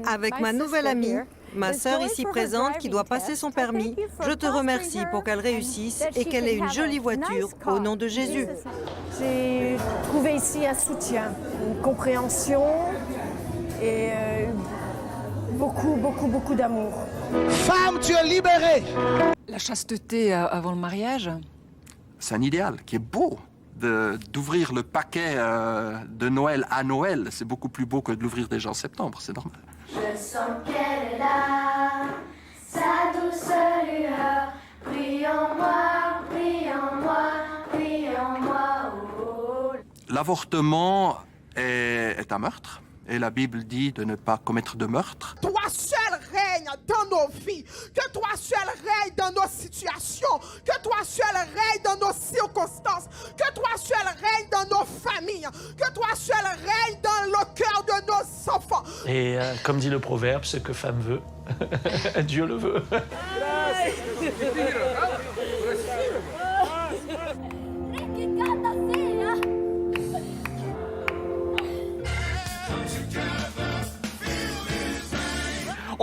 Avec ma nouvelle amie, ma sœur ici présente qui doit passer son permis, je te remercie pour qu'elle réussisse et qu'elle ait une jolie voiture au nom de Jésus. J'ai trouvé ici un soutien, une compréhension et beaucoup d'amour. Femme, tu es libérée. La chasteté avant le mariage, c'est un idéal qui est beau. D'ouvrir le paquet de Noël à Noël, c'est beaucoup plus beau que de l'ouvrir déjà en septembre, c'est normal. Je sens qu'elle est là, sa douce lueur, brille en moi, brille en moi, brille en moi. Oh. L'avortement est un meurtre, et la Bible dit de ne pas commettre de meurtre. Toi seul règne dans nos vies, que toi seul règne dans nos situations, que toi seul règne dans nos circonstances, que toi seul règne dans nos familles, que toi seul règne dans le cœur de nos enfants. Et comme dit le proverbe, ce que femme veut, Dieu le veut.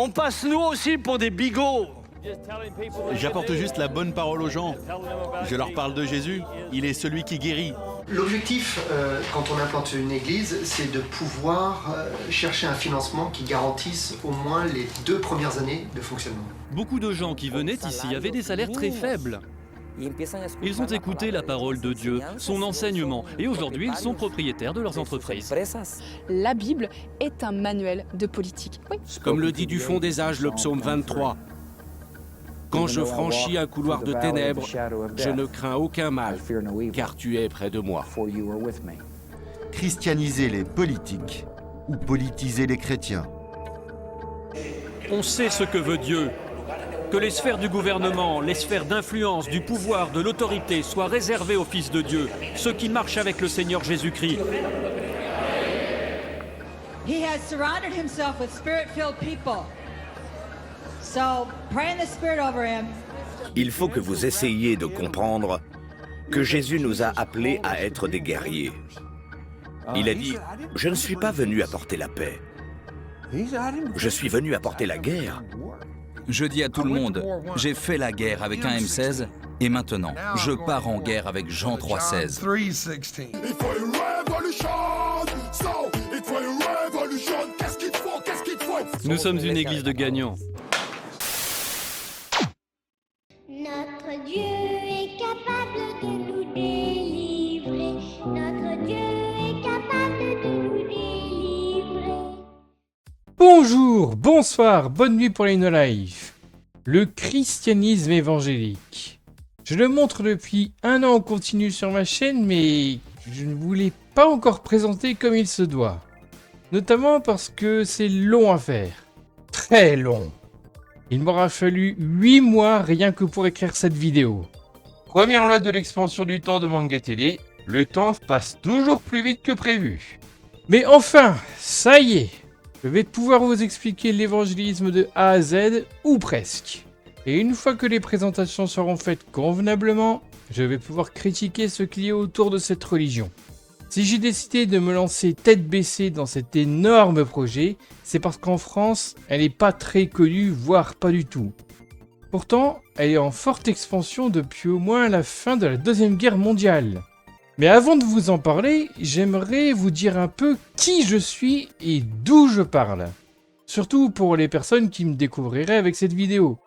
On passe nous aussi pour des bigots. J'apporte juste la bonne parole aux gens. Je leur parle de Jésus. Il est celui qui guérit. L'objectif, quand on implante une église, c'est de pouvoir chercher un financement qui garantisse au moins les 2 premières années de fonctionnement. Beaucoup de gens qui venaient ici avaient des salaires très faibles. Ils ont écouté la parole de Dieu, son enseignement, et aujourd'hui ils sont propriétaires de leurs entreprises. La Bible est un manuel de politique. Oui. Comme le dit du fond des âges le psaume 23. Quand je franchis un couloir de ténèbres, je ne crains aucun mal, car tu es près de moi. Christianiser les politiques ou politiser les chrétiens. On sait ce que veut Dieu. Que les sphères du gouvernement, les sphères d'influence, du pouvoir, de l'autorité soient réservées aux fils de Dieu, ceux qui marchent avec le Seigneur Jésus-Christ. He has surrounded himself with spirit-filled people. So, pray in the Spirit over him. Il faut que vous essayiez de comprendre que Jésus nous a appelés à être des guerriers. Il a dit « Je ne suis pas venu apporter la paix. Je suis venu apporter la guerre. » Je dis à tout le monde, j'ai fait la guerre avec un M16 et maintenant, je pars en guerre avec Jean 3,16. Nous sommes une église de gagnants. Notre Dieu est capable de nous délivrer. Notre Dieu est capable de nous délivrer. Bonjour, bonsoir, bonne nuit pour les No Life. Le christianisme évangélique. Je le montre depuis 1 an en continu sur ma chaîne, mais je ne vous l'ai pas encore présenté comme il se doit. Notamment parce que c'est long à faire. Très long. Il m'aura fallu 8 mois rien que pour écrire cette vidéo. Première loi de l'expansion du temps de Manga Télé, le temps passe toujours plus vite que prévu. Mais enfin, ça y est, je vais pouvoir vous expliquer l'évangélisme de A à Z, ou presque. Et une fois que les présentations seront faites convenablement, je vais pouvoir critiquer ce qu'il y a autour de cette religion. Si j'ai décidé de me lancer tête baissée dans cet énorme projet, c'est parce qu'en France, elle n'est pas très connue, voire pas du tout. Pourtant, elle est en forte expansion depuis au moins la fin de la Deuxième Guerre mondiale. Mais avant de vous en parler, j'aimerais vous dire un peu qui je suis et d'où je parle. Surtout pour les personnes qui me découvriraient avec cette vidéo.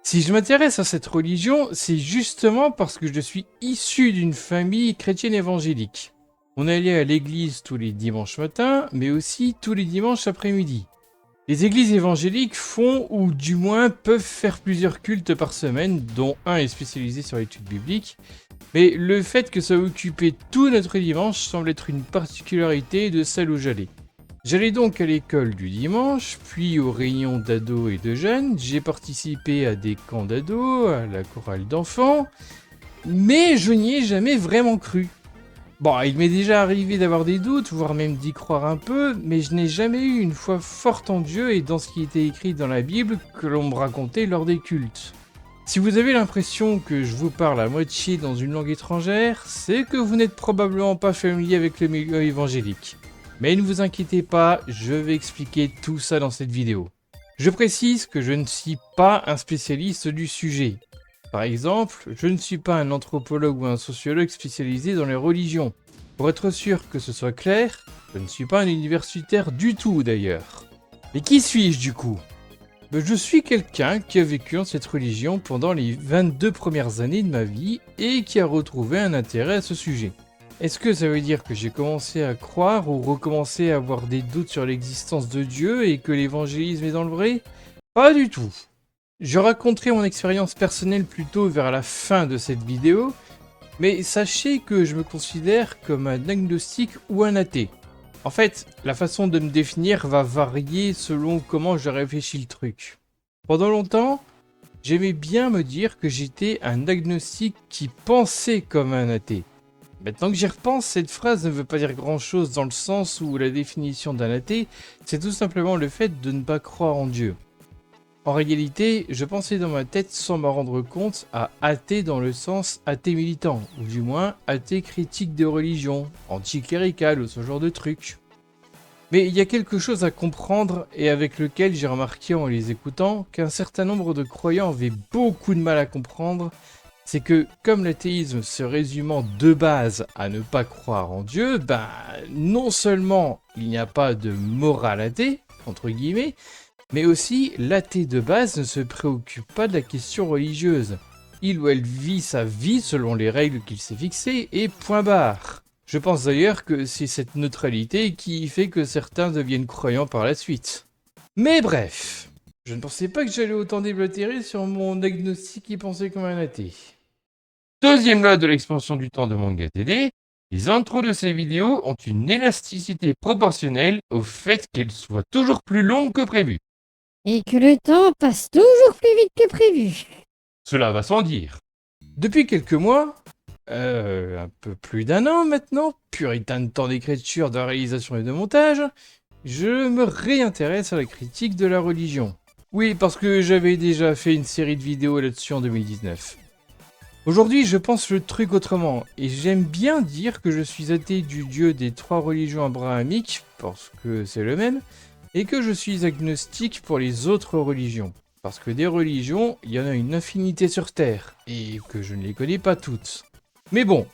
Si je m'intéresse à cette religion, c'est justement parce que je suis issu d'une famille chrétienne évangélique. On allait à l'église tous les dimanches matins, mais aussi tous les dimanches après-midi. Les églises évangéliques font, ou du moins peuvent faire plusieurs cultes par semaine, dont un est spécialisé sur l'étude biblique, mais le fait que ça occupait tout notre dimanche semble être une particularité de celle où j'allais. J'allais donc à l'école du dimanche, puis aux réunions d'ados et de jeunes, j'ai participé à des camps d'ados, à la chorale d'enfants, mais je n'y ai jamais vraiment cru. Bon, il m'est déjà arrivé d'avoir des doutes, voire même d'y croire un peu, mais je n'ai jamais eu une foi forte en Dieu et dans ce qui était écrit dans la Bible que l'on me racontait lors des cultes. Si vous avez l'impression que je vous parle à moitié dans une langue étrangère, c'est que vous n'êtes probablement pas familier avec le milieu évangélique. Mais ne vous inquiétez pas, je vais expliquer tout ça dans cette vidéo. Je précise que je ne suis pas un spécialiste du sujet. Par exemple, je ne suis pas un anthropologue ou un sociologue spécialisé dans les religions. Pour être sûr que ce soit clair, je ne suis pas un universitaire du tout d'ailleurs. Mais qui suis-je du coup ? Je suis quelqu'un qui a vécu dans cette religion pendant les 22 premières années de ma vie et qui a retrouvé un intérêt à ce sujet. Est-ce que ça veut dire que j'ai commencé à croire ou recommencé à avoir des doutes sur l'existence de Dieu et que l'évangélisme est dans le vrai ? Pas du tout. Je raconterai mon expérience personnelle plutôt vers la fin de cette vidéo, mais sachez que je me considère comme un agnostique ou un athée. En fait, la façon de me définir va varier selon comment je réfléchis le truc. Pendant longtemps, j'aimais bien me dire que j'étais un agnostique qui pensait comme un athée. Maintenant que j'y repense, cette phrase ne veut pas dire grand-chose dans le sens où la définition d'un athée, c'est tout simplement le fait de ne pas croire en Dieu. En réalité, je pensais dans ma tête sans m'en rendre compte à athée dans le sens athée militant, ou du moins athée critique de religion, anticlérical ou ce genre de truc. Mais il y a quelque chose à comprendre et avec lequel j'ai remarqué en les écoutant qu'un certain nombre de croyants avaient beaucoup de mal à comprendre, c'est que comme l'athéisme se résumant de base à ne pas croire en Dieu, non seulement il n'y a pas de morale athée, entre guillemets, mais aussi l'athée de base ne se préoccupe pas de la question religieuse. Il ou elle vit sa vie selon les règles qu'il s'est fixées et point barre. Je pense d'ailleurs que c'est cette neutralité qui fait que certains deviennent croyants par la suite. Mais bref, je ne pensais pas que j'allais autant déblatérer sur mon agnostique qui pensait comme un athée. Deuxième loi de l'expansion du temps de MangaTD, les intros de ces vidéos ont une élasticité proportionnelle au fait qu'elles soient toujours plus longues que prévu. Et que le temps passe toujours plus vite que prévu. Cela va sans dire. Depuis quelques mois, un peu plus d'un an maintenant, puritain de temps d'écriture, de réalisation et de montage, je me réintéresse à la critique de la religion. Oui, parce que j'avais déjà fait une série de vidéos là-dessus en 2019. Aujourd'hui, je pense le truc autrement, et j'aime bien dire que je suis athée du dieu des 3 religions abrahamiques, parce que c'est le même, et que je suis agnostique pour les autres religions, parce que des religions, il y en a une infinité sur Terre, et que je ne les connais pas toutes. Mais bon,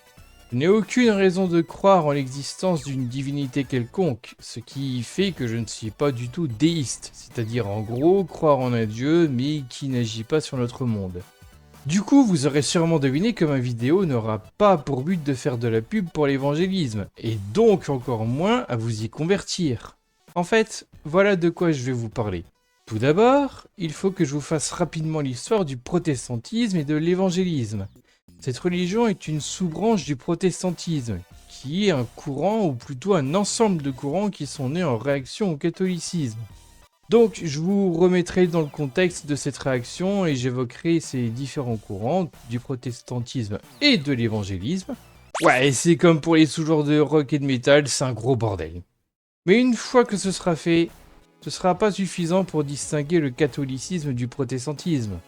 je n'ai aucune raison de croire en l'existence d'une divinité quelconque, ce qui fait que je ne suis pas du tout déiste, c'est-à-dire en gros croire en un dieu mais qui n'agit pas sur notre monde. Du coup, vous aurez sûrement deviné que ma vidéo n'aura pas pour but de faire de la pub pour l'évangélisme, et donc encore moins à vous y convertir. En fait, voilà de quoi je vais vous parler. Tout d'abord, il faut que je vous fasse rapidement l'histoire du protestantisme et de l'évangélisme. Cette religion est une sous-branche du protestantisme, qui est un courant, ou plutôt un ensemble de courants qui sont nés en réaction au catholicisme. Donc, je vous remettrai dans le contexte de cette réaction et j'évoquerai ces différents courants du protestantisme et de l'évangélisme. Ouais, c'est comme pour les sous-genres de rock et de métal, c'est un gros bordel. Mais une fois que ce sera fait, ce sera pas suffisant pour distinguer le catholicisme du protestantisme.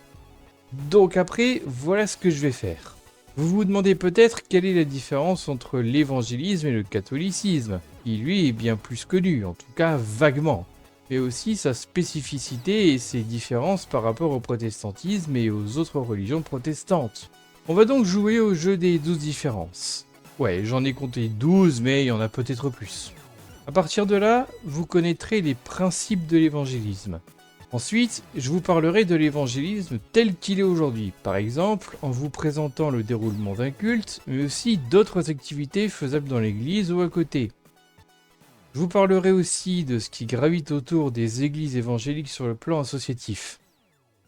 Donc après, voilà ce que je vais faire. Vous vous demandez peut-être quelle est la différence entre l'évangélisme et le catholicisme, qui lui est bien plus connu, en tout cas vaguement, mais aussi sa spécificité et ses différences par rapport au protestantisme et aux autres religions protestantes. On va donc jouer au jeu des 12 différences. Ouais, j'en ai compté 12, mais il y en a peut-être plus. À partir de là, vous connaîtrez les principes de l'évangélisme. Ensuite, je vous parlerai de l'évangélisme tel qu'il est aujourd'hui, par exemple en vous présentant le déroulement d'un culte, mais aussi d'autres activités faisables dans l'église ou à côté. Je vous parlerai aussi de ce qui gravite autour des églises évangéliques sur le plan associatif.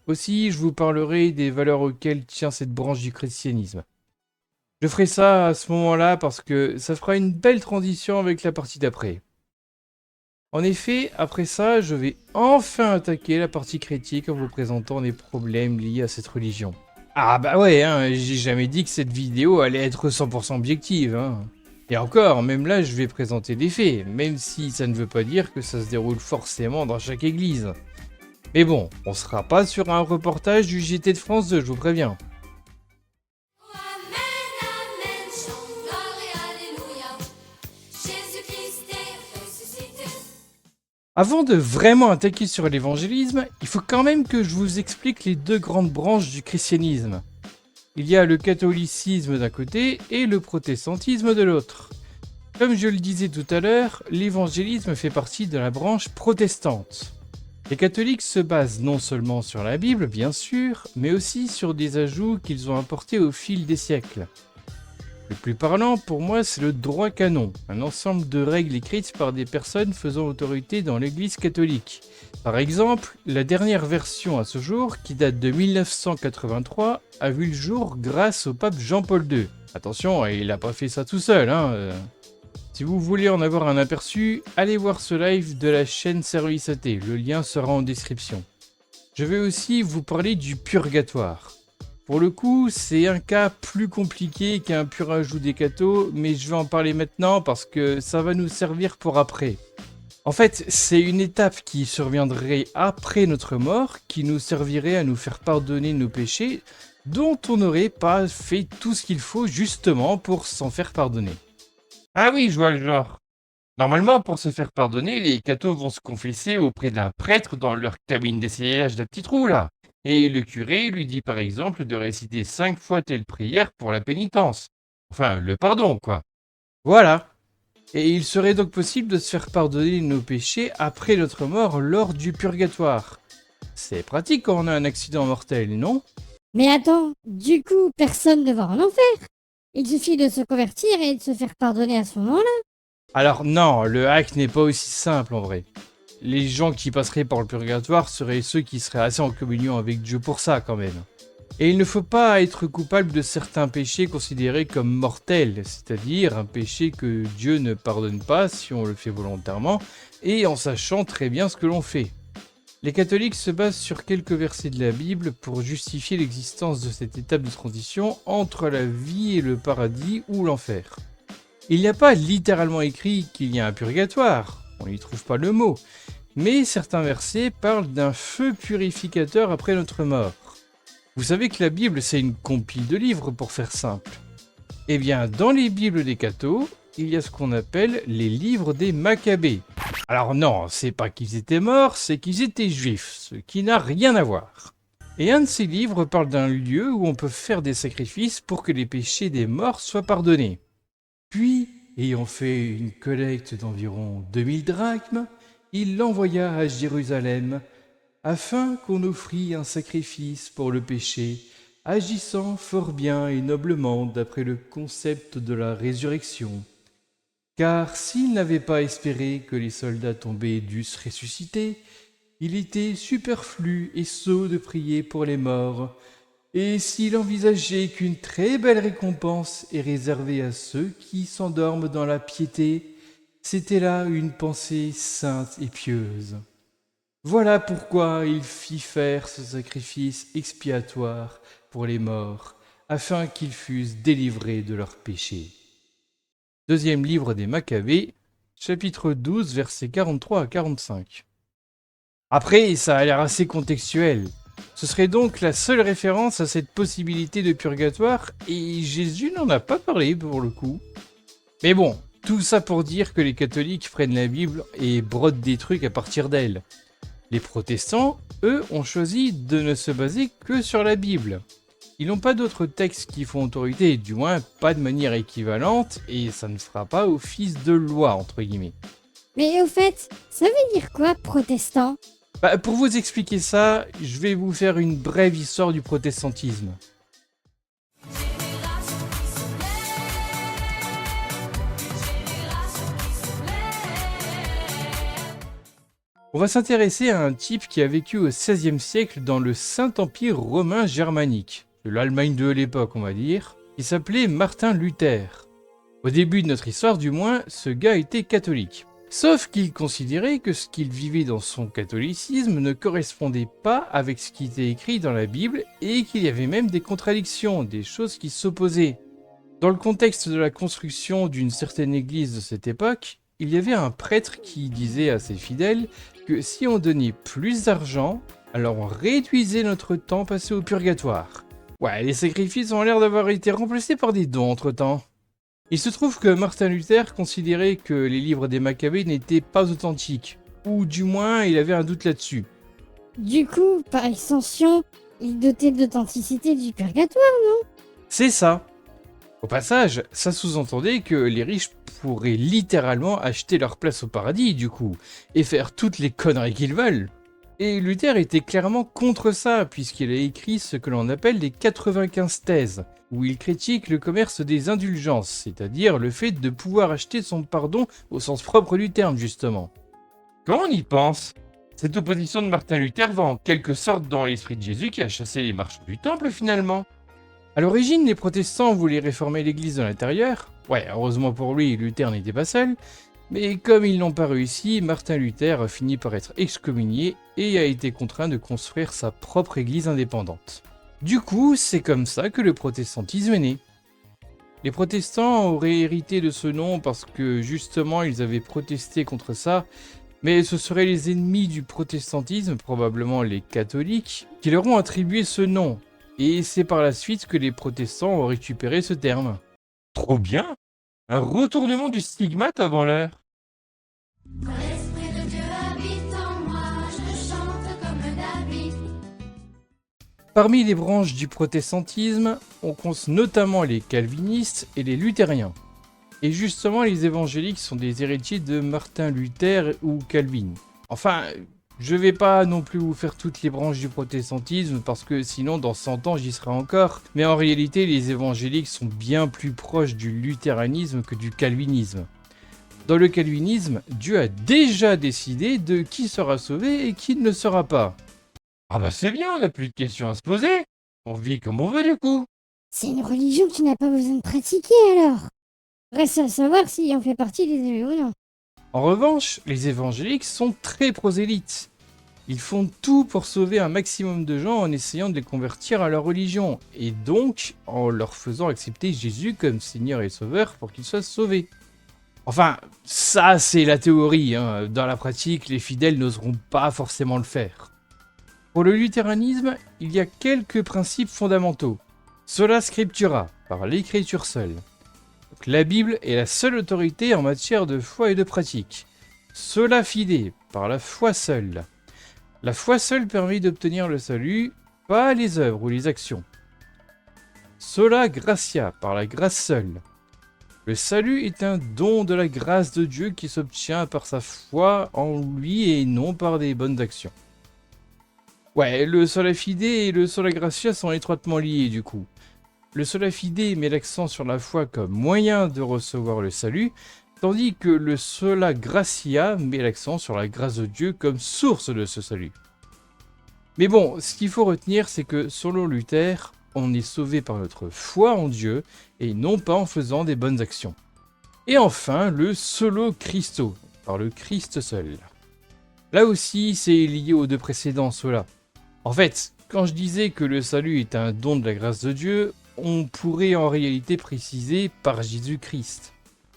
Aussi, je vous parlerai des valeurs auxquelles tient cette branche du christianisme. Je ferai ça à ce moment-là parce que ça fera une belle transition avec la partie d'après. En effet, après ça, je vais enfin attaquer la partie critique en vous présentant les problèmes liés à cette religion. Ah bah ouais, j'ai jamais dit que cette vidéo allait être 100% objective. Et encore, même là, je vais présenter des faits, même si ça ne veut pas dire que ça se déroule forcément dans chaque église. Mais bon, on sera pas sur un reportage du JT de France 2, je vous préviens. Avant de vraiment attaquer sur l'évangélisme, il faut quand même que je vous explique les deux grandes branches du christianisme. Il y a le catholicisme d'un côté et le protestantisme de l'autre. Comme je le disais tout à l'heure, l'évangélisme fait partie de la branche protestante. Les catholiques se basent non seulement sur la Bible, bien sûr, mais aussi sur des ajouts qu'ils ont apportés au fil des siècles. Le plus parlant pour moi, c'est le droit canon, un ensemble de règles écrites par des personnes faisant autorité dans l'Église catholique. Par exemple, la dernière version à ce jour, qui date de 1983, a vu le jour grâce au pape Jean-Paul II. Attention, il n'a pas fait ça tout seul, hein. Si vous voulez en avoir un aperçu, allez voir ce live de la chaîne Service AT, le lien sera en description. Je vais aussi vous parler du purgatoire. Pour le coup, c'est un cas plus compliqué qu'un pur ajout des cathos, mais je vais en parler maintenant parce que ça va nous servir pour après. En fait, c'est une étape qui surviendrait après notre mort, qui nous servirait à nous faire pardonner nos péchés, dont on n'aurait pas fait tout ce qu'il faut justement pour s'en faire pardonner. Ah oui, je vois le genre. Normalement, pour se faire pardonner, les cathos vont se confesser auprès d'un prêtre dans leur cabine d'essayage de petit trou là. Et le curé lui dit par exemple de réciter 5 fois telle prière pour la pénitence. Enfin, le pardon, quoi. Voilà. Et il serait donc possible de se faire pardonner nos péchés après notre mort lors du purgatoire. C'est pratique quand on a un accident mortel, non? Mais attends, du coup, personne ne va en enfer. Il suffit de se convertir et de se faire pardonner à ce moment-là. Alors non, le hack n'est pas aussi simple en vrai. Les gens qui passeraient par le purgatoire seraient ceux qui seraient assez en communion avec Dieu pour ça quand même. Et il ne faut pas être coupable de certains péchés considérés comme mortels, c'est-à-dire un péché que Dieu ne pardonne pas si on le fait volontairement et en sachant très bien ce que l'on fait. Les catholiques se basent sur quelques versets de la Bible pour justifier l'existence de cette étape de transition entre la vie et le paradis ou l'enfer. Il n'y a pas littéralement écrit qu'il y a un purgatoire, on n'y trouve pas le mot, mais certains versets parlent d'un feu purificateur après notre mort. Vous savez que la Bible c'est une compile de livres pour faire simple. Eh bien, dans les Bibles des cathos, il y a ce qu'on appelle les livres des Maccabées. Alors non, c'est pas qu'ils étaient morts, c'est qu'ils étaient juifs, ce qui n'a rien à voir. Et un de ces livres parle d'un lieu où on peut faire des sacrifices pour que les péchés des morts soient pardonnés. Puis, ayant fait une collecte d'environ 2000 drachmes, il l'envoya à Jérusalem, afin qu'on offrît un sacrifice pour le péché, agissant fort bien et noblement d'après le concept de la résurrection. Car s'il n'avait pas espéré que les soldats tombés dussent ressusciter, il était superflu et sot de prier pour les morts, et s'il envisageait qu'une très belle récompense est réservée à ceux qui s'endorment dans la piété, c'était là une pensée sainte et pieuse. Voilà pourquoi il fit faire ce sacrifice expiatoire pour les morts, afin qu'ils fussent délivrés de leurs péchés. Deuxième livre des Maccabées, chapitre 12, versets 43 à 45. Après, ça a l'air assez contextuel. Ce serait donc la seule référence à cette possibilité de purgatoire, et Jésus n'en a pas parlé pour le coup. Mais bon, tout ça pour dire que les catholiques prennent la Bible et brodent des trucs à partir d'elle. Les protestants, eux, ont choisi de ne se baser que sur la Bible. Ils n'ont pas d'autres textes qui font autorité, du moins pas de manière équivalente, et ça ne fera pas office de loi, entre guillemets. Mais au fait, ça veut dire quoi, protestant ? Pour vous expliquer ça, je vais vous faire une brève histoire du protestantisme. On va s'intéresser à un type qui a vécu au XVIe siècle dans le Saint-Empire romain germanique, de l'Allemagne de l'époque on va dire, qui s'appelait Martin Luther. Au début de notre histoire du moins, ce gars était catholique. Sauf qu'il considérait que ce qu'il vivait dans son catholicisme ne correspondait pas avec ce qui était écrit dans la Bible et qu'il y avait même des contradictions, des choses qui s'opposaient. Dans le contexte de la construction d'une certaine église de cette époque, il y avait un prêtre qui disait à ses fidèles que si on donnait plus d'argent, Alors réduisez notre temps passé au purgatoire. Ouais, les sacrifices ont l'air d'avoir été remplacés par des dons entre-temps. Il se trouve que Martin Luther considérait que les livres des Maccabées n'étaient pas authentiques, ou du moins il avait un doute là-dessus. Du coup, par extension, il doutait de l'authenticité du purgatoire, non? C'est ça. Au passage, ça sous-entendait que les riches pourraient littéralement acheter leur place au paradis, du coup, et faire toutes les conneries qu'ils veulent. Et Luther était clairement contre ça, puisqu'il a écrit ce que l'on appelle les 95 thèses, où il critique le commerce des indulgences, c'est-à-dire le fait de pouvoir acheter son pardon au sens propre du terme, justement. Quand on y pense, cette opposition de Martin Luther va en quelque sorte dans l'esprit de Jésus qui a chassé les marchands du temple, finalement. À l'origine, les protestants voulaient réformer l'église de l'intérieur. Ouais, heureusement pour lui, Luther n'était pas seul. Mais comme ils n'ont pas réussi, Martin Luther a fini par être excommunié et a été contraint de construire sa propre église indépendante. Du coup, c'est comme ça que le protestantisme est né. Les protestants auraient hérité de ce nom parce que justement ils avaient protesté contre ça, mais ce seraient les ennemis du protestantisme, probablement les catholiques, qui leur ont attribué ce nom, et c'est par la suite que les protestants ont récupéré ce terme. Trop bien! Un retournement du stigmate avant l'heure. Quand l'Esprit de Dieu habite en moi, je chante comme David. Parmi les branches du protestantisme, on compte notamment les calvinistes et les luthériens. Et justement, les évangéliques sont des héritiers de Martin Luther ou Calvin. Enfin, je vais pas non plus vous faire toutes les branches du protestantisme parce que sinon dans 100 ans j'y serai encore. Mais en réalité, les évangéliques sont bien plus proches du luthéranisme que du calvinisme. Dans le calvinisme, Dieu a déjà décidé de qui sera sauvé et qui ne le sera pas. Ah bah c'est bien, on n'a plus de questions à se poser. On vit comme on veut du coup. C'est une religion que tu n'as pas besoin de pratiquer alors. Reste à savoir si on fait partie des élus ou non. En revanche, les évangéliques sont très prosélytes. Ils font tout pour sauver un maximum de gens en essayant de les convertir à leur religion, et donc en leur faisant accepter Jésus comme Seigneur et Sauveur pour qu'ils soient sauvés. Enfin, ça c'est la théorie, hein. Dans la pratique, les fidèles n'oseront pas forcément le faire. Pour le luthéranisme, il y a quelques principes fondamentaux. Sola scriptura, par l'écriture seule. Donc, la Bible est la seule autorité en matière de foi et de pratique. Sola fide, par la foi seule. La foi seule permet d'obtenir le salut, pas les œuvres ou les actions. Sola gratia, par la grâce seule. Le salut est un don de la grâce de Dieu qui s'obtient par sa foi en lui et non par des bonnes actions. Ouais, le sola fide et le sola gratia sont étroitement liés du coup. Le sola fide met l'accent sur la foi comme moyen de recevoir le salut, tandis que le sola gratia met l'accent sur la grâce de Dieu comme source de ce salut. Mais bon, ce qu'il faut retenir, c'est que selon Luther, on est sauvé par notre foi en Dieu et non pas en faisant des bonnes actions. Et enfin, le solo Christo, par le Christ seul. Là aussi, c'est lié aux deux précédents, ceux-là. En fait, quand je disais que le salut est un don de la grâce de Dieu, on pourrait en réalité préciser par Jésus-Christ.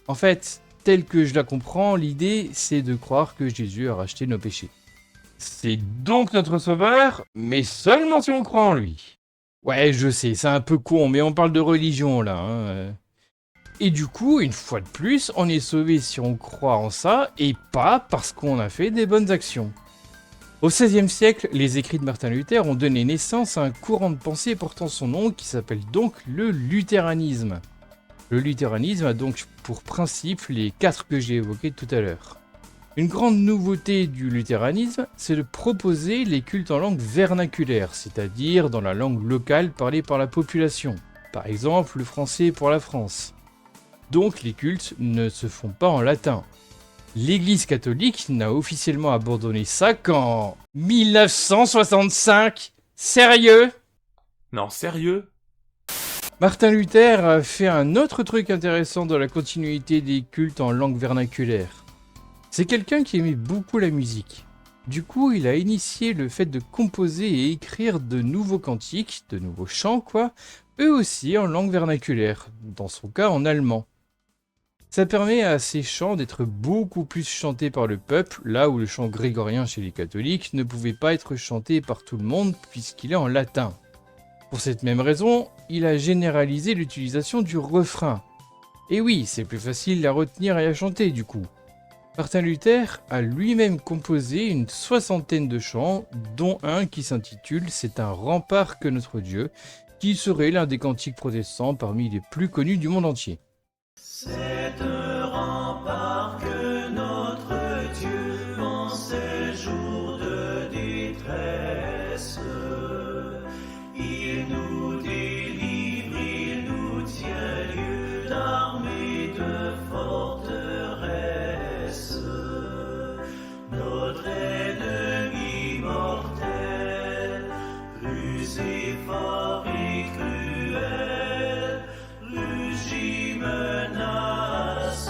En fait, tel que je la comprends, l'idée c'est de croire que Jésus a racheté nos péchés. C'est donc notre sauveur, mais seulement si on croit en lui. Ouais, je sais, c'est un peu con, mais on parle de religion là. Hein. Et du coup, une fois de plus, on est sauvé si on croit en ça, et pas parce qu'on a fait des bonnes actions. Au XVIe siècle, les écrits de Martin Luther ont donné naissance à un courant de pensée portant son nom qui s'appelle donc le luthéranisme. Le luthéranisme a donc pour principe les 4 que j'ai évoqués tout à l'heure. Une grande nouveauté du luthéranisme, c'est de proposer les cultes en langue vernaculaire, c'est-à-dire dans la langue locale parlée par la population. Par exemple, le français pour la France. Donc les cultes ne se font pas en latin. L'Église catholique n'a officiellement abandonné ça qu'en 1965. Sérieux ? Non, sérieux ? Martin Luther a fait un autre truc intéressant dans la continuité des cultes en langue vernaculaire. C'est quelqu'un qui aimait beaucoup la musique. Du coup, il a initié le fait de composer et écrire de nouveaux cantiques, de nouveaux chants quoi, eux aussi en langue vernaculaire, dans son cas en allemand. Ça permet à ces chants d'être beaucoup plus chantés par le peuple, là où le chant grégorien chez les catholiques ne pouvait pas être chanté par tout le monde puisqu'il est en latin. Pour cette même raison, il a généralisé l'utilisation du refrain. Et oui, c'est plus facile à retenir et à chanter du coup. Martin Luther a lui-même composé une 60aine de chants, dont un qui s'intitule « C'est un rempart que notre Dieu », qui serait l'un des cantiques protestants parmi les plus connus du monde entier. C'est un rempart que notre Dieu en ces jours de détresse. Il nous délivre, il nous tient lieu d'armée de forteresse. Notre ennemi mortel, rusé, fort et cruel, rugit, menace,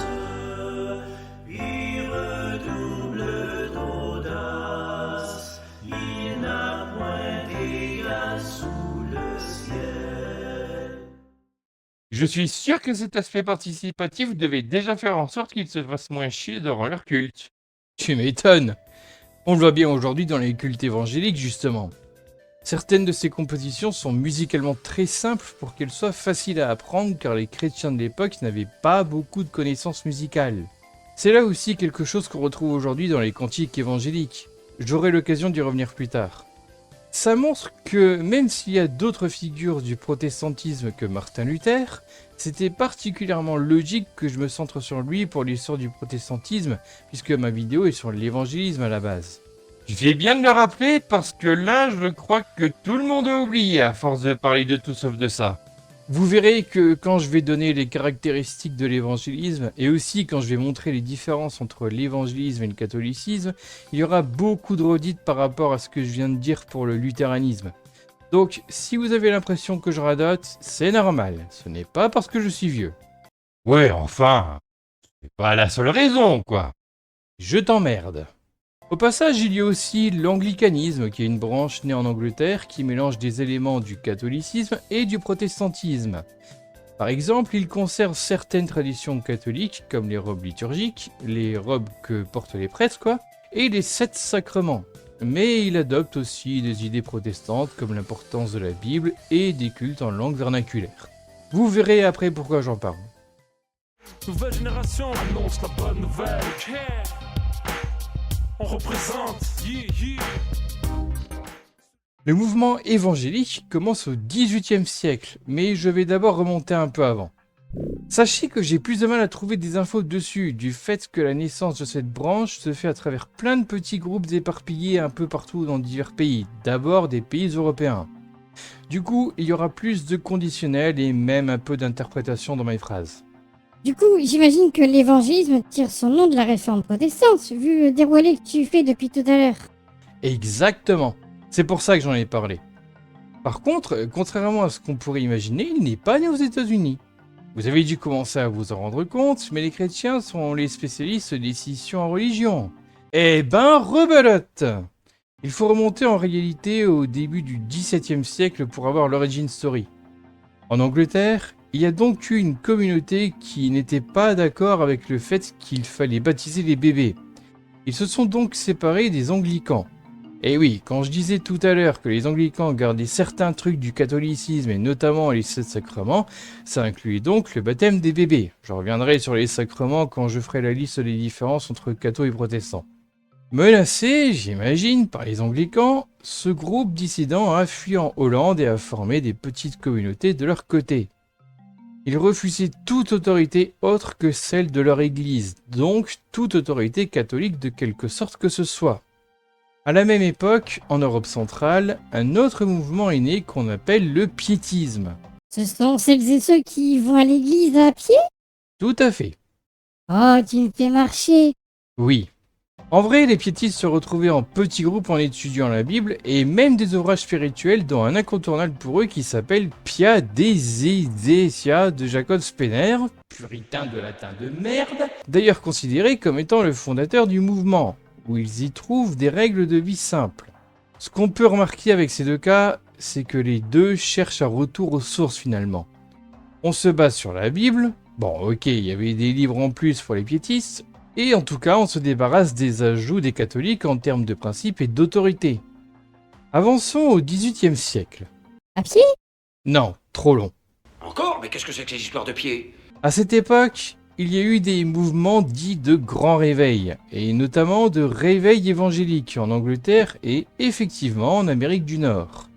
il redouble d'audace, il n'a point d'égal sous le ciel. Je suis sûr que cet aspect participatif devait déjà faire en sorte qu'ils se fassent moins chier durant leur culte. Tu m'étonnes. On le voit bien aujourd'hui dans les cultes évangéliques justement. Certaines de ces compositions sont musicalement très simples pour qu'elles soient faciles à apprendre car les chrétiens de l'époque n'avaient pas beaucoup de connaissances musicales. C'est là aussi quelque chose qu'on retrouve aujourd'hui dans les cantiques évangéliques. J'aurai l'occasion d'y revenir plus tard. Ça montre que même s'il y a d'autres figures du protestantisme que Martin Luther, c'était particulièrement logique que je me centre sur lui pour l'histoire du protestantisme, puisque ma vidéo est sur l'évangélisme à la base. Je fais bien de le rappeler parce que là, je crois que tout le monde a oublié à force de parler de tout sauf de ça. Vous verrez que quand je vais donner les caractéristiques de l'évangélisme et aussi quand je vais montrer les différences entre l'évangélisme et le catholicisme, il y aura beaucoup de redites par rapport à ce que je viens de dire pour le luthéranisme. Donc, si vous avez l'impression que je radote, c'est normal, ce n'est pas parce que je suis vieux. Ouais, enfin, c'est pas la seule raison, quoi. Je t'emmerde. Au passage, il y a aussi l'anglicanisme, qui est une branche née en Angleterre qui mélange des éléments du catholicisme et du protestantisme. Par exemple, il conserve certaines traditions catholiques, comme les robes liturgiques, les robes que portent les prêtres, et les 7 sacrements. Mais il adopte aussi des idées protestantes, comme l'importance de la Bible et des cultes en langue vernaculaire. Vous verrez après pourquoi j'en parle. Nouvelle génération annonce la bonne nouvelle. On représente. Le mouvement évangélique commence au XVIIIe siècle, mais je vais d'abord remonter un peu avant. Sachez que j'ai plus de mal à trouver des infos dessus, du fait que la naissance de cette branche se fait à travers plein de petits groupes éparpillés un peu partout dans divers pays, d'abord des pays européens. Du coup, il y aura plus de conditionnels et même un peu d'interprétation dans mes phrases. Du coup, j'imagine que l'évangélisme tire son nom de la réforme protestante, vu le déroulé que tu fais depuis tout à l'heure. Exactement. C'est pour ça que j'en ai parlé. Par contre, contrairement à ce qu'on pourrait imaginer, il n'est pas né aux États-Unis. Vous avez dû commencer à vous en rendre compte, mais les chrétiens sont les spécialistes des scissions en religion. Eh ben, rebelote! Il faut remonter en réalité au début du XVIIe siècle pour avoir l'origin story. En Angleterre, il y a donc eu une communauté qui n'était pas d'accord avec le fait qu'il fallait baptiser les bébés. Ils se sont donc séparés des anglicans. Et oui, quand je disais tout à l'heure que les anglicans gardaient certains trucs du catholicisme et notamment les 7 sacrements, ça incluait donc le baptême des bébés. Je reviendrai sur les sacrements quand je ferai la liste des différences entre cathos et protestants. Menacé, j'imagine, par les anglicans, ce groupe dissident a fui en Hollande et a formé des petites communautés de leur côté. Ils refusaient toute autorité autre que celle de leur église, donc toute autorité catholique de quelque sorte que ce soit. À la même époque, en Europe centrale, un autre mouvement est né qu'on appelle le piétisme. Ce sont celles et ceux qui vont à l'église à pied? Tout à fait. Oh, tu me fais marcher. Oui. En vrai, les piétistes se retrouvaient en petits groupes en étudiant la Bible et même des ouvrages spirituels dont un incontournable pour eux qui s'appelle Pia Desidesia de Jacob Spener, puritain de latin de merde, d'ailleurs considéré comme étant le fondateur du mouvement, où ils y trouvent des règles de vie simples. Ce qu'on peut remarquer avec ces deux cas, c'est que les deux cherchent un retour aux sources finalement. On se base sur la Bible, Bon, ok, il y avait des livres en plus pour les piétistes, et en tout cas, on se débarrasse des ajouts des catholiques en termes de principes et d'autorité. Avançons au XVIIIe siècle. À pied? Non, trop long. Encore? Mais qu'est-ce que c'est que ces histoires de pieds? À cette époque, il y a eu des mouvements dits de grand réveil, et notamment de réveil évangélique en Angleterre et effectivement en Amérique du Nord.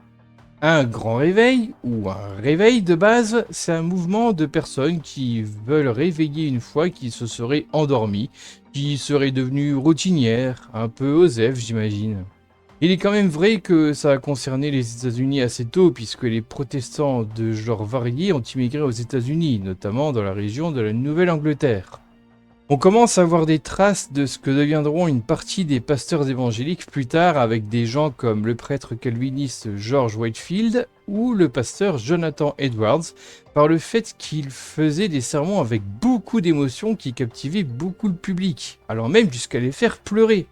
Un grand réveil, ou un réveil de base, c'est un mouvement de personnes qui veulent réveiller une foi qui se serait endormie, qui serait devenue routinière, un peu osef j'imagine. Il est quand même vrai que ça a concerné les États-Unis assez tôt, puisque les protestants de genre variés ont immigré aux États-Unis, notamment dans la région de la Nouvelle-Angleterre. On commence à voir des traces de ce que deviendront une partie des pasteurs évangéliques plus tard, avec des gens comme le prêtre calviniste George Whitefield ou le pasteur Jonathan Edwards, par le fait qu'il faisait des sermons avec beaucoup d'émotion qui captivaient beaucoup le public, allant même jusqu'à les faire pleurer.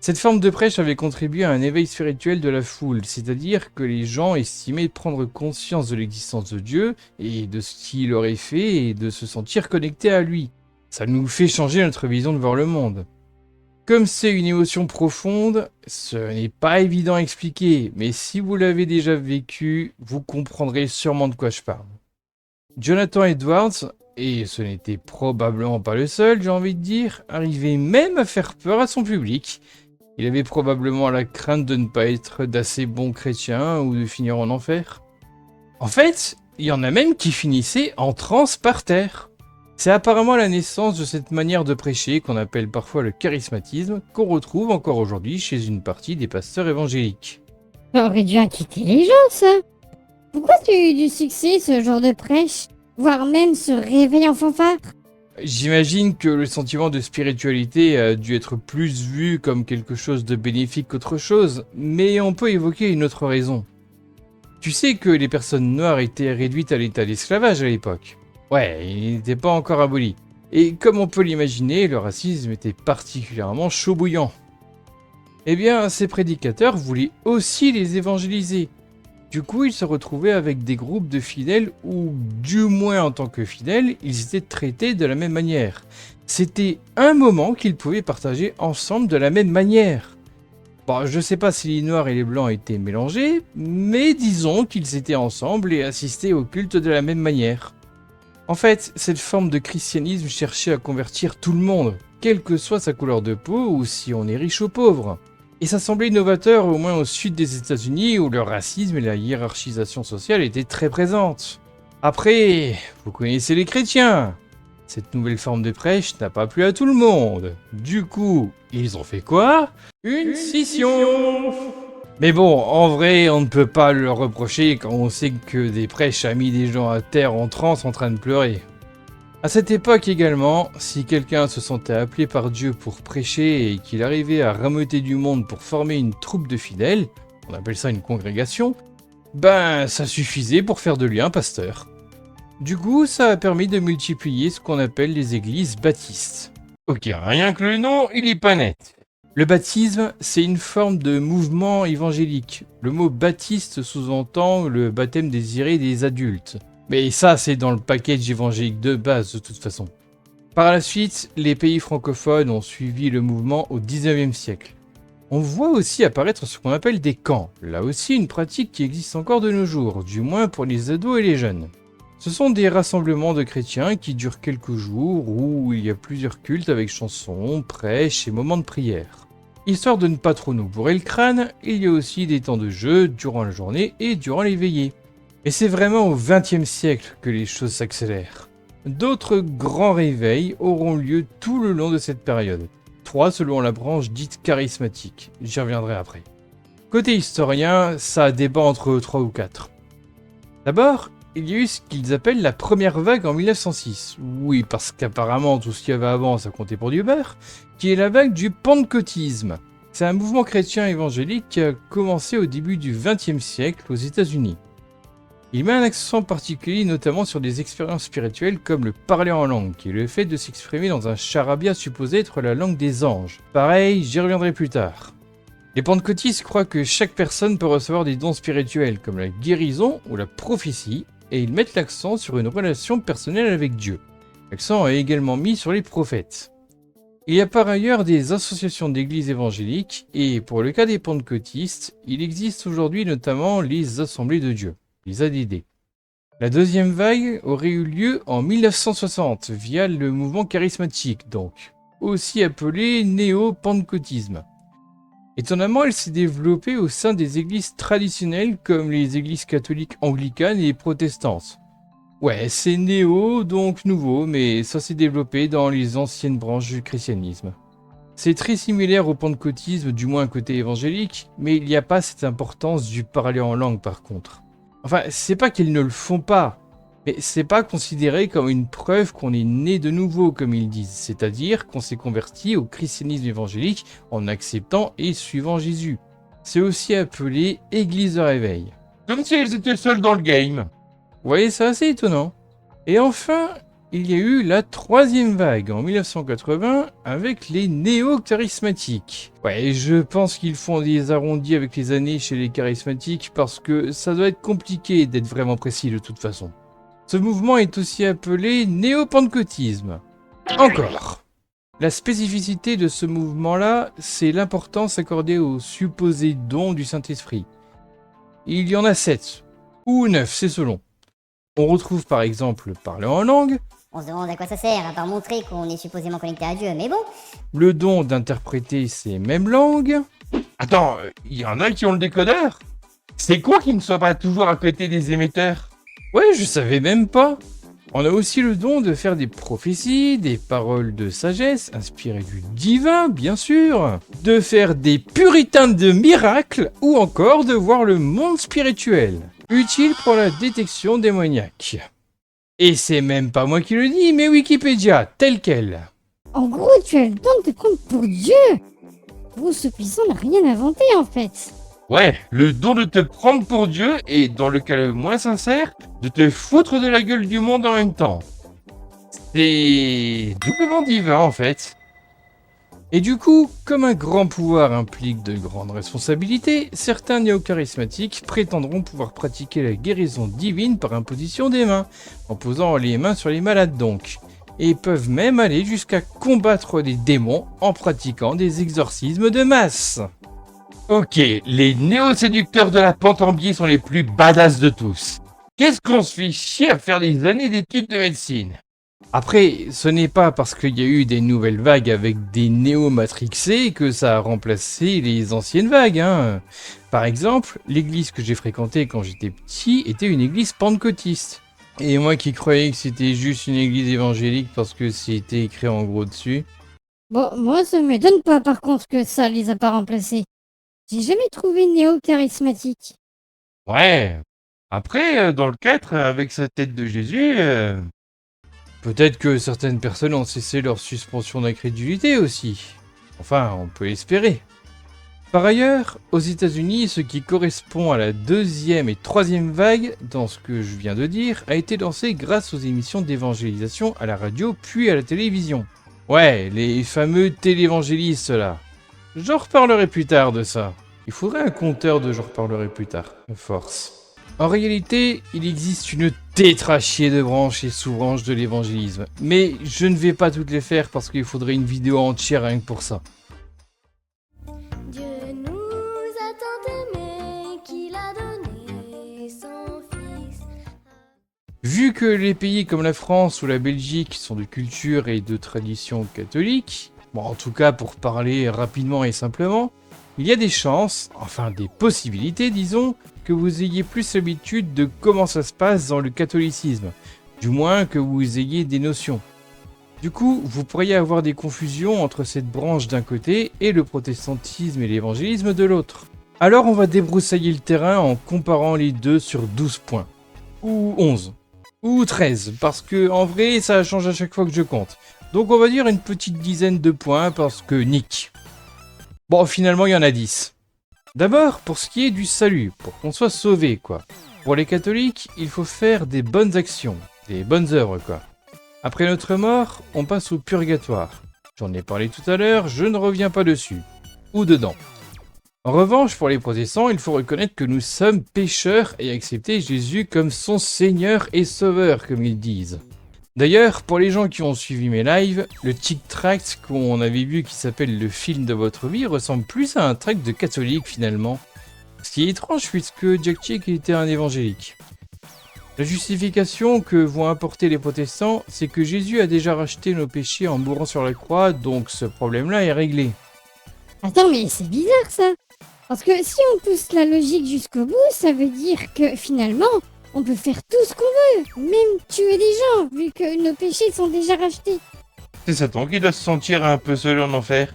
Cette forme de prêche avait contribué à un éveil spirituel de la foule, c'est-à-dire que les gens estimaient prendre conscience de l'existence de Dieu et de ce qu'il aurait fait et de se sentir connectés à lui. Ça nous fait changer notre vision de voir le monde. Comme c'est une émotion profonde, ce n'est pas évident à expliquer, mais si vous l'avez déjà vécu, vous comprendrez sûrement de quoi je parle. Jonathan Edwards, et ce n'était probablement pas le seul, j'ai envie de dire, arrivait même à faire peur à son public. Il avait probablement la crainte de ne pas être d'assez bons chrétiens ou de finir en enfer. En fait, il y en a même qui finissaient en transe par terre. C'est apparemment la naissance de cette manière de prêcher qu'on appelle parfois le charismatisme, qu'on retrouve encore aujourd'hui chez une partie des pasteurs évangéliques. Ça aurait dû inquiéter les gens, ça. Pourquoi tu as eu du succès, ce genre de prêche, voire même ce réveil en fanfare? J'imagine que le sentiment de spiritualité a dû être plus vu comme quelque chose de bénéfique qu'autre chose, mais on peut évoquer une autre raison. Tu sais que les personnes noires étaient réduites à l'état d'esclavage à l'époque. Ouais, ils n'étaient pas encore abolis. Et comme on peut l'imaginer, le racisme était particulièrement chaud bouillant. Eh bien, ces prédicateurs voulaient aussi les évangéliser. Du coup, ils se retrouvaient avec des groupes de fidèles où, du moins en tant que fidèles, ils étaient traités de la même manière. C'était un moment qu'ils pouvaient partager ensemble de la même manière. Bon, je sais pas si les noirs et les blancs étaient mélangés, mais disons qu'ils étaient ensemble et assistaient au culte de la même manière. En fait, cette forme de christianisme cherchait à convertir tout le monde, quelle que soit sa couleur de peau ou si on est riche ou pauvre. Et ça semblait innovateur au moins au sud des États-Unis où le racisme et la hiérarchisation sociale étaient très présentes. Après, vous connaissez les chrétiens. Cette nouvelle forme de prêche n'a pas plu à tout le monde. Du coup, ils ont fait quoi? Une scission. Mais bon, en vrai, on ne peut pas leur reprocher quand on sait que des prêches a mis des gens à terre en transe en train de pleurer. À cette époque également, si quelqu'un se sentait appelé par Dieu pour prêcher et qu'il arrivait à rameuter du monde pour former une troupe de fidèles, on appelle ça une congrégation, ben ça suffisait pour faire de lui un pasteur. Du coup, ça a permis de multiplier ce qu'on appelle les églises baptistes. Ok, rien que le nom, il est pas net. Le baptisme, c'est une forme de mouvement évangélique. Le mot baptiste sous-entend le baptême désiré des adultes. Mais ça, c'est dans le package évangélique de base, de toute façon. Par la suite, les pays francophones ont suivi le mouvement au 19e siècle. On voit aussi apparaître ce qu'on appelle des camps. Là aussi, une pratique qui existe encore de nos jours, du moins pour les ados et les jeunes. Ce sont des rassemblements de chrétiens qui durent quelques jours, où il y a plusieurs cultes avec chansons, prêches et moments de prière. Histoire de ne pas trop nous bourrer le crâne, il y a aussi des temps de jeu durant la journée et durant les veillées. Et c'est vraiment au XXe siècle que les choses s'accélèrent. D'autres grands réveils auront lieu tout le long de cette période. 3 selon la branche dite charismatique. J'y reviendrai après. Côté historien, ça débat entre 3 ou 4. D'abord, il y a eu ce qu'ils appellent la première vague en 1906. Oui, parce qu'apparemment tout ce qu'il y avait avant, ça comptait pour du beurre, qui est la vague du pentecôtisme. C'est un mouvement chrétien évangélique qui a commencé au début du XXe siècle aux États-Unis. Il met un accent particulier notamment sur des expériences spirituelles comme le parler en langue, qui est le fait de s'exprimer dans un charabia supposé être la langue des anges. Pareil, j'y reviendrai plus tard. Les pentecôtistes croient que chaque personne peut recevoir des dons spirituels comme la guérison ou la prophétie, et ils mettent l'accent sur une relation personnelle avec Dieu. L'accent est également mis sur les prophètes. Il y a par ailleurs des associations d'églises évangéliques, et pour le cas des pentecôtistes, il existe aujourd'hui notamment les Assemblées de Dieu, les ADD. La deuxième vague aurait eu lieu en 1960 via le mouvement charismatique, donc, aussi appelé néo-pentecôtisme. Étonnamment, elle s'est développée au sein des églises traditionnelles comme les églises catholiques anglicanes et protestantes. Ouais, c'est néo, donc nouveau, mais ça s'est développé dans les anciennes branches du christianisme. C'est très similaire au pentecôtisme, du moins côté évangélique, mais il n'y a pas cette importance du parler en langue par contre. Enfin, c'est pas qu'ils ne le font pas, mais c'est pas considéré comme une preuve qu'on est né de nouveau, comme ils disent, c'est-à-dire qu'on s'est converti au christianisme évangélique en acceptant et suivant Jésus. C'est aussi appelé église de réveil. Comme si elles étaient seules dans le game. Vous voyez, c'est assez étonnant. Et enfin, il y a eu la troisième vague en 1980 avec les néo-charismatiques. Ouais, je pense qu'ils font des arrondis avec les années chez les charismatiques parce que ça doit être compliqué d'être vraiment précis de toute façon. Ce mouvement est aussi appelé néo-pentecôtisme. Encore. La spécificité de ce mouvement-là, c'est l'importance accordée aux supposés dons du Saint-Esprit. Il y en a 7, ou 9, c'est selon. On retrouve par exemple parler en langue. On se demande à quoi ça sert, à part montrer qu'on est supposément connecté à Dieu, mais bon. Le don d'interpréter ces mêmes langues. Attends, il y en a qui ont le décodeur? C'est quoi qu'ils ne soient pas toujours à côté des émetteurs? Ouais, je savais même pas. On a aussi le don de faire des prophéties, des paroles de sagesse, inspirées du divin, bien sûr, de faire des puritains de miracles, ou encore de voir le monde spirituel, utile pour la détection démoniaque. Et c'est même pas moi qui le dis, mais Wikipédia, tel quel. En gros, tu as le don de te prendre pour Dieu. Bruce Puissant n'a rien inventé en fait. Ouais, le don de te prendre pour Dieu et, dans le cas le moins sincère, de te foutre de la gueule du monde en même temps. C'est doublement divin en fait. Et du coup, comme un grand pouvoir implique de grandes responsabilités, certains néo-charismatiques prétendront pouvoir pratiquer la guérison divine par imposition des mains, en posant les mains sur les malades donc, et peuvent même aller jusqu'à combattre des démons en pratiquant des exorcismes de masse. Ok, les néo-séducteurs de la pente en biais sont les plus badass de tous. Qu'est-ce qu'on se fait chier à faire des années d'études de médecine? Après, ce n'est pas parce qu'il y a eu des nouvelles vagues avec des néo-matrixés que ça a remplacé les anciennes vagues, hein. Par exemple, l'église que j'ai fréquentée quand j'étais petit était une église pentecôtiste. Et moi qui croyais que c'était juste une église évangélique parce que c'était écrit en gros dessus. Bon, moi ça m'étonne pas par contre que ça les a pas remplacés. J'ai jamais trouvé néo-charismatique. Ouais. Après, dans le 4, avec sa tête de Jésus, peut-être que certaines personnes ont cessé leur suspension d'incrédulité aussi. Enfin, on peut l'espérer. Par ailleurs, aux États-Unis, ce qui correspond à la deuxième et troisième vague, dans ce que je viens de dire, a été lancé grâce aux émissions d'évangélisation à la radio puis à la télévision. Ouais, les fameux télévangélistes là. J'en reparlerai plus tard de ça. Il faudrait un compteur de j'en reparlerai plus tard, à force. En réalité, il existe une tétrachier de branches et sous-branches de l'évangélisme. Mais je ne vais pas toutes les faire parce qu'il faudrait une vidéo entière rien que pour ça. Dieu nous a tant aimés qu'il a donné son Fils. Vu que les pays comme la France ou la Belgique sont de culture et de tradition catholique, bon, en tout cas pour parler rapidement et simplement, il y a des chances, enfin des possibilités disons, que vous ayez plus l'habitude de comment ça se passe dans le catholicisme, du moins que vous ayez des notions. Du coup, vous pourriez avoir des confusions entre cette branche d'un côté et le protestantisme et l'évangélisme de l'autre. Alors on va débroussailler le terrain en comparant les deux sur 12 points, ou 11, ou 13, parce que en vrai ça change à chaque fois que je compte. Donc on va dire une petite dizaine de points parce que nique. Bon, finalement il y en a 10. D'abord, pour ce qui est du salut, pour qu'on soit sauvé quoi. Pour les catholiques, il faut faire des bonnes actions, des bonnes œuvres quoi. Après notre mort, on passe au purgatoire. J'en ai parlé tout à l'heure, je ne reviens pas dessus. Ou dedans. En revanche, pour les protestants, il faut reconnaître que nous sommes pécheurs et accepter Jésus comme son Seigneur et Sauveur, comme ils disent. D'ailleurs, pour les gens qui ont suivi mes lives, le tic-tract qu'on avait vu qui s'appelle le film de votre vie ressemble plus à un tract de catholique finalement. Ce qui est étrange puisque Jack Chick était un évangélique. La justification que vont apporter les protestants, c'est que Jésus a déjà racheté nos péchés en mourant sur la croix, donc ce problème-là est réglé. Attends, mais c'est bizarre ça. Parce que si on pousse la logique jusqu'au bout, ça veut dire que finalement, on peut faire tout ce qu'on veut, même tuer des gens, vu que nos péchés sont déjà rachetés. C'est Satan qui doit se sentir un peu seul en enfer.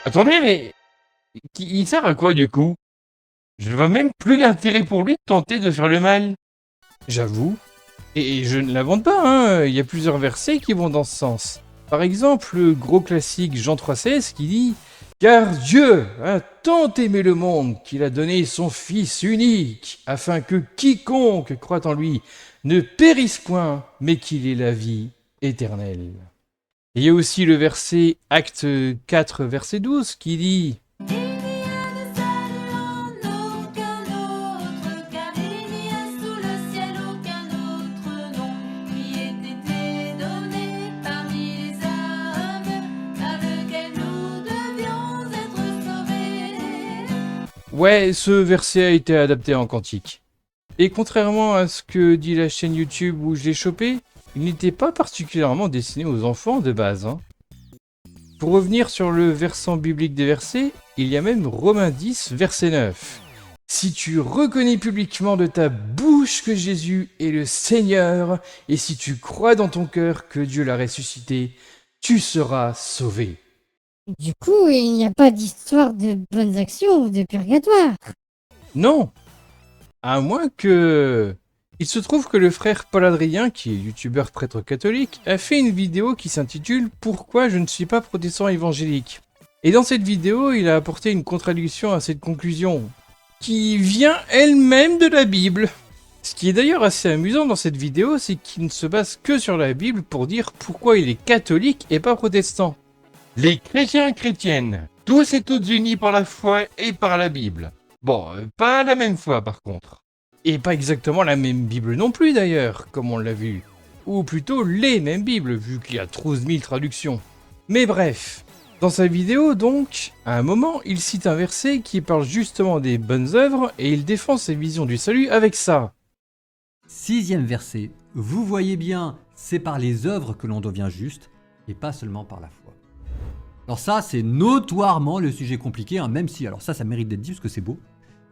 Attendez, mais... il sert à quoi du coup? Je ne vois même plus l'intérêt pour lui de tenter de faire le mal. J'avoue. Et je ne l'invente pas, hein. Il y a plusieurs versets qui vont dans ce sens. Par exemple, le gros classique Jean 3,16 qui dit « Car Dieu a tant aimé le monde qu'il a donné son Fils unique, afin que quiconque croit en lui ne périsse point, mais qu'il ait la vie éternelle. » Il y a aussi le verset Acte 4, verset 12 qui dit Ouais, ce verset a été adapté en cantique. Et contrairement à ce que dit la chaîne YouTube où je l'ai chopé, il n'était pas particulièrement destiné aux enfants de base. Hein. Pour revenir sur le versant biblique des versets, il y a même Romains 10, verset 9. Si tu reconnais publiquement de ta bouche que Jésus est le Seigneur, et si tu crois dans ton cœur que Dieu l'a ressuscité, tu seras sauvé. Du coup, il n'y a pas d'histoire de bonnes actions ou de purgatoire. Non. À moins que... Il se trouve que le frère Paul Adrien, qui est youtubeur prêtre catholique, a fait une vidéo qui s'intitule « Pourquoi je ne suis pas protestant évangélique ?» Et dans cette vidéo, il a apporté une contradiction à cette conclusion, qui vient elle-même de la Bible. Ce qui est d'ailleurs assez amusant dans cette vidéo, c'est qu'il ne se base que sur la Bible pour dire pourquoi il est catholique et pas protestant. Les chrétiens chrétiennes, tous et toutes unis par la foi et par la Bible. Bon, pas la même foi par contre. Et pas exactement la même Bible non plus d'ailleurs, comme on l'a vu. Ou plutôt les mêmes Bibles, vu qu'il y a 12 000 traductions. Mais bref, dans sa vidéo donc, à un moment, il cite un verset qui parle justement des bonnes œuvres et il défend ses visions du salut avec ça. 6e verset, vous voyez bien, c'est par les œuvres que l'on devient juste, et pas seulement par la foi. Alors ça, c'est notoirement le sujet compliqué, hein, même si, alors ça mérite d'être dit parce que c'est beau.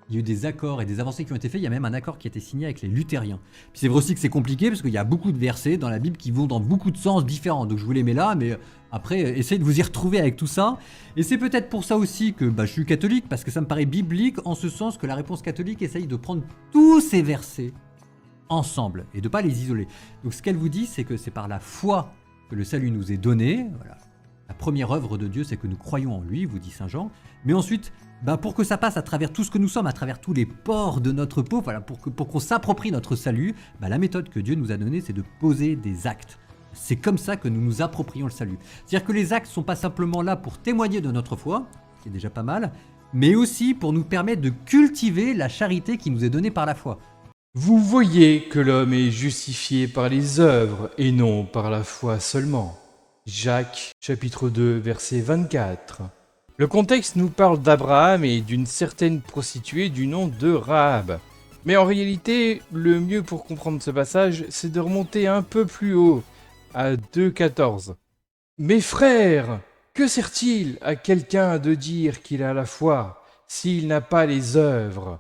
Il y a eu des accords et des avancées qui ont été faits, il y a même un accord qui a été signé avec les luthériens. Puis c'est vrai aussi que c'est compliqué parce qu'il y a beaucoup de versets dans la Bible qui vont dans beaucoup de sens différents, donc je vous les mets là, mais après, essayez de vous y retrouver avec tout ça. Et c'est peut-être pour ça aussi que je suis catholique, parce que ça me paraît biblique, en ce sens que la réponse catholique essaye de prendre tous ces versets ensemble, et de ne pas les isoler. Donc ce qu'elle vous dit, c'est que c'est par la foi que le salut nous est donné, voilà. La première œuvre de Dieu, c'est que nous croyons en lui, vous dit Saint Jean. Mais ensuite, pour que ça passe à travers tout ce que nous sommes, à travers tous les pores de notre peau, voilà, pour qu'on s'approprie notre salut, la méthode que Dieu nous a donnée, c'est de poser des actes. C'est comme ça que nous nous approprions le salut. C'est-à-dire que les actes ne sont pas simplement là pour témoigner de notre foi, ce qui est déjà pas mal, mais aussi pour nous permettre de cultiver la charité qui nous est donnée par la foi. Vous voyez que l'homme est justifié par les œuvres et non par la foi seulement. Jacques, chapitre 2, verset 24. Le contexte nous parle d'Abraham et d'une certaine prostituée du nom de Rahab. Mais en réalité, le mieux pour comprendre ce passage, c'est de remonter un peu plus haut, à 2,14. Mes frères, que sert-il à quelqu'un de dire qu'il a la foi, s'il n'a pas les œuvres?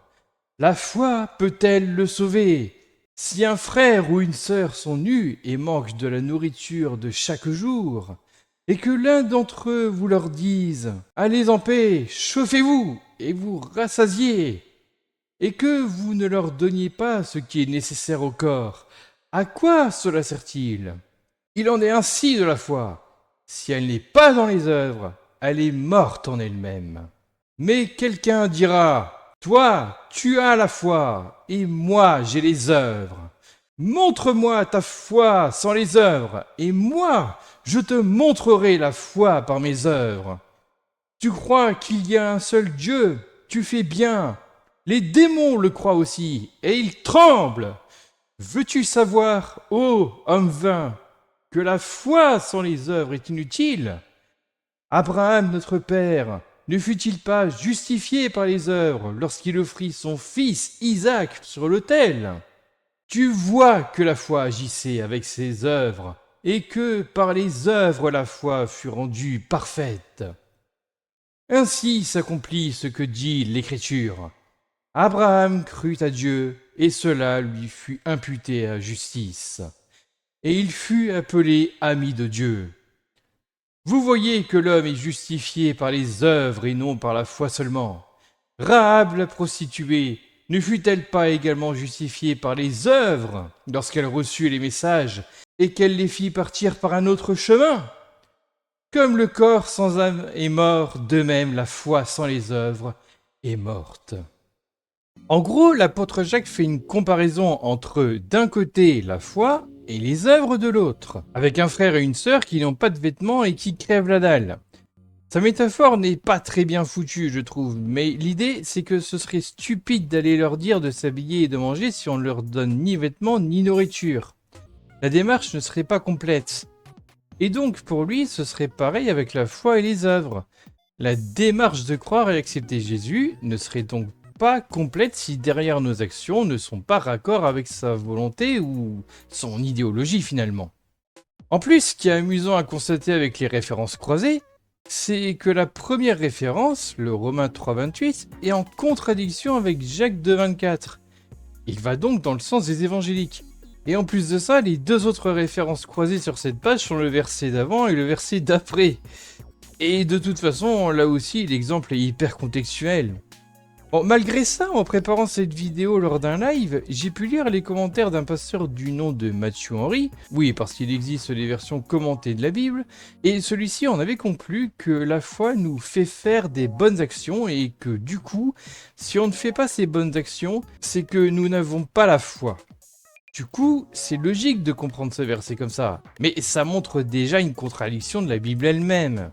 La foi peut-elle le sauver? Si un frère ou une sœur sont nus et manquent de la nourriture de chaque jour, et que l'un d'entre eux vous leur dise « Allez en paix, chauffez-vous et vous rassasiez », et que vous ne leur donniez pas ce qui est nécessaire au corps, à quoi cela sert-il? Il en est ainsi de la foi. Si elle n'est pas dans les œuvres, elle est morte en elle-même. Mais quelqu'un dira « Toi, tu as la foi, et moi, j'ai les œuvres. Montre-moi ta foi sans les œuvres, et moi, je te montrerai la foi par mes œuvres. Tu crois qu'il y a un seul Dieu, tu fais bien. Les démons le croient aussi, et ils tremblent. Veux-tu savoir, ô homme vain, que la foi sans les œuvres est inutile. Abraham, notre père, ne fut-il pas justifié par les œuvres lorsqu'il offrit son fils Isaac sur l'autel? Tu vois que la foi agissait avec ses œuvres, et que par les œuvres la foi fut rendue parfaite. Ainsi s'accomplit ce que dit l'Écriture. Abraham crut à Dieu, et cela lui fut imputé à justice. Et il fut appelé ami de Dieu. Vous voyez que l'homme est justifié par les œuvres et non par la foi seulement. Rahab la prostituée, ne fut-elle pas également justifiée par les œuvres lorsqu'elle reçut les messages et qu'elle les fit partir par un autre chemin? Comme le corps sans âme est mort, de même la foi sans les œuvres est morte. En gros, l'apôtre Jacques fait une comparaison entre d'un côté la foi et les œuvres de l'autre, avec un frère et une sœur qui n'ont pas de vêtements et qui crèvent la dalle. Sa métaphore n'est pas très bien foutue, je trouve, mais l'idée c'est que ce serait stupide d'aller leur dire de s'habiller et de manger si on ne leur donne ni vêtements ni nourriture. La démarche ne serait pas complète. Et donc pour lui, ce serait pareil avec la foi et les œuvres. La démarche de croire et accepter Jésus ne serait donc pas complète si derrière nos actions ne sont pas raccord avec sa volonté ou son idéologie finalement. En plus, ce qui est amusant à constater avec les références croisées, c'est que la première référence, le Romains 3,28, est en contradiction avec Jacques 2,24. Il va donc dans le sens des évangéliques. Et en plus de ça, les deux autres références croisées sur cette page sont le verset d'avant et le verset d'après. Et de toute façon, là aussi, l'exemple est hyper contextuel. Bon, malgré ça, en préparant cette vidéo lors d'un live, j'ai pu lire les commentaires d'un pasteur du nom de Mathieu Henry, oui parce qu'il existe des versions commentées de la Bible, et celui-ci en avait conclu que la foi nous fait faire des bonnes actions et que du coup, si on ne fait pas ces bonnes actions, c'est que nous n'avons pas la foi. Du coup, c'est logique de comprendre ce verset comme ça, mais ça montre déjà une contradiction de la Bible elle-même.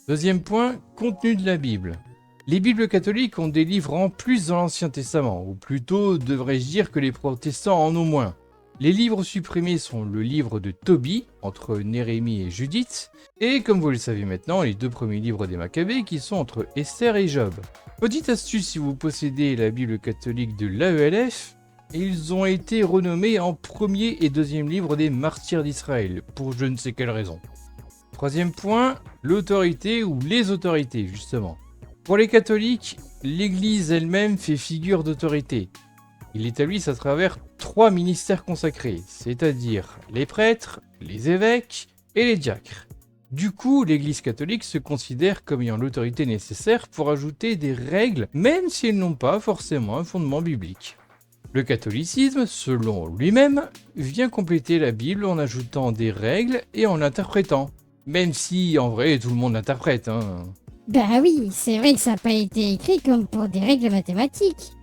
Deuxième point, contenu de la Bible. Les Bibles catholiques ont des livres en plus dans l'Ancien Testament, ou plutôt devrais-je dire que les protestants en ont moins. Les livres supprimés sont le livre de Tobie, entre Nérémie et Judith, et comme vous le savez maintenant, les deux premiers livres des Maccabées qui sont entre Esther et Job. Petite astuce si vous possédez la Bible catholique de l'AELF, ils ont été renommés en premier et deuxième livre des martyrs d'Israël, pour je ne sais quelle raison. Troisième point, l'autorité ou les autorités justement. Pour les catholiques, l'Église elle-même fait figure d'autorité. Ils l'établissent à travers 3 ministères consacrés, c'est-à-dire les prêtres, les évêques et les diacres. Du coup, l'Église catholique se considère comme ayant l'autorité nécessaire pour ajouter des règles, même si elles n'ont pas forcément un fondement biblique. Le catholicisme, selon lui-même, vient compléter la Bible en ajoutant des règles et en l'interprétant. Même si, en vrai, tout le monde l'interprète, hein. Bah oui, c'est vrai que ça n'a pas été écrit comme pour des règles mathématiques.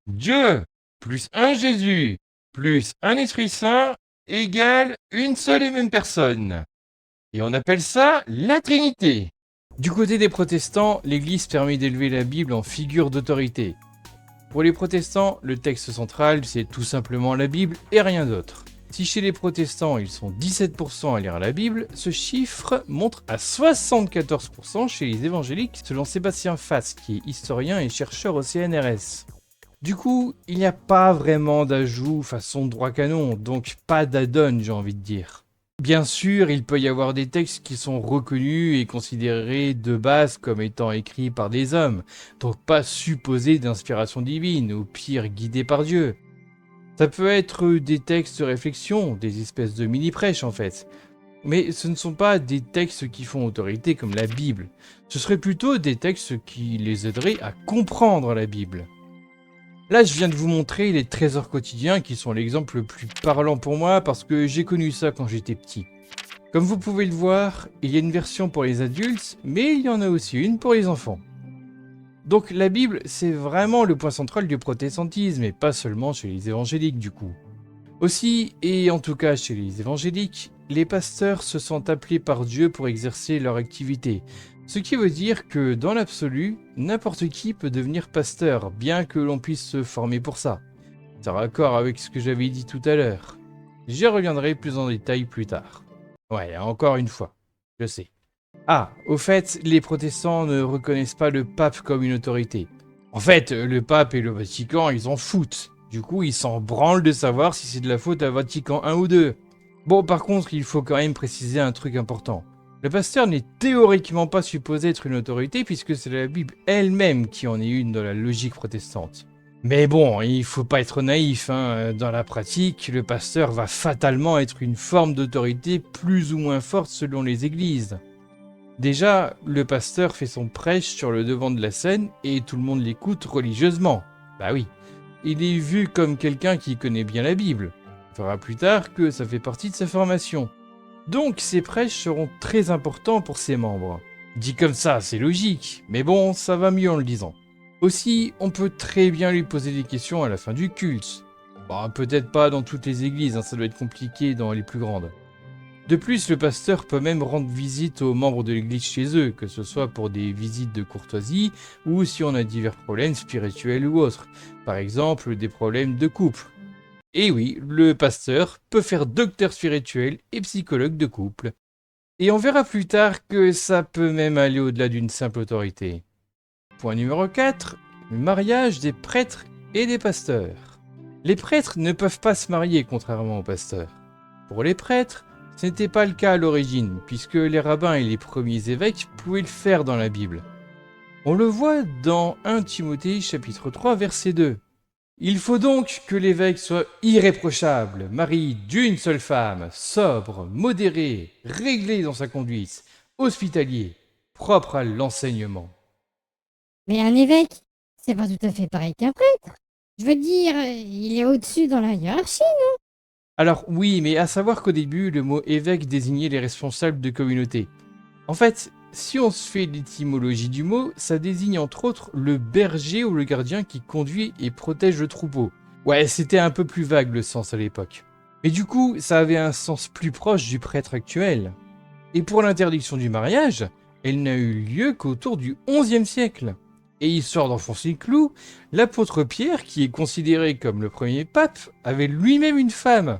Dieu plus un Jésus plus un Esprit Saint égale une seule et même personne. Et on appelle ça la Trinité. Du côté des protestants, l'Église permet d'élever la Bible en figure d'autorité. Pour les protestants, le texte central, c'est tout simplement la Bible et rien d'autre. Si chez les protestants, ils sont 17% à lire la Bible, ce chiffre monte à 74% chez les évangéliques, selon Sébastien Fass, qui est historien et chercheur au CNRS. Du coup, il n'y a pas vraiment d'ajout façon droit canon, donc pas d'add-on, j'ai envie de dire. Bien sûr, il peut y avoir des textes qui sont reconnus et considérés de base comme étant écrits par des hommes, donc pas supposés d'inspiration divine, ou pire guidés par Dieu. Ça peut être des textes de réflexion, des espèces de mini-prêches en fait. Mais ce ne sont pas des textes qui font autorité comme la Bible. Ce seraient plutôt des textes qui les aideraient à comprendre la Bible. Là, je viens de vous montrer les trésors quotidiens qui sont l'exemple le plus parlant pour moi parce que j'ai connu ça quand j'étais petit. Comme vous pouvez le voir, il y a une version pour les adultes, mais il y en a aussi une pour les enfants. Donc la Bible, c'est vraiment le point central du protestantisme, et pas seulement chez les évangéliques du coup. Aussi, et en tout cas chez les évangéliques, les pasteurs se sentent appelés par Dieu pour exercer leur activité. Ce qui veut dire que dans l'absolu, n'importe qui peut devenir pasteur, bien que l'on puisse se former pour ça. C'est raccord avec ce que j'avais dit tout à l'heure. J'y reviendrai plus en détail plus tard. Ouais, encore une fois, je sais. Ah, au fait, les protestants ne reconnaissent pas le pape comme une autorité. En fait, le pape et le Vatican, ils en foutent. Du coup, ils s'en branlent de savoir si c'est de la faute à Vatican 1 ou 2. Bon, par contre, il faut quand même préciser un truc important. Le pasteur n'est théoriquement pas supposé être une autorité puisque c'est la Bible elle-même qui en est une dans la logique protestante. Mais bon, il faut pas être naïf, hein. Dans la pratique, le pasteur va fatalement être une forme d'autorité plus ou moins forte selon les églises. Déjà, le pasteur fait son prêche sur le devant de la scène et tout le monde l'écoute religieusement. Bah oui, il est vu comme quelqu'un qui connaît bien la Bible. On verra plus tard que ça fait partie de sa formation. Donc ses prêches seront très importants pour ses membres. Dit comme ça, c'est logique, mais bon, ça va mieux en le disant. Aussi, on peut très bien lui poser des questions à la fin du culte. Bah, peut-être pas dans toutes les églises, hein, ça doit être compliqué dans les plus grandes. De plus, le pasteur peut même rendre visite aux membres de l'église chez eux, que ce soit pour des visites de courtoisie ou si on a divers problèmes spirituels ou autres, par exemple des problèmes de couple. Et oui, le pasteur peut faire docteur spirituel et psychologue de couple. Et on verra plus tard que ça peut même aller au-delà d'une simple autorité. Point numéro 4, le mariage des prêtres et des pasteurs. Les prêtres ne peuvent pas se marier contrairement aux pasteurs. Pour les prêtres, ce n'était pas le cas à l'origine, puisque les rabbins et les premiers évêques pouvaient le faire dans la Bible. On le voit dans 1 Timothée chapitre 3 verset 2. Il faut donc que l'évêque soit irréprochable, mari d'une seule femme, sobre, modéré, réglé dans sa conduite, hospitalier, propre à l'enseignement. Mais un évêque, c'est pas tout à fait pareil qu'un prêtre. Je veux dire, il est au-dessus dans la hiérarchie, non? Alors oui, mais à savoir qu'au début, le mot évêque désignait les responsables de communauté. En fait, si on se fait l'étymologie du mot, ça désigne entre autres le berger ou le gardien qui conduit et protège le troupeau. Ouais, c'était un peu plus vague le sens à l'époque. Mais du coup, ça avait un sens plus proche du prêtre actuel. Et pour l'interdiction du mariage, elle n'a eu lieu qu'autour du XIe siècle. Et histoire d'enfoncer le clou, l'apôtre Pierre, qui est considéré comme le premier pape, avait lui-même une femme.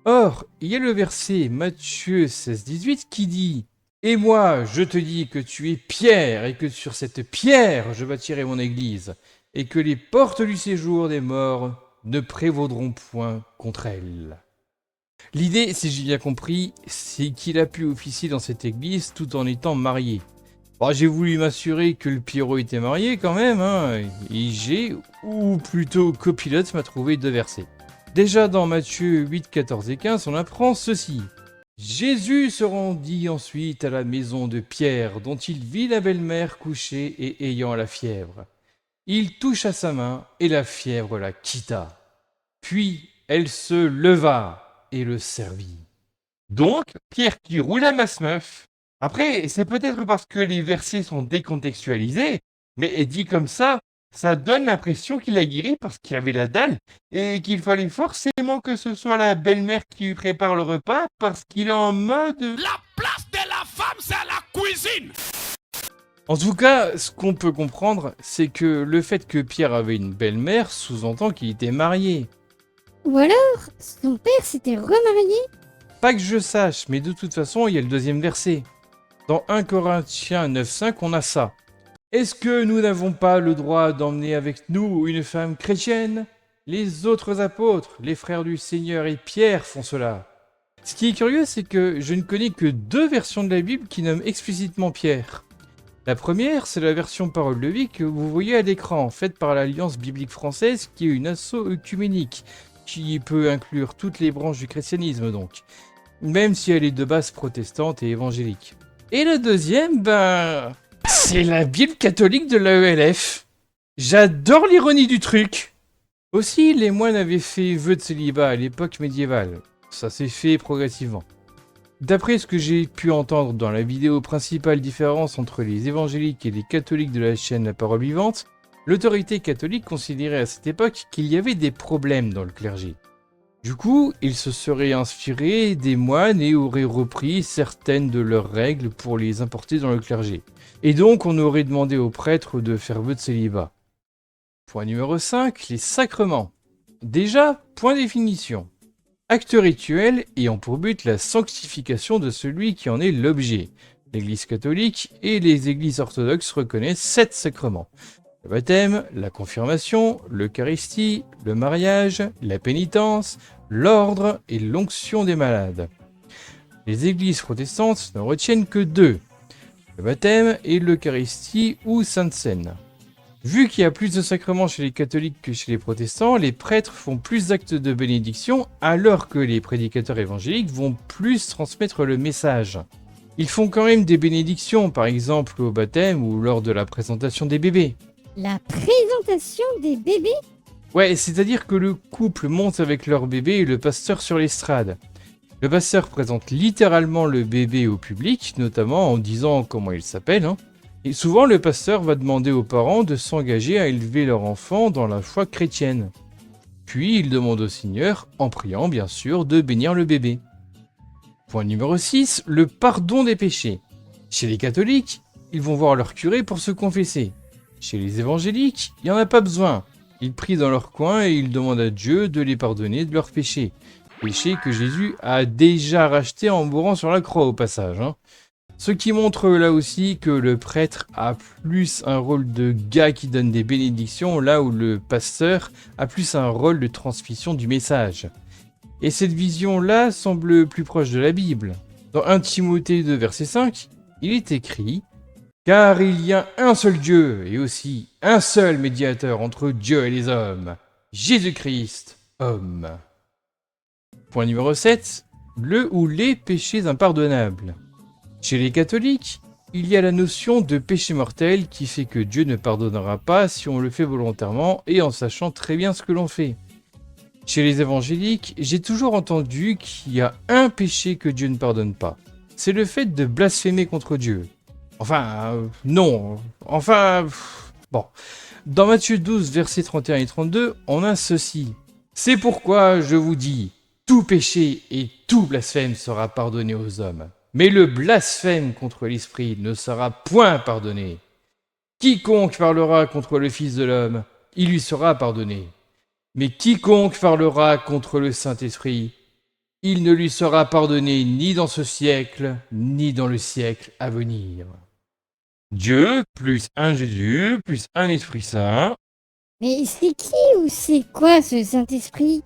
Or, il y a le verset Matthieu 16-18 qui dit « Et moi, je te dis que tu es Pierre, et que sur cette pierre je bâtirai mon église, et que les portes du séjour des morts ne prévaudront point contre elle. » L'idée, si j'ai bien compris, c'est qu'il a pu officier dans cette église tout en étant marié. Bon, j'ai voulu m'assurer que le Pierrot était marié quand même, hein, et j'ai, ou plutôt copilote, m'a trouvé 2 versets. Déjà dans Matthieu 8, 14 et 15, on apprend ceci. Jésus se rendit ensuite à la maison de Pierre, dont il vit la belle-mère couchée et ayant la fièvre. Il toucha sa main, et la fièvre la quitta. Puis elle se leva et le servit. Donc, Pierre qui roule à masse-meuf. Après, c'est peut-être parce que les versets sont décontextualisés, mais dit comme ça donne l'impression qu'il a guéri parce qu'il avait la dalle et qu'il fallait forcément que ce soit la belle-mère qui lui prépare le repas parce qu'il est en mode... La place de la femme, c'est à la cuisine! En tout cas, ce qu'on peut comprendre, c'est que le fait que Pierre avait une belle-mère sous-entend qu'il était marié. Ou alors, son père s'était remarié? Pas que je sache, mais de toute façon, il y a le 2e verset. Dans 1 Corinthiens 9,5, on a ça. Est-ce que nous n'avons pas le droit d'emmener avec nous une femme chrétienne? Les autres apôtres, les frères du Seigneur et Pierre font cela. Ce qui est curieux, c'est que je ne connais que 2 versions de la Bible qui nomment explicitement Pierre. La première, c'est la version Parole de vie que vous voyez à l'écran, faite par l'Alliance biblique française, qui est une asso œcuménique, qui peut inclure toutes les branches du christianisme donc, même si elle est de base protestante et évangélique. Et la deuxième, c'est la Bible catholique de l'AELF. J'adore l'ironie du truc. Aussi, les moines avaient fait vœu de célibat à l'époque médiévale. Ça s'est fait progressivement. D'après ce que j'ai pu entendre dans la vidéo principale différence entre les évangéliques et les catholiques de la chaîne La Parole Vivante, l'autorité catholique considérait à cette époque qu'il y avait des problèmes dans le clergé. Du coup, ils se seraient inspirés des moines et auraient repris certaines de leurs règles pour les importer dans le clergé. Et donc, on aurait demandé aux prêtres de faire vœu de célibat. Point numéro 5, les sacrements. Déjà, point définition. acte rituel ayant pour but la sanctification de celui qui en est l'objet. L'Église catholique et les églises orthodoxes reconnaissent 7 sacrements. Le baptême, la confirmation, l'Eucharistie, le mariage, la pénitence, l'ordre et l'onction des malades. Les églises protestantes ne retiennent que 2, le baptême et l'Eucharistie ou Sainte Seine. Vu qu'il y a plus de sacrements chez les catholiques que chez les protestants, les prêtres font plus d'actes de bénédiction alors que les prédicateurs évangéliques vont plus transmettre le message. Ils font quand même des bénédictions, par exemple au baptême ou lors de la présentation des bébés. La présentation des bébés? Ouais, c'est-à-dire que le couple monte avec leur bébé et le pasteur sur l'estrade. Le pasteur présente littéralement le bébé au public, notamment en disant comment il s'appelle. Et souvent, le pasteur va demander aux parents de s'engager à élever leur enfant dans la foi chrétienne. Puis, il demande au Seigneur, en priant bien sûr, de bénir le bébé. Point numéro 6, le pardon des péchés. Chez les catholiques, ils vont voir leur curé pour se confesser. Chez les évangéliques, il n'y en a pas besoin. Ils prient dans leur coin et ils demandent à Dieu de les pardonner de leurs péchés. Péchés que Jésus a déjà rachetés en mourant sur la croix au passage. Ce qui montre là aussi que le prêtre a plus un rôle de gars qui donne des bénédictions, là où le pasteur a plus un rôle de transmission du message. Et cette vision-là semble plus proche de la Bible. Dans 1 Timothée 2, verset 5, il est écrit « Car il y a un seul Dieu et aussi un seul médiateur entre Dieu et les hommes, Jésus-Christ, homme. » Point numéro 7, le ou les péchés impardonnables. Chez les catholiques, il y a la notion de péché mortel qui fait que Dieu ne pardonnera pas si on le fait volontairement et en sachant très bien ce que l'on fait. Chez les évangéliques, j'ai toujours entendu qu'il y a un péché que Dieu ne pardonne pas. C'est le fait de blasphémer contre Dieu. Non. Bon. Dans Matthieu 12, versets 31 et 32, on a ceci. « C'est pourquoi je vous dis, tout péché et tout blasphème sera pardonné aux hommes. Mais le blasphème contre l'Esprit ne sera point pardonné. Quiconque parlera contre le Fils de l'homme, il lui sera pardonné. Mais quiconque parlera contre le Saint-Esprit, il ne lui sera pardonné ni dans ce siècle, ni dans le siècle à venir. » Dieu, plus un Jésus, plus un Esprit Saint. Mais c'est qui ou c'est quoi ce Saint-Esprit?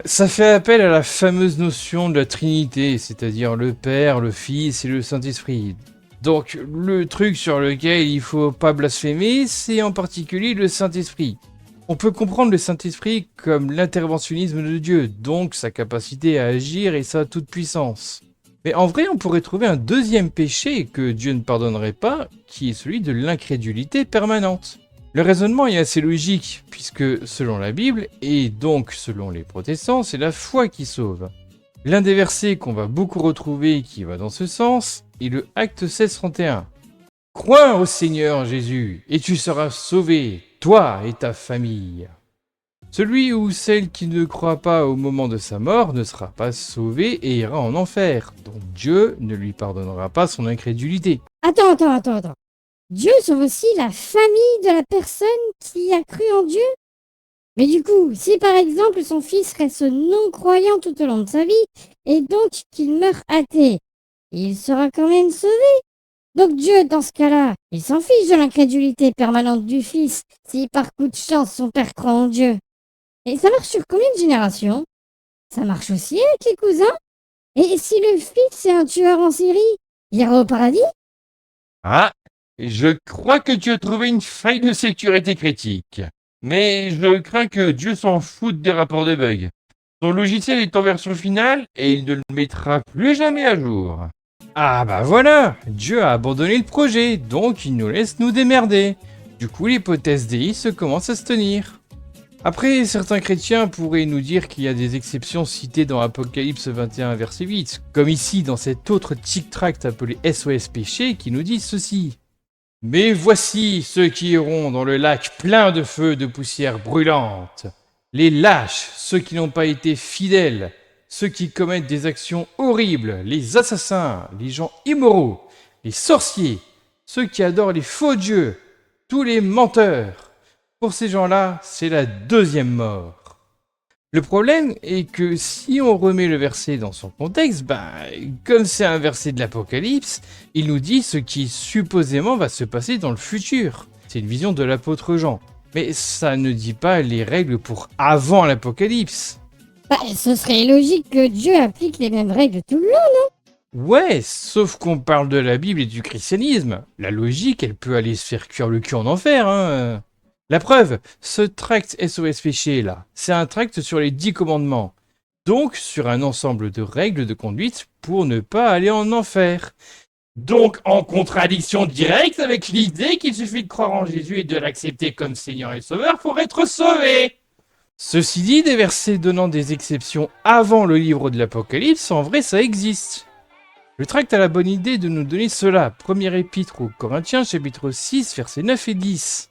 Ça fait appel à la fameuse notion de la Trinité, c'est-à-dire le Père, le Fils et le Saint-Esprit. Donc le truc sur lequel il faut pas blasphémer, c'est en particulier le Saint-Esprit. On peut comprendre le Saint-Esprit comme l'interventionnisme de Dieu, donc sa capacité à agir et sa toute-puissance. Mais en vrai, on pourrait trouver un deuxième péché que Dieu ne pardonnerait pas, qui est celui de l'incrédulité permanente. Le raisonnement est assez logique, puisque selon la Bible, et donc selon les protestants, c'est la foi qui sauve. L'un des versets qu'on va beaucoup retrouver qui va dans ce sens est le Acte 16:31. « Crois au Seigneur Jésus, et tu seras sauvé, toi et ta famille. » Celui ou celle qui ne croit pas au moment de sa mort ne sera pas sauvé et ira en enfer, donc Dieu ne lui pardonnera pas son incrédulité. Attends. Dieu sauve aussi la famille de la personne qui a cru en Dieu? Mais du coup, si par exemple son fils reste non-croyant tout au long de sa vie, et donc qu'il meurt athée, il sera quand même sauvé. Donc Dieu, dans ce cas-là, il s'en fiche de l'incrédulité permanente du fils, si par coup de chance son père croit en Dieu. Et ça marche sur combien de générations? Ça marche aussi avec les cousins? Et si le fils est un tueur en série, il ira au paradis? Ah, je crois que tu as trouvé une faille de sécurité critique. Mais je crains que Dieu s'en foute des rapports de bugs. Son logiciel est en version finale et il ne le mettra plus jamais à jour. Ah bah voilà, Dieu a abandonné le projet, donc il nous laisse nous démerder. Du coup, l'hypothèse déiste commence à se tenir. Après, certains chrétiens pourraient nous dire qu'il y a des exceptions citées dans Apocalypse 21, verset 8, comme ici dans cet autre tic-tract appelé SOS Péché qui nous dit ceci. « Mais voici ceux qui iront dans le lac plein de feu de poussière brûlante. Les lâches, ceux qui n'ont pas été fidèles, ceux qui commettent des actions horribles, les assassins, les gens immoraux, les sorciers, ceux qui adorent les faux dieux, tous les menteurs. Pour ces gens-là, c'est la deuxième mort. » Le problème est que si on remet le verset dans son contexte, comme c'est un verset de l'Apocalypse, il nous dit ce qui supposément va se passer dans le futur. C'est une vision de l'apôtre Jean. Mais ça ne dit pas les règles pour avant l'Apocalypse. Ce serait logique que Dieu applique les mêmes règles tout le long, non? Ouais, sauf qu'on parle de la Bible et du christianisme. La logique, elle peut aller se faire cuire le cul en enfer, hein. La preuve, ce tract SOS Péché là, c'est un tract sur les 10 commandements. Donc sur un ensemble de règles de conduite pour ne pas aller en enfer. Donc en contradiction directe avec l'idée qu'il suffit de croire en Jésus et de l'accepter comme Seigneur et Sauveur pour être sauvé. Ceci dit, des versets donnant des exceptions avant le livre de l'Apocalypse, en vrai ça existe. Le tract a la bonne idée de nous donner cela. Première épître aux Corinthiens, chapitre 6, versets 9 et 10.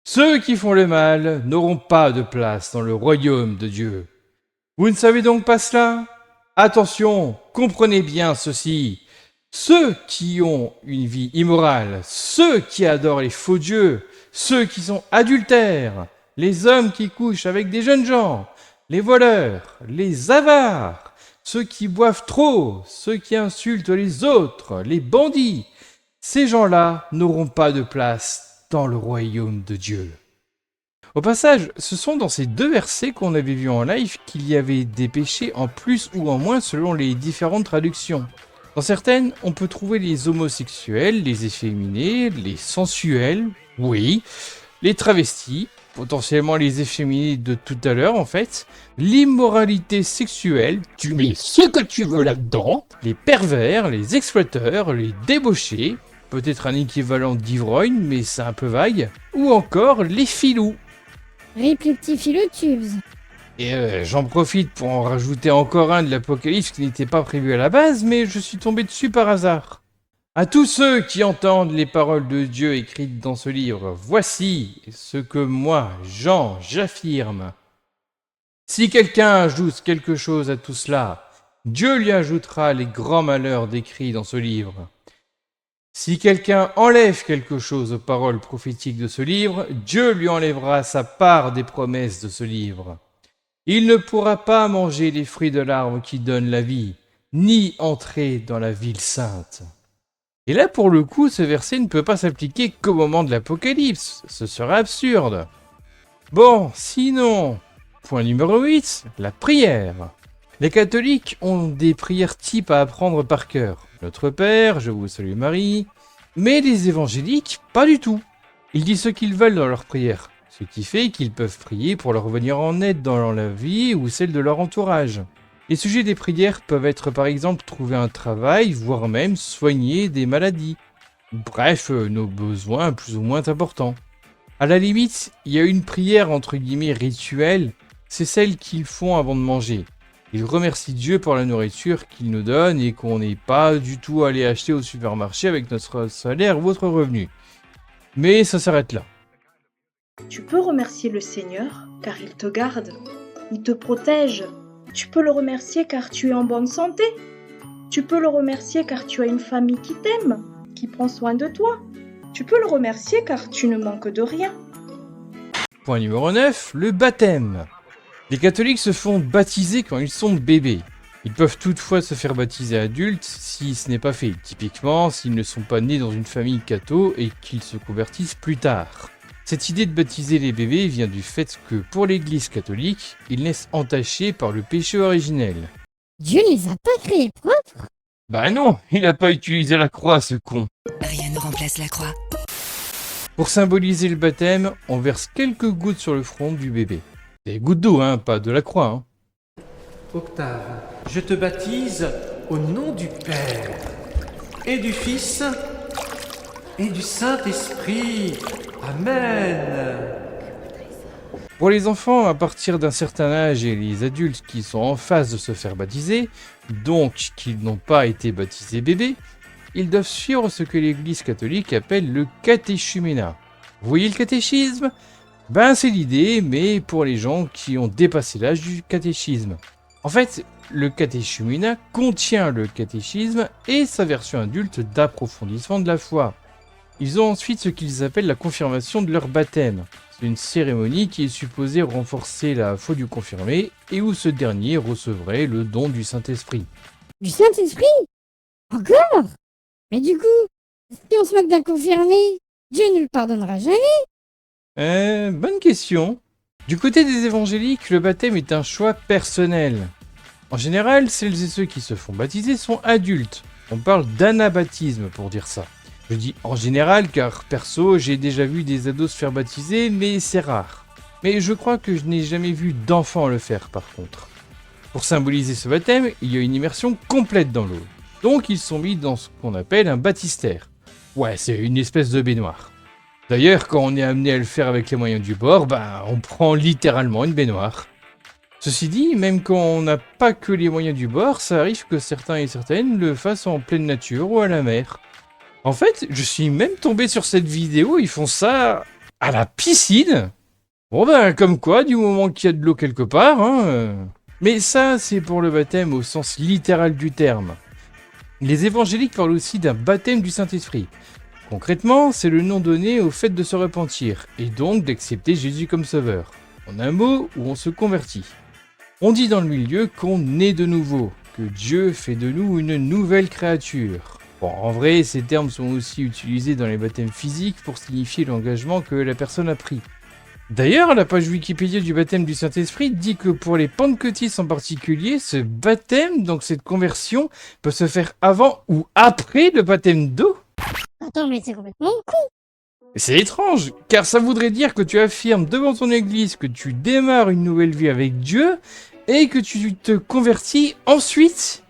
Ceux qui font le mal n'auront pas de place dans le royaume de Dieu. Vous ne savez donc pas cela? Attention, comprenez bien ceci. Ceux qui ont une vie immorale, ceux qui adorent les faux dieux, ceux qui sont adultères, les hommes qui couchent avec des jeunes gens, les voleurs, les avares, ceux qui boivent trop, ceux qui insultent les autres, les bandits, ces gens-là n'auront pas de place dans le royaume de Dieu. Au passage, ce sont dans ces deux versets qu'on avait vu en live qu'il y avait des péchés en plus ou en moins selon les différentes traductions. Dans certaines, on peut trouver les homosexuels, les efféminés, les sensuels, oui, les travestis, potentiellement les efféminés de tout à l'heure en fait, l'immoralité sexuelle, tu mets ce que tu veux là-dedans, les pervers, les exploiteurs, les débauchés, peut-être un équivalent d'ivrogne, mais c'est un peu vague, ou encore les filous. Rip les petits philotubes. Et j'en profite pour en rajouter encore un de l'Apocalypse qui n'était pas prévu à la base, mais je suis tombé dessus par hasard. À tous ceux qui entendent les paroles de Dieu écrites dans ce livre, voici ce que moi, Jean, j'affirme. Si quelqu'un ajoute quelque chose à tout cela, Dieu lui ajoutera les grands malheurs décrits dans ce livre. Si quelqu'un enlève quelque chose aux paroles prophétiques de ce livre, Dieu lui enlèvera sa part des promesses de ce livre. Il ne pourra pas manger les fruits de l'arbre qui donne la vie, ni entrer dans la ville sainte. Et là, pour le coup, ce verset ne peut pas s'appliquer qu'au moment de l'Apocalypse. Ce serait absurde. Bon, sinon, point numéro 8, la prière. Les catholiques ont des prières types à apprendre par cœur. Notre Père, je vous salue Marie. Mais les évangéliques, pas du tout. Ils disent ce qu'ils veulent dans leur prière. Ce qui fait qu'ils peuvent prier pour leur venir en aide dans la vie ou celle de leur entourage. Les sujets des prières peuvent être par exemple trouver un travail, voire même soigner des maladies. Bref, nos besoins plus ou moins importants. À la limite, il y a une prière entre guillemets rituelle, c'est celle qu'ils font avant de manger. Ils remercient Dieu pour la nourriture qu'il nous donne et qu'on n'est pas du tout allé acheter au supermarché avec notre salaire ou votre revenu. Mais ça s'arrête là. Tu peux remercier le Seigneur car il te garde, il te protège. Tu peux le remercier car tu es en bonne santé. Tu peux le remercier car tu as une famille qui t'aime, qui prend soin de toi. Tu peux le remercier car tu ne manques de rien. Point numéro 9, le baptême. Les catholiques se font baptiser quand ils sont bébés. Ils peuvent toutefois se faire baptiser adultes si ce n'est pas fait, typiquement s'ils ne sont pas nés dans une famille catho et qu'ils se convertissent plus tard. Cette idée de baptiser les bébés vient du fait que pour l'église catholique, ils naissent entachés par le péché originel. Dieu ne les a pas créés propres. Bah non, il n'a pas utilisé la croix ce con. Rien ne remplace la croix. Pour symboliser le baptême, on verse quelques gouttes sur le front du bébé. Des gouttes d'eau, hein, pas de la croix. Hein. Octave, je te baptise au nom du Père, et du Fils, et du Saint-Esprit. Amen. Pour les enfants à partir d'un certain âge et les adultes qui sont en phase de se faire baptiser, donc qui n'ont pas été baptisés bébés, ils doivent suivre ce que l'Église catholique appelle le catéchuménat. Vous voyez le catéchisme ? Ben c'est l'idée, mais pour les gens qui ont dépassé l'âge du catéchisme. En fait, le catéchuménat contient le catéchisme et sa version adulte d'approfondissement de la foi. Ils ont ensuite ce qu'ils appellent la confirmation de leur baptême. C'est une cérémonie qui est supposée renforcer la foi du confirmé et où ce dernier recevrait le don du Saint-Esprit. Du Saint-Esprit? Encore? Mais du coup, si on se moque d'un confirmé, Dieu ne le pardonnera jamais? Bonne question. Du côté des évangéliques, le baptême est un choix personnel. En général, celles et ceux qui se font baptiser sont adultes. On parle d'anabaptisme pour dire ça. Je dis en général car perso, j'ai déjà vu des ados se faire baptiser, mais c'est rare. Mais je crois que je n'ai jamais vu d'enfants le faire par contre. Pour symboliser ce baptême, il y a une immersion complète dans l'eau. Donc ils sont mis dans ce qu'on appelle un baptistère. Ouais, c'est une espèce de baignoire. D'ailleurs, quand on est amené à le faire avec les moyens du bord, on prend littéralement une baignoire. Ceci dit, même quand on n'a pas que les moyens du bord, ça arrive que certains et certaines le fassent en pleine nature ou à la mer. En fait, je suis même tombé sur cette vidéo, ils font ça à la piscine. Bon comme quoi, du moment qu'il y a de l'eau quelque part, Mais ça, c'est pour le baptême au sens littéral du terme. Les évangéliques parlent aussi d'un baptême du Saint-Esprit. Concrètement, c'est le nom donné au fait de se repentir, et donc d'accepter Jésus comme sauveur. En un mot, où on se convertit. On dit dans le milieu qu'on naît de nouveau, que Dieu fait de nous une nouvelle créature. Bon, en vrai, ces termes sont aussi utilisés dans les baptêmes physiques pour signifier l'engagement que la personne a pris. D'ailleurs, la page Wikipédia du baptême du Saint-Esprit dit que pour les pentecôtistes en particulier, ce baptême, donc cette conversion, peut se faire avant ou après le baptême d'eau. Attends, mais c'est complètement con. C'est étrange, car ça voudrait dire que tu affirmes devant ton église que tu démarres une nouvelle vie avec Dieu et que tu te convertis ensuite.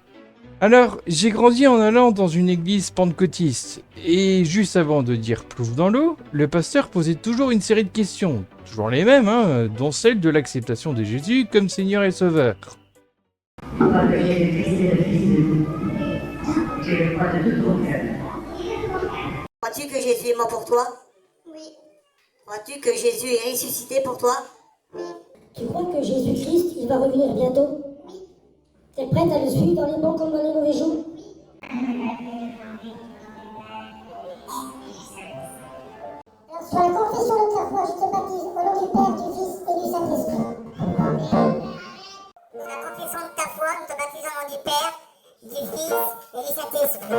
Alors, j'ai grandi en allant dans une église pentecôtiste, et juste avant de dire plouf dans l'eau, le pasteur posait toujours une série de questions, toujours les mêmes, dont celle de l'acceptation de Jésus comme Seigneur et Sauveur. Crois-tu que Jésus est mort pour toi? Oui. Crois-tu que Jésus est ressuscité pour toi? Oui. Tu crois que Jésus-Christ, il va revenir bientôt? Oui. T'es prête à le suivre dans les bons comme dans les mauvais jours? Alors, sur la confession de ta foi, je te baptise au nom du Père, du Fils et du Saint-Esprit. Sur la confession de ta foi, nous te baptisons au nom du Père, du Fils et du Saint-Esprit.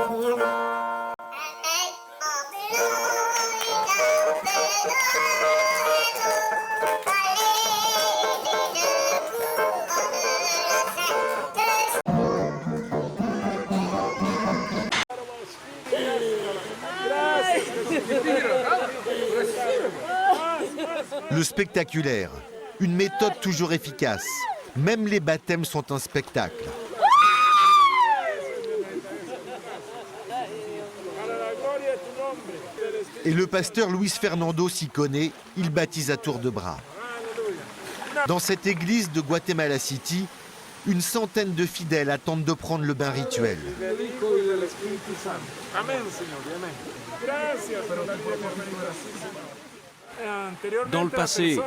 Le spectaculaire, une méthode toujours efficace. Même les baptêmes sont un spectacle. Et le pasteur Luis Fernando s'y connaît, il baptise à tour de bras. Dans cette église de Guatemala City, une centaine de fidèles attendent de prendre le bain rituel. Dans le passé,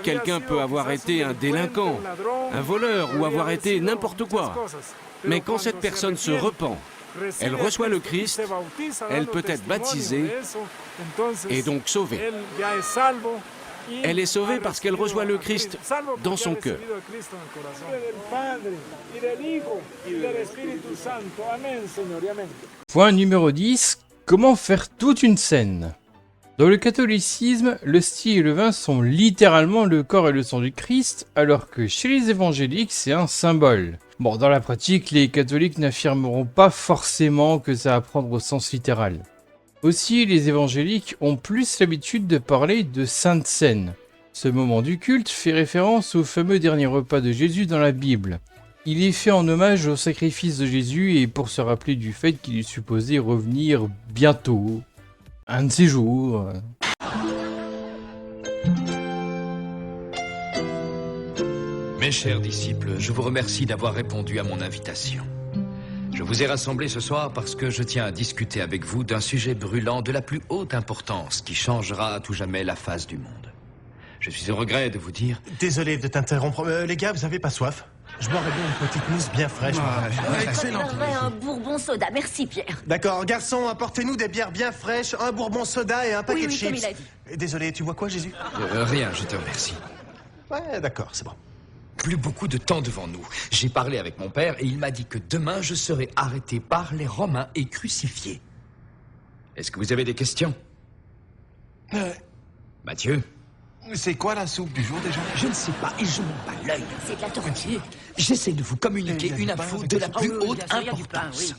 quelqu'un peut avoir été un délinquant, un voleur ou avoir été n'importe quoi. Mais quand cette personne se repent, elle reçoit le Christ, elle peut être baptisée et donc sauvée. Elle est sauvée parce qu'elle reçoit le Christ dans son cœur. Point numéro 10. Comment faire toute une scène? Dans le catholicisme, l'hostie et le vin sont littéralement le corps et le sang du Christ, alors que chez les évangéliques, c'est un symbole. Bon, dans la pratique, les catholiques n'affirmeront pas forcément que ça à prendre au sens littéral. Aussi, les évangéliques ont plus l'habitude de parler de Sainte Seine. Ce moment du culte fait référence au fameux dernier repas de Jésus dans la Bible. Il est fait en hommage au sacrifice de Jésus et pour se rappeler du fait qu'il est supposé revenir bientôt. Un de ces jours. Mes chers disciples, je vous remercie d'avoir répondu à mon invitation. Je vous ai rassemblés ce soir parce que je tiens à discuter avec vous d'un sujet brûlant de la plus haute importance qui changera à tout jamais la face du monde. Je suis au regret de vous dire... Désolé de t'interrompre. Les gars, vous avez pas soif? Je boirais bien une petite mousse bien fraîche. Excellent. Un bourbon soda, merci Pierre. D'accord, garçon, apportez-nous des bières bien fraîches, un bourbon soda et un paquet de chips. Comme il a dit. Désolé, tu vois quoi, Jésus? Rien, je te remercie. Ouais, d'accord, c'est bon. Plus beaucoup de temps devant nous. J'ai parlé avec mon père et il m'a dit que demain je serai arrêté par les Romains et crucifié. Est-ce que vous avez des questions? Mathieu? C'est quoi la soupe du jour déjà? Je ne sais pas et je m'en bats l'œil. C'est de la tortue. J'essaie de vous communiquer une info de la plus haute importance.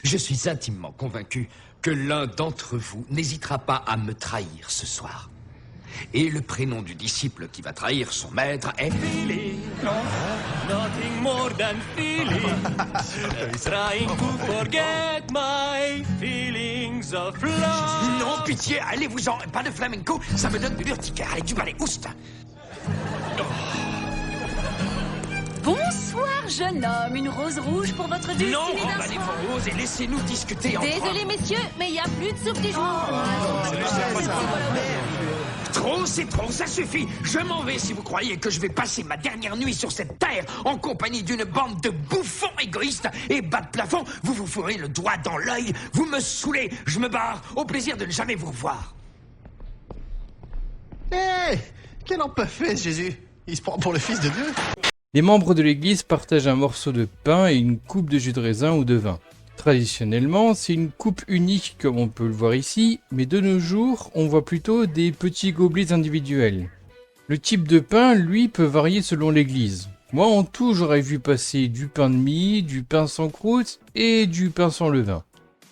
Je suis intimement convaincu que l'un d'entre vous n'hésitera pas à me trahir ce soir. Et le prénom du disciple qui va trahir son maître est... Feeling, nothing more than feeling. Trying to forget my feelings of love. Non, pitié, allez-vous-en. Pas de flamenco, ça me donne de l'urticaire. Allez, tu vas aller, oust. Bonsoir, jeune homme. Une rose rouge pour votre destinée Non, d'un emballez soir. vos roses et laissez-nous discuter entre Désolé, messieurs, mais il n'y a plus de soupe du jour. Trop, c'est trop, ça suffit. Je m'en vais si vous croyez que je vais passer ma dernière nuit sur cette terre en compagnie d'une bande de bouffons égoïstes et bas de plafond. Vous vous fourrez le doigt dans l'œil, vous me saoulez, je me barre, au plaisir de ne jamais vous revoir. Hé, quel empafé, Jésus? Il se prend pour le fils de Dieu? Les membres de l'église partagent un morceau de pain et une coupe de jus de raisin ou de vin. Traditionnellement, c'est une coupe unique comme on peut le voir ici, mais de nos jours, on voit plutôt des petits gobelets individuels. Le type de pain, lui, peut varier selon l'église. Moi, en tout, j'aurais vu passer du pain de mie, du pain sans croûte et du pain sans levain.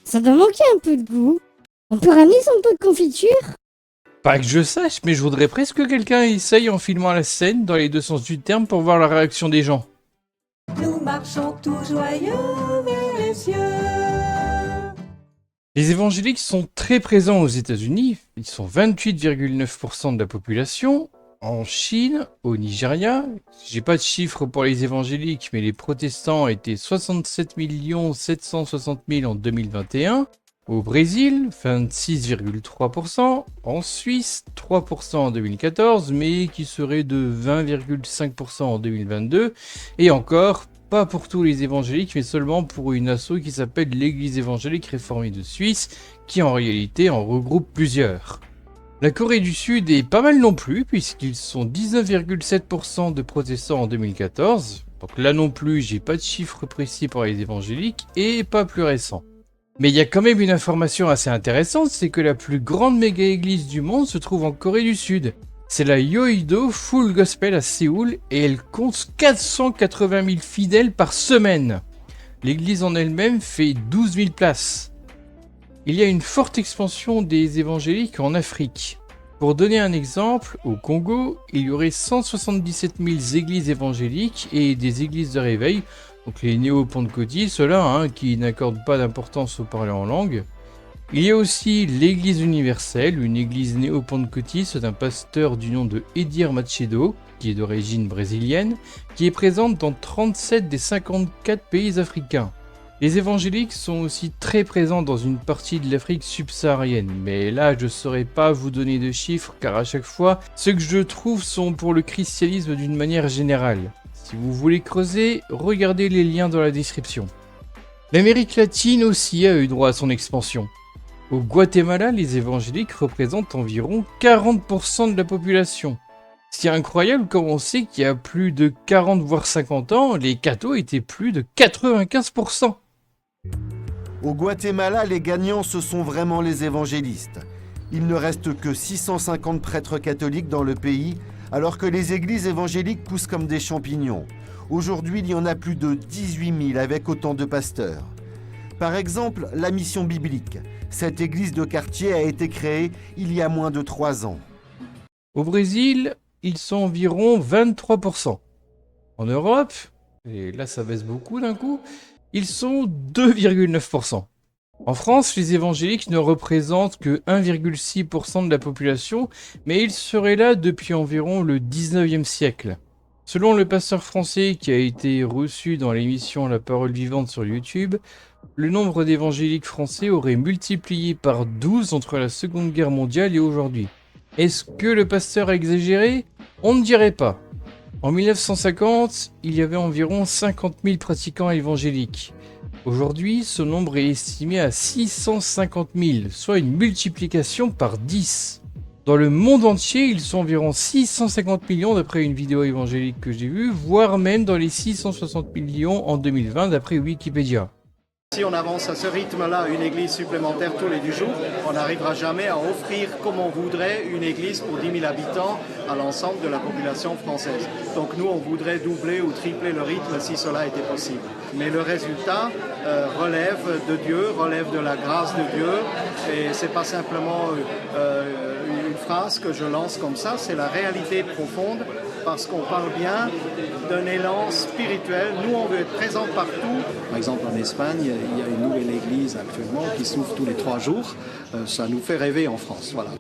Ça doit manquer un peu de goût. On peut ramener son pot de confiture? Pas que je sache, mais je voudrais presque que quelqu'un essaye en filmant la scène dans les deux sens du terme pour voir la réaction des gens. Nous marchons tout joyeux vers les cieux. Les évangéliques sont très présents aux États-Unis, ils sont 28,9% de la population. En Chine, au Nigeria, j'ai pas de chiffres pour les évangéliques, mais les protestants étaient 67 760 000 en 2021. Au Brésil, 26,3%. En Suisse, 3% en 2014, mais qui serait de 20,5% en 2022. Et encore, pas pour tous les évangéliques, mais seulement pour une asso qui s'appelle l'Église évangélique réformée de Suisse, qui en réalité en regroupe plusieurs. La Corée du Sud est pas mal non plus, puisqu'ils sont 19,7% de protestants en 2014. Donc là non plus, j'ai pas de chiffres précis pour les évangéliques, et pas plus récent. Mais il y a quand même une information assez intéressante, c'est que la plus grande méga-église du monde se trouve en Corée du Sud. C'est la Yoido Full Gospel à Séoul, et elle compte 480 000 fidèles par semaine. L'église en elle-même fait 12 000 places. Il y a une forte expansion des évangéliques en Afrique. Pour donner un exemple, au Congo, il y aurait 177 000 églises évangéliques et des églises de réveil, donc les néo-pentecôtistes, ceux-là qui n'accordent pas d'importance au parler en langue. Il y a aussi l'église universelle, une église néo-pentecôtiste d'un pasteur du nom de Edir Macedo, qui est d'origine brésilienne, qui est présente dans 37 des 54 pays africains. Les évangéliques sont aussi très présents dans une partie de l'Afrique subsaharienne, mais là je ne saurais pas vous donner de chiffres car à chaque fois, ceux que je trouve sont pour le christianisme d'une manière générale. Si vous voulez creuser, regardez les liens dans la description. L'Amérique latine aussi a eu droit à son expansion. Au Guatemala, les évangéliques représentent environ 40% de la population. C'est incroyable quand on sait qu'il y a plus de 40 voire 50 ans, les cathos étaient plus de 95%. Au Guatemala, les gagnants, ce sont vraiment les évangélistes. Il ne reste que 650 prêtres catholiques dans le pays, alors que les églises évangéliques poussent comme des champignons. Aujourd'hui, il y en a plus de 18 000 avec autant de pasteurs. Par exemple, la Mission biblique. Cette église de quartier a été créée il y a moins de 3 ans. Au Brésil, ils sont environ 23%. En Europe, et là ça baisse beaucoup d'un coup, ils sont 2,9%. En France, les évangéliques ne représentent que 1,6% de la population, mais ils seraient là depuis environ le 19e siècle. Selon le pasteur français qui a été reçu dans l'émission La Parole Vivante sur YouTube, le nombre d'évangéliques français aurait multiplié par 12 entre la Seconde Guerre mondiale et aujourd'hui. Est-ce que le pasteur a exagéré? On ne dirait pas. En 1950, il y avait environ 50 000 pratiquants évangéliques. Aujourd'hui, ce nombre est estimé à 650 000, soit une multiplication par 10. Dans le monde entier, ils sont environ 650 millions d'après une vidéo évangélique que j'ai vue, voire même dans les 660 millions en 2020 d'après Wikipédia. Si on avance à ce rythme-là une église supplémentaire tous les 2 jours, on n'arrivera jamais à offrir comme on voudrait une église pour 10 000 habitants à l'ensemble de la population française. Donc nous, on voudrait doubler ou tripler le rythme si cela était possible. Mais le résultat relève de Dieu, relève de la grâce de Dieu, et c'est pas simplement une phrase que je lance comme ça, c'est la réalité profonde, parce qu'on parle bien d'un élan spirituel. Nous, on veut être présents partout. Par exemple, en Espagne, il y a une nouvelle église actuellement qui s'ouvre tous les 3 jours. Ça nous fait rêver en France, voilà.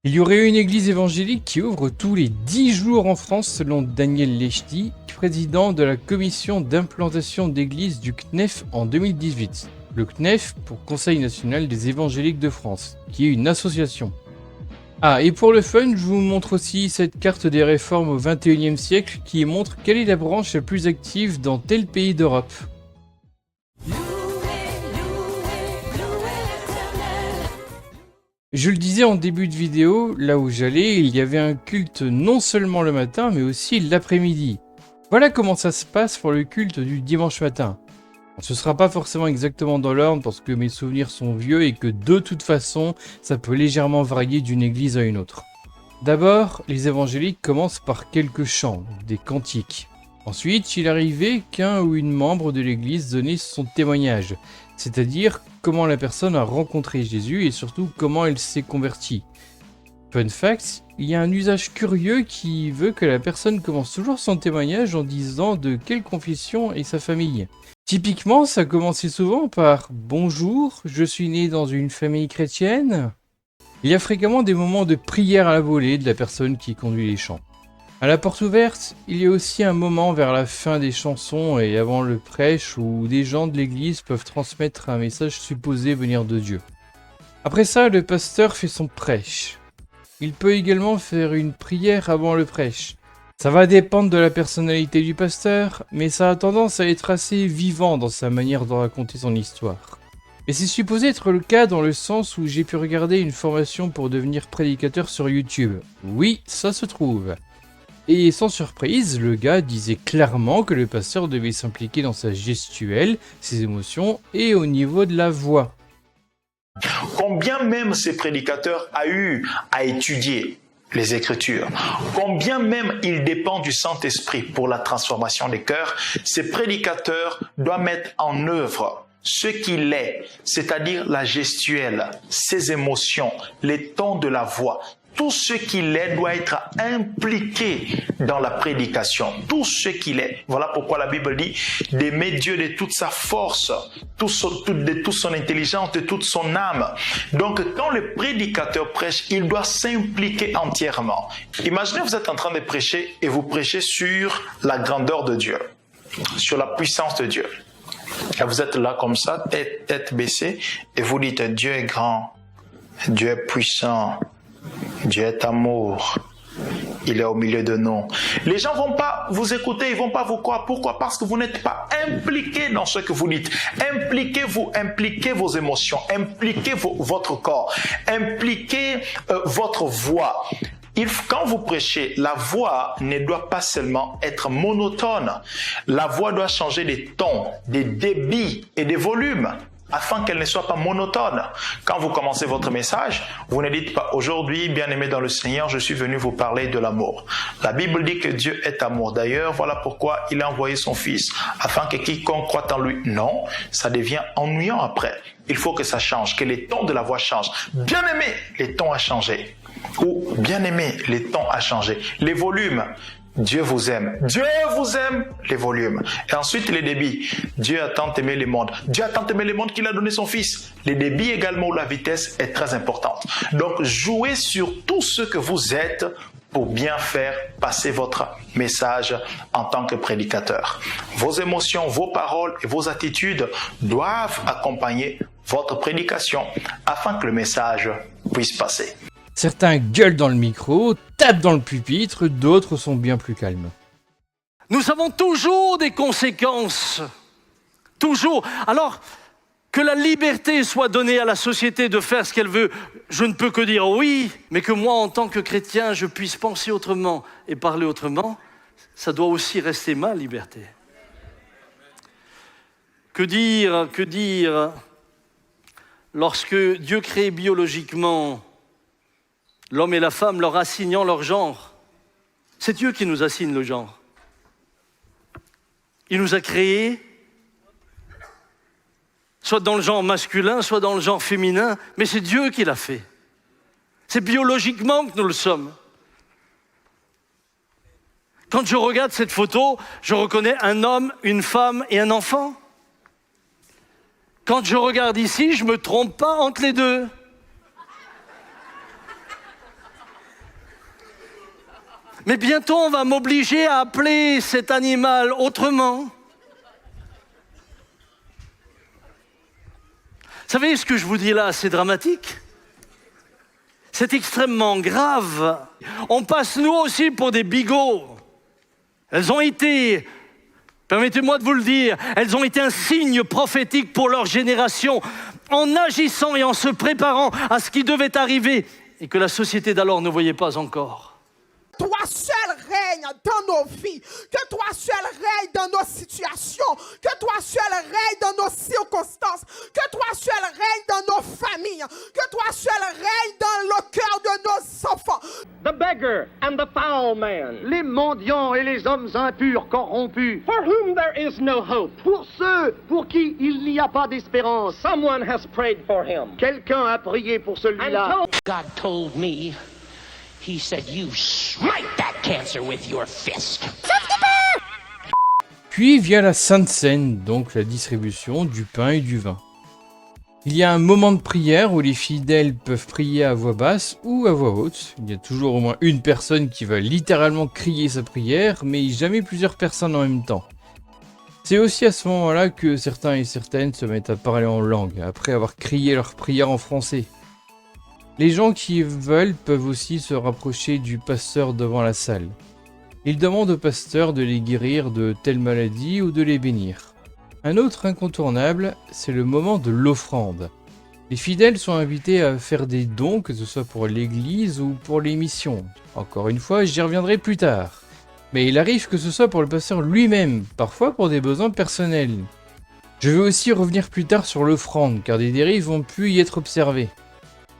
Il y aurait une église évangélique qui ouvre tous les 10 jours en France selon Daniel Lechty, président de la commission d'implantation d'églises du CNEF en 2018. Le CNEF pour Conseil national des évangéliques de France, qui est une association. Ah, et pour le fun, je vous montre aussi cette carte des réformes au XXIe siècle qui montre quelle est la branche la plus active dans tel pays d'Europe. Je le disais en début de vidéo, là où j'allais, il y avait un culte non seulement le matin, mais aussi l'après-midi. Voilà comment ça se passe pour le culte du dimanche matin. Ce sera pas forcément exactement dans l'ordre parce que mes souvenirs sont vieux et que de toute façon, ça peut légèrement varier d'une église à une autre. D'abord, les évangéliques commencent par quelques chants, des cantiques. Ensuite, il arrivait qu'un ou une membre de l'église donnait son témoignage, c'est-à-dire comment la personne a rencontré Jésus et surtout comment elle s'est convertie. Fun fact, il y a un usage curieux qui veut que la personne commence toujours son témoignage en disant de quelle confession est sa famille. Typiquement, ça commençait souvent par « Bonjour, je suis né dans une famille chrétienne ». Il y a fréquemment des moments de prière à la volée de la personne qui conduit les chants. À la porte ouverte, il y a aussi un moment vers la fin des chansons et avant le prêche où des gens de l'église peuvent transmettre un message supposé venir de Dieu. Après ça, le pasteur fait son prêche. Il peut également faire une prière avant le prêche. Ça va dépendre de la personnalité du pasteur, mais ça a tendance à être assez vivant dans sa manière de raconter son histoire. Mais c'est supposé être le cas dans le sens où j'ai pu regarder une formation pour devenir prédicateur sur YouTube. Oui, ça se trouve. Et sans surprise, le gars disait clairement que le pasteur devait s'impliquer dans sa gestuelle, ses émotions et au niveau de la voix. Combien même ces prédicateurs a eu à étudier les Écritures, combien même il dépend du Saint-Esprit pour la transformation des cœurs, ces prédicateurs doivent mettre en œuvre ce qu'il est, c'est-à-dire la gestuelle, ses émotions, les tons de la voix. Tout ce qu'il est doit être impliqué dans la prédication. Tout ce qu'il est. Voilà pourquoi la Bible dit d'aimer Dieu de toute sa force, de toute son intelligence, de toute son âme. Donc, quand le prédicateur prêche, il doit s'impliquer entièrement. Imaginez, vous êtes en train de prêcher et vous prêchez sur la grandeur de Dieu, sur la puissance de Dieu. Et vous êtes là comme ça, tête baissée, et vous dites Dieu est grand, Dieu est puissant. Dieu est amour. Il est au milieu de nous. Les gens vont pas vous écouter, ils vont pas vous croire. Pourquoi? Parce que vous n'êtes pas impliqué dans ce que vous dites. Impliquez vos émotions, impliquez votre corps, impliquez votre voix. Quand vous prêchez, la voix ne doit pas seulement être monotone. La voix doit changer des tons, des débits et des volumes, afin qu'elle ne soit pas monotone. Quand vous commencez votre message, vous ne dites pas « Aujourd'hui, bien-aimés dans le Seigneur, je suis venu vous parler de l'amour ». La Bible dit que Dieu est amour. D'ailleurs, voilà pourquoi il a envoyé son Fils, afin que quiconque croit en lui. Non, ça devient ennuyant après. Il faut que ça change, que les tons de la voix changent. Bien-aimé, les tons a changé. Ou bien-aimé, les tons a changé. Les volumes. Dieu vous aime. Dieu vous aime, les volumes. Et ensuite, les débits. Dieu a tant aimé le monde. Dieu a tant aimé le monde qu'il a donné son Fils. Les débits également, où la vitesse est très importante. Donc, jouez sur tout ce que vous êtes pour bien faire passer votre message en tant que prédicateur. Vos émotions, vos paroles et vos attitudes doivent accompagner votre prédication afin que le message puisse passer. Certains gueulent dans le micro, tapent dans le pupitre, d'autres sont bien plus calmes. Nous avons toujours des conséquences. Toujours. Alors, que la liberté soit donnée à la société de faire ce qu'elle veut, je ne peux que dire oui, mais que moi, en tant que chrétien, je puisse penser autrement et parler autrement, ça doit aussi rester ma liberté. Que dire lorsque Dieu crée biologiquement l'homme et la femme, leur assignant leur genre? C'est Dieu qui nous assigne le genre. Il nous a créés, soit dans le genre masculin, soit dans le genre féminin, mais c'est Dieu qui l'a fait. C'est biologiquement que nous le sommes. Quand je regarde cette photo, je reconnais un homme, une femme et un enfant. Quand je regarde ici, je ne me trompe pas entre les deux. Mais bientôt, on va m'obliger à appeler cet animal autrement. Vous savez ce que je vous dis là, c'est dramatique. C'est extrêmement grave. On passe nous aussi pour des bigots. Elles ont été, permettez-moi de vous le dire, elles ont été un signe prophétique pour leur génération, en agissant et en se préparant à ce qui devait arriver et que la société d'alors ne voyait pas encore. Toi seul règne dans nos vies, que toi seul règne dans nos situations, que toi seul règne dans nos circonstances, que toi seul règne dans nos familles, que toi seul règne dans le cœur de nos enfants. The beggar and the foul man. Les mendiants et les hommes impurs corrompus. For whom there is no hope. Pour ceux pour qui il n'y a pas d'espérance. Someone has prayed for him. Quelqu'un a prié pour celui-là. God told me, he said you smite that cancer with your fist. Puis vient la Sainte Seine, donc la distribution du pain et du vin. Il y a un moment de prière où les fidèles peuvent prier à voix basse ou à voix haute. Il y a toujours au moins une personne qui va littéralement crier sa prière, mais jamais plusieurs personnes en même temps. C'est aussi à ce moment-là que certains et certaines se mettent à parler en langue, après avoir crié leur prière en français. Les gens qui veulent peuvent aussi se rapprocher du pasteur devant la salle. Ils demandent au pasteur de les guérir de telle maladie ou de les bénir. Un autre incontournable, c'est le moment de l'offrande. Les fidèles sont invités à faire des dons, que ce soit pour l'église ou pour les missions. Encore une fois, j'y reviendrai plus tard. Mais il arrive que ce soit pour le pasteur lui-même, parfois pour des besoins personnels. Je vais aussi revenir plus tard sur l'offrande, car des dérives ont pu y être observées.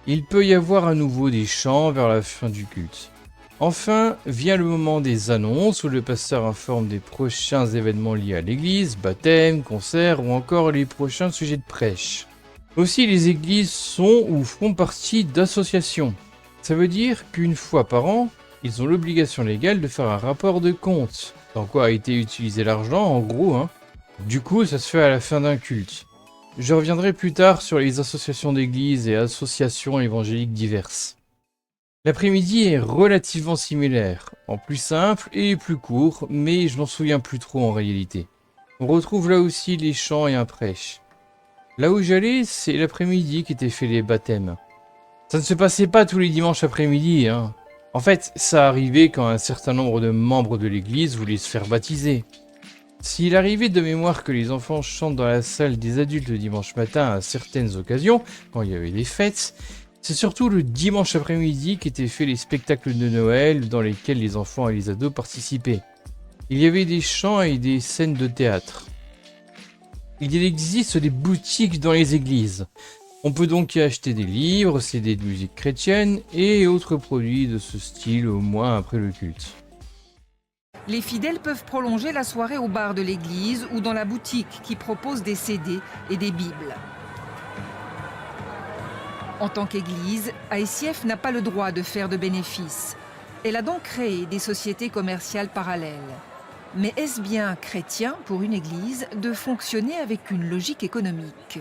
Il peut y avoir à nouveau des chants vers la fin du culte. Enfin, vient le moment des annonces où le pasteur informe des prochains événements liés à l'église, baptême, concert ou encore les prochains sujets de prêche. Aussi, les églises sont ou font partie d'associations. Ça veut dire qu'une fois par an, ils ont l'obligation légale de faire un rapport de compte. Dans quoi a été utilisé l'argent, en gros. Du coup, ça se fait à la fin d'un culte. Je reviendrai plus tard sur les associations d'églises et associations évangéliques diverses. L'après-midi est relativement similaire, en plus simple et plus court, mais je m'en souviens plus trop en réalité. On retrouve là aussi les chants et un prêche. Là où j'allais, c'est l'après-midi qu'étaient faits les baptêmes. Ça ne se passait pas tous les dimanches après-midi, En fait, ça arrivait quand un certain nombre de membres de l'église voulaient se faire baptiser. S'il arrivait de mémoire que les enfants chantent dans la salle des adultes le dimanche matin à certaines occasions, quand il y avait des fêtes, c'est surtout le dimanche après-midi qu'étaient faits les spectacles de Noël dans lesquels les enfants et les ados participaient. Il y avait des chants et des scènes de théâtre. Il existe des boutiques dans les églises. On peut donc y acheter des livres, CD de musique chrétienne et autres produits de ce style au moins après le culte. Les fidèles peuvent prolonger la soirée au bar de l'église ou dans la boutique qui propose des CD et des Bibles. En tant qu'église, ASIF n'a pas le droit de faire de bénéfices. Elle a donc créé des sociétés commerciales parallèles. Mais est-ce bien chrétien pour une église de fonctionner avec une logique économique ?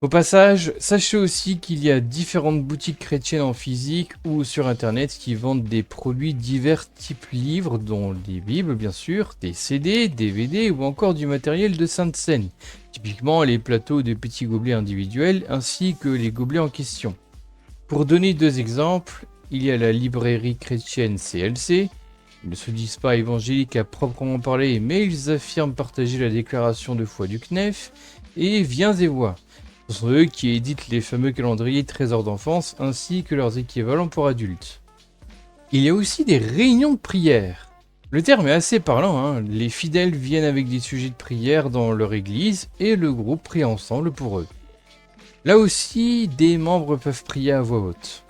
Au passage, sachez aussi qu'il y a différentes boutiques chrétiennes en physique ou sur internet qui vendent des produits divers types livres, dont des Bibles bien sûr, des CD, DVD ou encore du matériel de Sainte Seine, typiquement les plateaux de petits gobelets individuels ainsi que les gobelets en question. Pour donner deux exemples, il y a la librairie chrétienne CLC Ils ne se disent pas évangéliques à proprement parler, mais ils affirment partager la déclaration de foi du CNEF et Viens et Vois. Ce sont eux qui éditent les fameux calendriers Trésors d'enfance ainsi que leurs équivalents pour adultes. Il y a aussi des réunions de prière. Le terme est assez parlant, hein. Les fidèles viennent avec des sujets de prière dans leur église et le groupe prie ensemble pour eux. Là aussi, des membres peuvent prier à voix haute.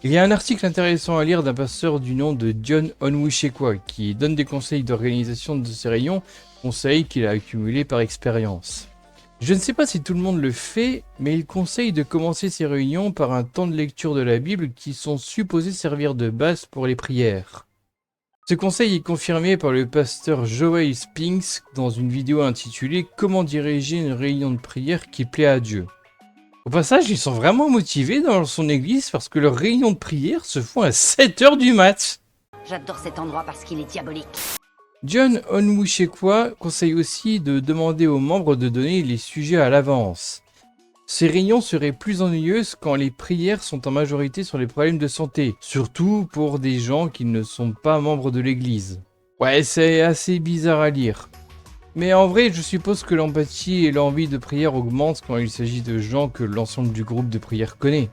Il y a un article intéressant à lire d'un pasteur du nom de John Onwuchekwa qui donne des conseils d'organisation de ces réunions, conseils qu'il a accumulés par expérience. Je ne sais pas si tout le monde le fait, mais il conseille de commencer ces réunions par un temps de lecture de la Bible qui sont supposés servir de base pour les prières. Ce conseil est confirmé par le pasteur Joel Spinks dans une vidéo intitulée « Comment diriger une réunion de prière qui plaît à Dieu ». Au passage, ils sont vraiment motivés dans son église parce que leurs réunions de prière se font à 7h du mat. J'adore cet endroit parce qu'il est diabolique. John Onwuchekwa conseille aussi de demander aux membres de donner les sujets à l'avance. Ces réunions seraient plus ennuyeuses quand les prières sont en majorité sur les problèmes de santé, surtout pour des gens qui ne sont pas membres de l'église. Ouais, c'est assez bizarre à lire. Mais en vrai, je suppose que l'empathie et l'envie de prière augmentent quand il s'agit de gens que l'ensemble du groupe de prière connaît.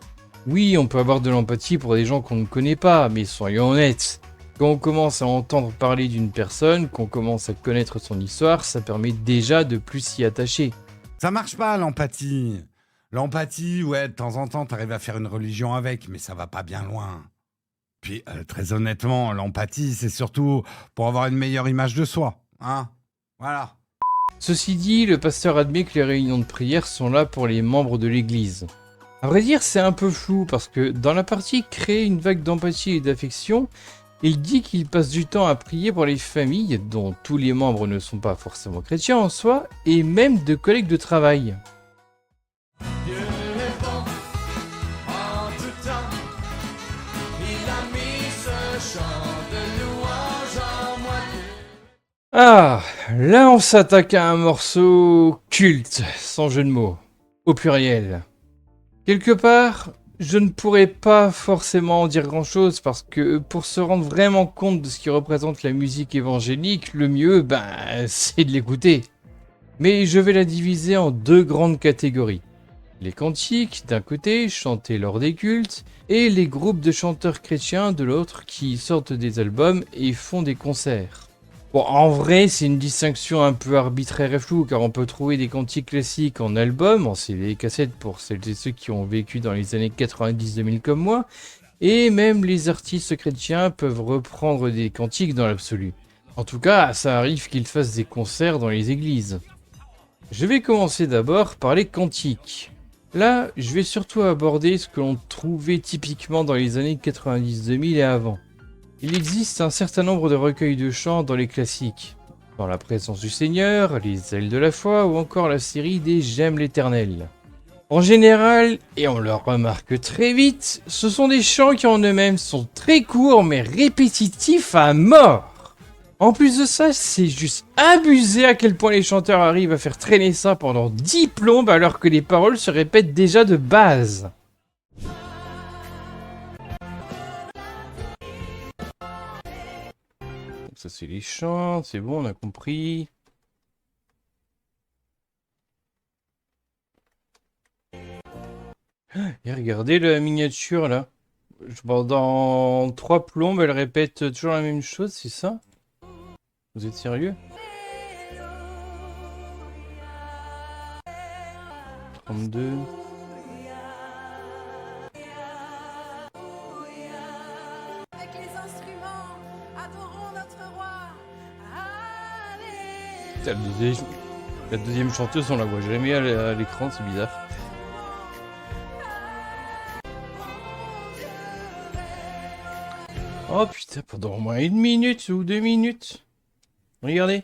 Oui, on peut avoir de l'empathie pour des gens qu'on ne connaît pas, mais soyons honnêtes. Quand on commence à entendre parler d'une personne, qu'on commence à connaître son histoire, ça permet déjà de plus s'y attacher. Ça marche pas, l'empathie. L'empathie, ouais, de temps en temps, t'arrives à faire une religion avec, mais ça va pas bien loin. Puis, très honnêtement, l'empathie, c'est surtout pour avoir une meilleure image de soi, hein. Voilà. Ceci dit, le pasteur admet que les réunions de prière sont là pour les membres de l'église. À vrai dire, c'est un peu flou parce que dans la partie « Créer une vague d'empathie et d'affection », il dit qu'il passe du temps à prier pour les familles, dont tous les membres ne sont pas forcément chrétiens en soi, et même de collègues de travail. Dieu est bon en tout temps. Il a mis ce chant de louange en moi. Ah, là on s'attaque à un morceau culte, sans jeu de mots, au pluriel. Quelque part, je ne pourrais pas forcément en dire grand-chose parce que pour se rendre vraiment compte de ce qui représente la musique évangélique, le mieux, c'est de l'écouter. Mais je vais la diviser en deux grandes catégories. Les cantiques, d'un côté, chantés lors des cultes, et les groupes de chanteurs chrétiens de l'autre qui sortent des albums et font des concerts. Bon, en vrai, c'est une distinction un peu arbitraire et floue, car on peut trouver des cantiques classiques en album, en CD et cassettes pour celles et ceux qui ont vécu dans les années 90-2000 comme moi, et même les artistes chrétiens peuvent reprendre des cantiques dans l'absolu. En tout cas, ça arrive qu'ils fassent des concerts dans les églises. Je vais commencer d'abord par les cantiques. Là, je vais surtout aborder ce que l'on trouvait typiquement dans les années 90-2000 et avant. Il existe un certain nombre de recueils de chants dans les classiques. Dans la présence du Seigneur, les ailes de la foi ou encore la série des J'aime l'Éternel. En général, et on le remarque très vite, ce sont des chants qui en eux-mêmes sont très courts mais répétitifs à mort. En plus de ça, c'est juste abusé à quel point les chanteurs arrivent à faire traîner ça pendant 10 plombes alors que les paroles se répètent déjà de base. Ça c'est les chants, c'est bon, on a compris. Et regardez la miniature là. Dans 3 plombes, elle répète toujours la même chose, c'est ça? Vous êtes sérieux? 32. La deuxième chanteuse, on la voit jamais à l'écran, c'est bizarre. Oh putain, pendant au moins 1 minute ou 2 minutes. Regardez.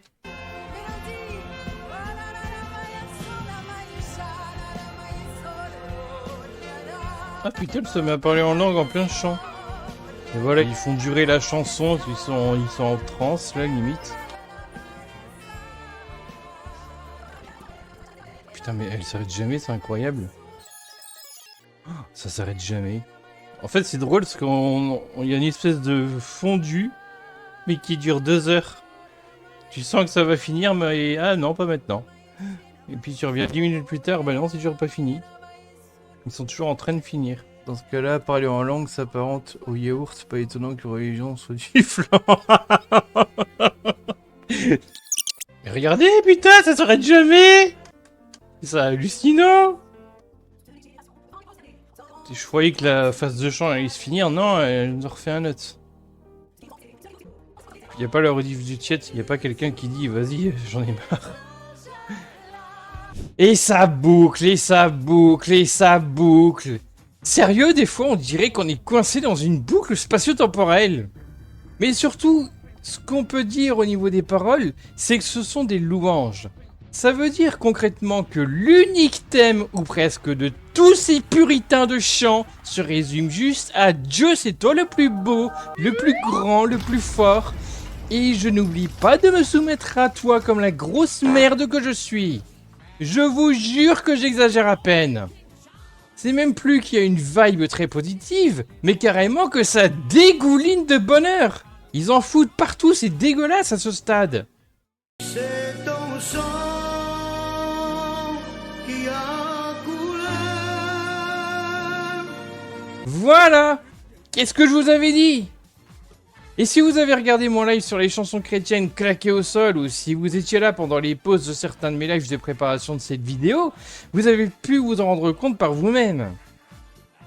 Ah putain, ça m'a parlé en langue en plein chant. Et voilà, ils font durer la chanson, ils sont en transe là, limite. Putain, mais elle s'arrête jamais, c'est incroyable. Oh, ça s'arrête jamais. En fait, c'est drôle parce qu'il y a une espèce de fondu, mais qui dure 2 heures. Tu sens que ça va finir, mais ah non, pas maintenant. Et puis tu reviens 10 minutes plus tard, bah non, c'est toujours pas fini. Ils sont toujours en train de finir. Dans ce cas-là, parler en langue s'apparente au yaourt, c'est pas étonnant que la religion soit du flan. Mais regardez, putain, ça s'arrête jamais! C'est hallucinant! Je croyais que la phase de chant allait se finir, non, elle nous en refait un autre. Y a pas le rediff du chat, y a pas quelqu'un qui dit vas-y, j'en ai marre. Et ça boucle, et ça boucle, et ça boucle. Sérieux, des fois on dirait qu'on est coincé dans une boucle spatio-temporelle. Mais surtout, ce qu'on peut dire au niveau des paroles, c'est que ce sont des louanges. Ça veut dire concrètement que l'unique thème, ou presque de tous ces puritains de chant, se résume juste à Dieu c'est toi le plus beau, le plus grand, le plus fort. Et je n'oublie pas de me soumettre à toi comme la grosse merde que je suis. Je vous jure que j'exagère à peine. C'est même plus qu'il y a une vibe très positive, mais carrément que ça dégouline de bonheur. Ils en foutent partout, c'est dégueulasse à ce stade. C'est ton sang qui a coulé. Voilà. Qu'est-ce que je vous avais dit? Et si vous avez regardé mon live sur les chansons chrétiennes claquées au sol, ou si vous étiez là pendant les pauses de certains de mes lives de préparation de cette vidéo, vous avez pu vous en rendre compte par vous-même.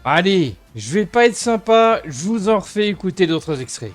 Allez, je vais pas être sympa, je vous en refais écouter d'autres extraits.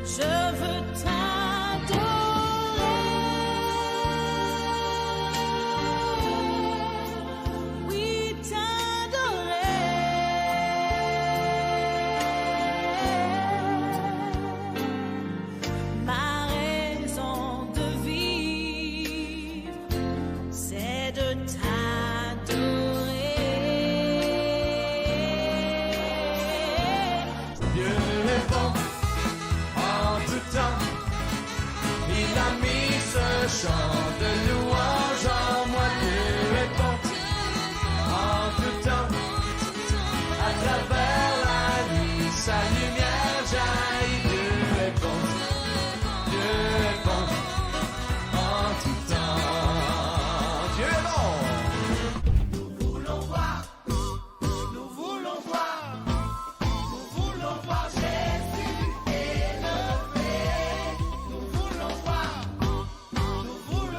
Je veux t'adorer, oui t'adorer. Ma raison de vivre, c'est de t'adorer. Dieu est bon. En tout temps, il a mis ce chant de louange en moi. Dieu est bon. En tout temps, à travers la nuit, sa lumière jaillit. Dieu est bon. Dieu est bon. En tout temps, Dieu est bon. Nous voulons voir. Nous voulons voir. Nous voulons voir Jésus élevé. Nous voulons voir. Nous voulons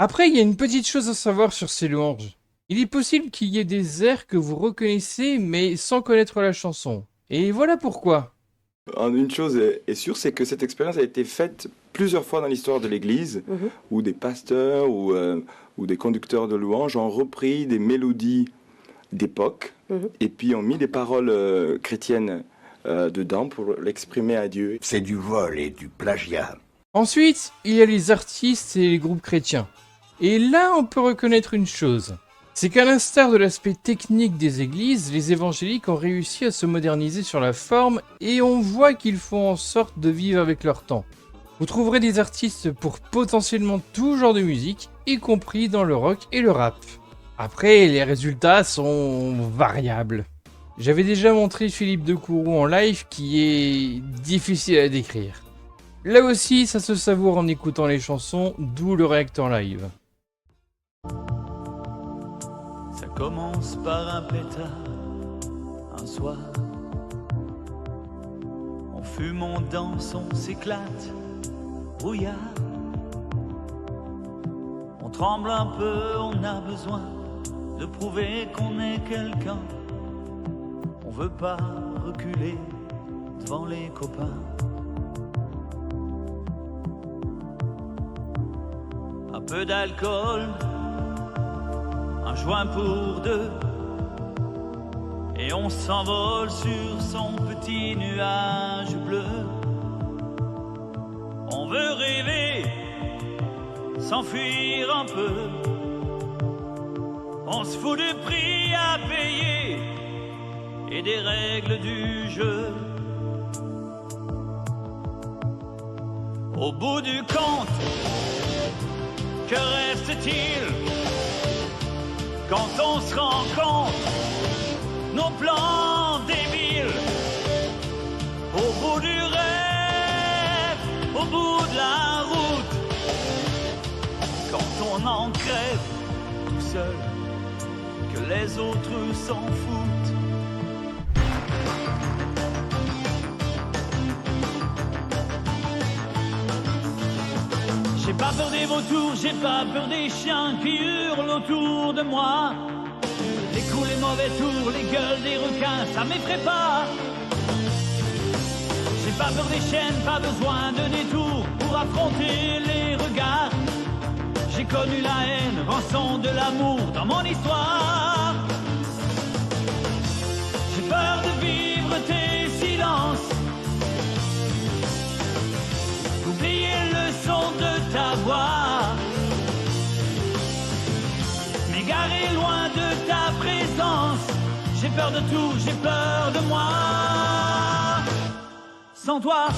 Après, il y a une petite chose à savoir sur ces louanges. Il est possible qu'il y ait des airs que vous reconnaissez mais sans connaître la chanson. Et voilà pourquoi. Une chose est sûre, c'est que cette expérience a été faite plusieurs fois dans l'histoire de l'Église, où des pasteurs ou des conducteurs de louanges ont repris des mélodies d'époque et puis ont mis des paroles chrétiennes dedans pour l'exprimer à Dieu. C'est du vol et du plagiat. Ensuite, il y a les artistes et les groupes chrétiens. Et là, on peut reconnaître une chose. C'est qu'à l'instar de l'aspect technique des églises, les évangéliques ont réussi à se moderniser sur la forme et on voit qu'ils font en sorte de vivre avec leur temps. Vous trouverez des artistes pour potentiellement tout genre de musique, y compris dans le rock et le rap. Après, les résultats sont variables. J'avais déjà montré Philippe de Courroux en live qui est difficile à décrire. Là aussi, ça se savoure en écoutant les chansons, d'où le réacteur live. Ça commence par un pétard, un soir. On fume, on danse, on s'éclate, brouillard. On tremble un peu, on a besoin de prouver qu'on est quelqu'un. On veut pas reculer devant les copains. Un peu d'alcool, un joint pour deux, et on s'envole sur son petit nuage bleu. On veut rêver, s'enfuir un peu. On se fout du prix à payer et des règles du jeu. Au bout du compte, que reste-t-il quand on se rend compte nos plans débiles? Au bout du rêve, au bout de la route, quand on en crève tout seul, que les autres s'en foutent. J'ai pas peur des vautours, j'ai pas peur des chiens qui hurlent autour de moi. Les coups, les mauvais tours, les gueules des requins, ça m'effraie pas. J'ai pas peur des chaînes, pas besoin de détours pour affronter les regards. J'ai connu la haine, rançon de l'amour dans mon histoire. J'ai peur de vivre tes silences, d'oublier le son de ta voix, m'égarer loin de ta présence. J'ai peur de tout, j'ai peur de moi. Sans toi,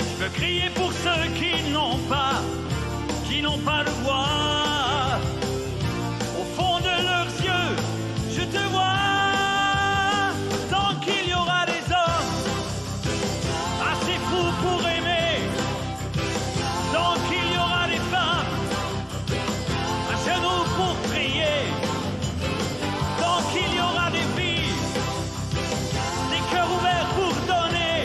je veux crier pour ceux qui n'ont pas de voix. Au fond de leurs yeux, je te vois. Tant qu'il y aura des hommes assez fous pour aimer, tant qu'il y aura des femmes à genoux pour prier, tant qu'il y aura des filles, des cœurs ouverts pour donner,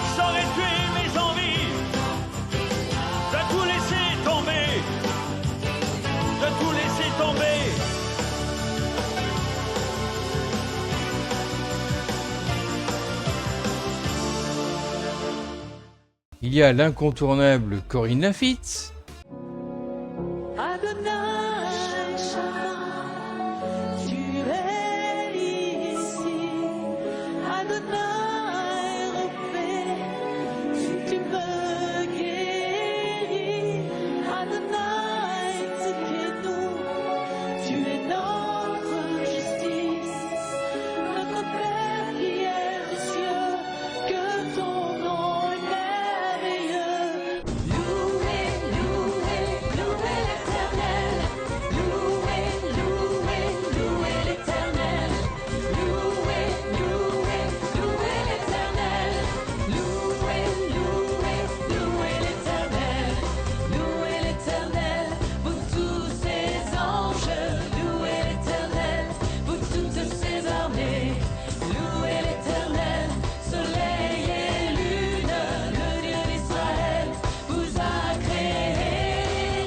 je saurais tuer mes envies, de tout laisser tomber, de tout laisser tomber. Il y a l'incontournable Corinne Lafitte. Adonai Shammah, tu es ici. Adonai Rophé, tu me guéris. Adonai Tzidkenu, tu es notre justice. Notre Père qui est aux cieux, que ton nom est merveilleux. Loué, loué.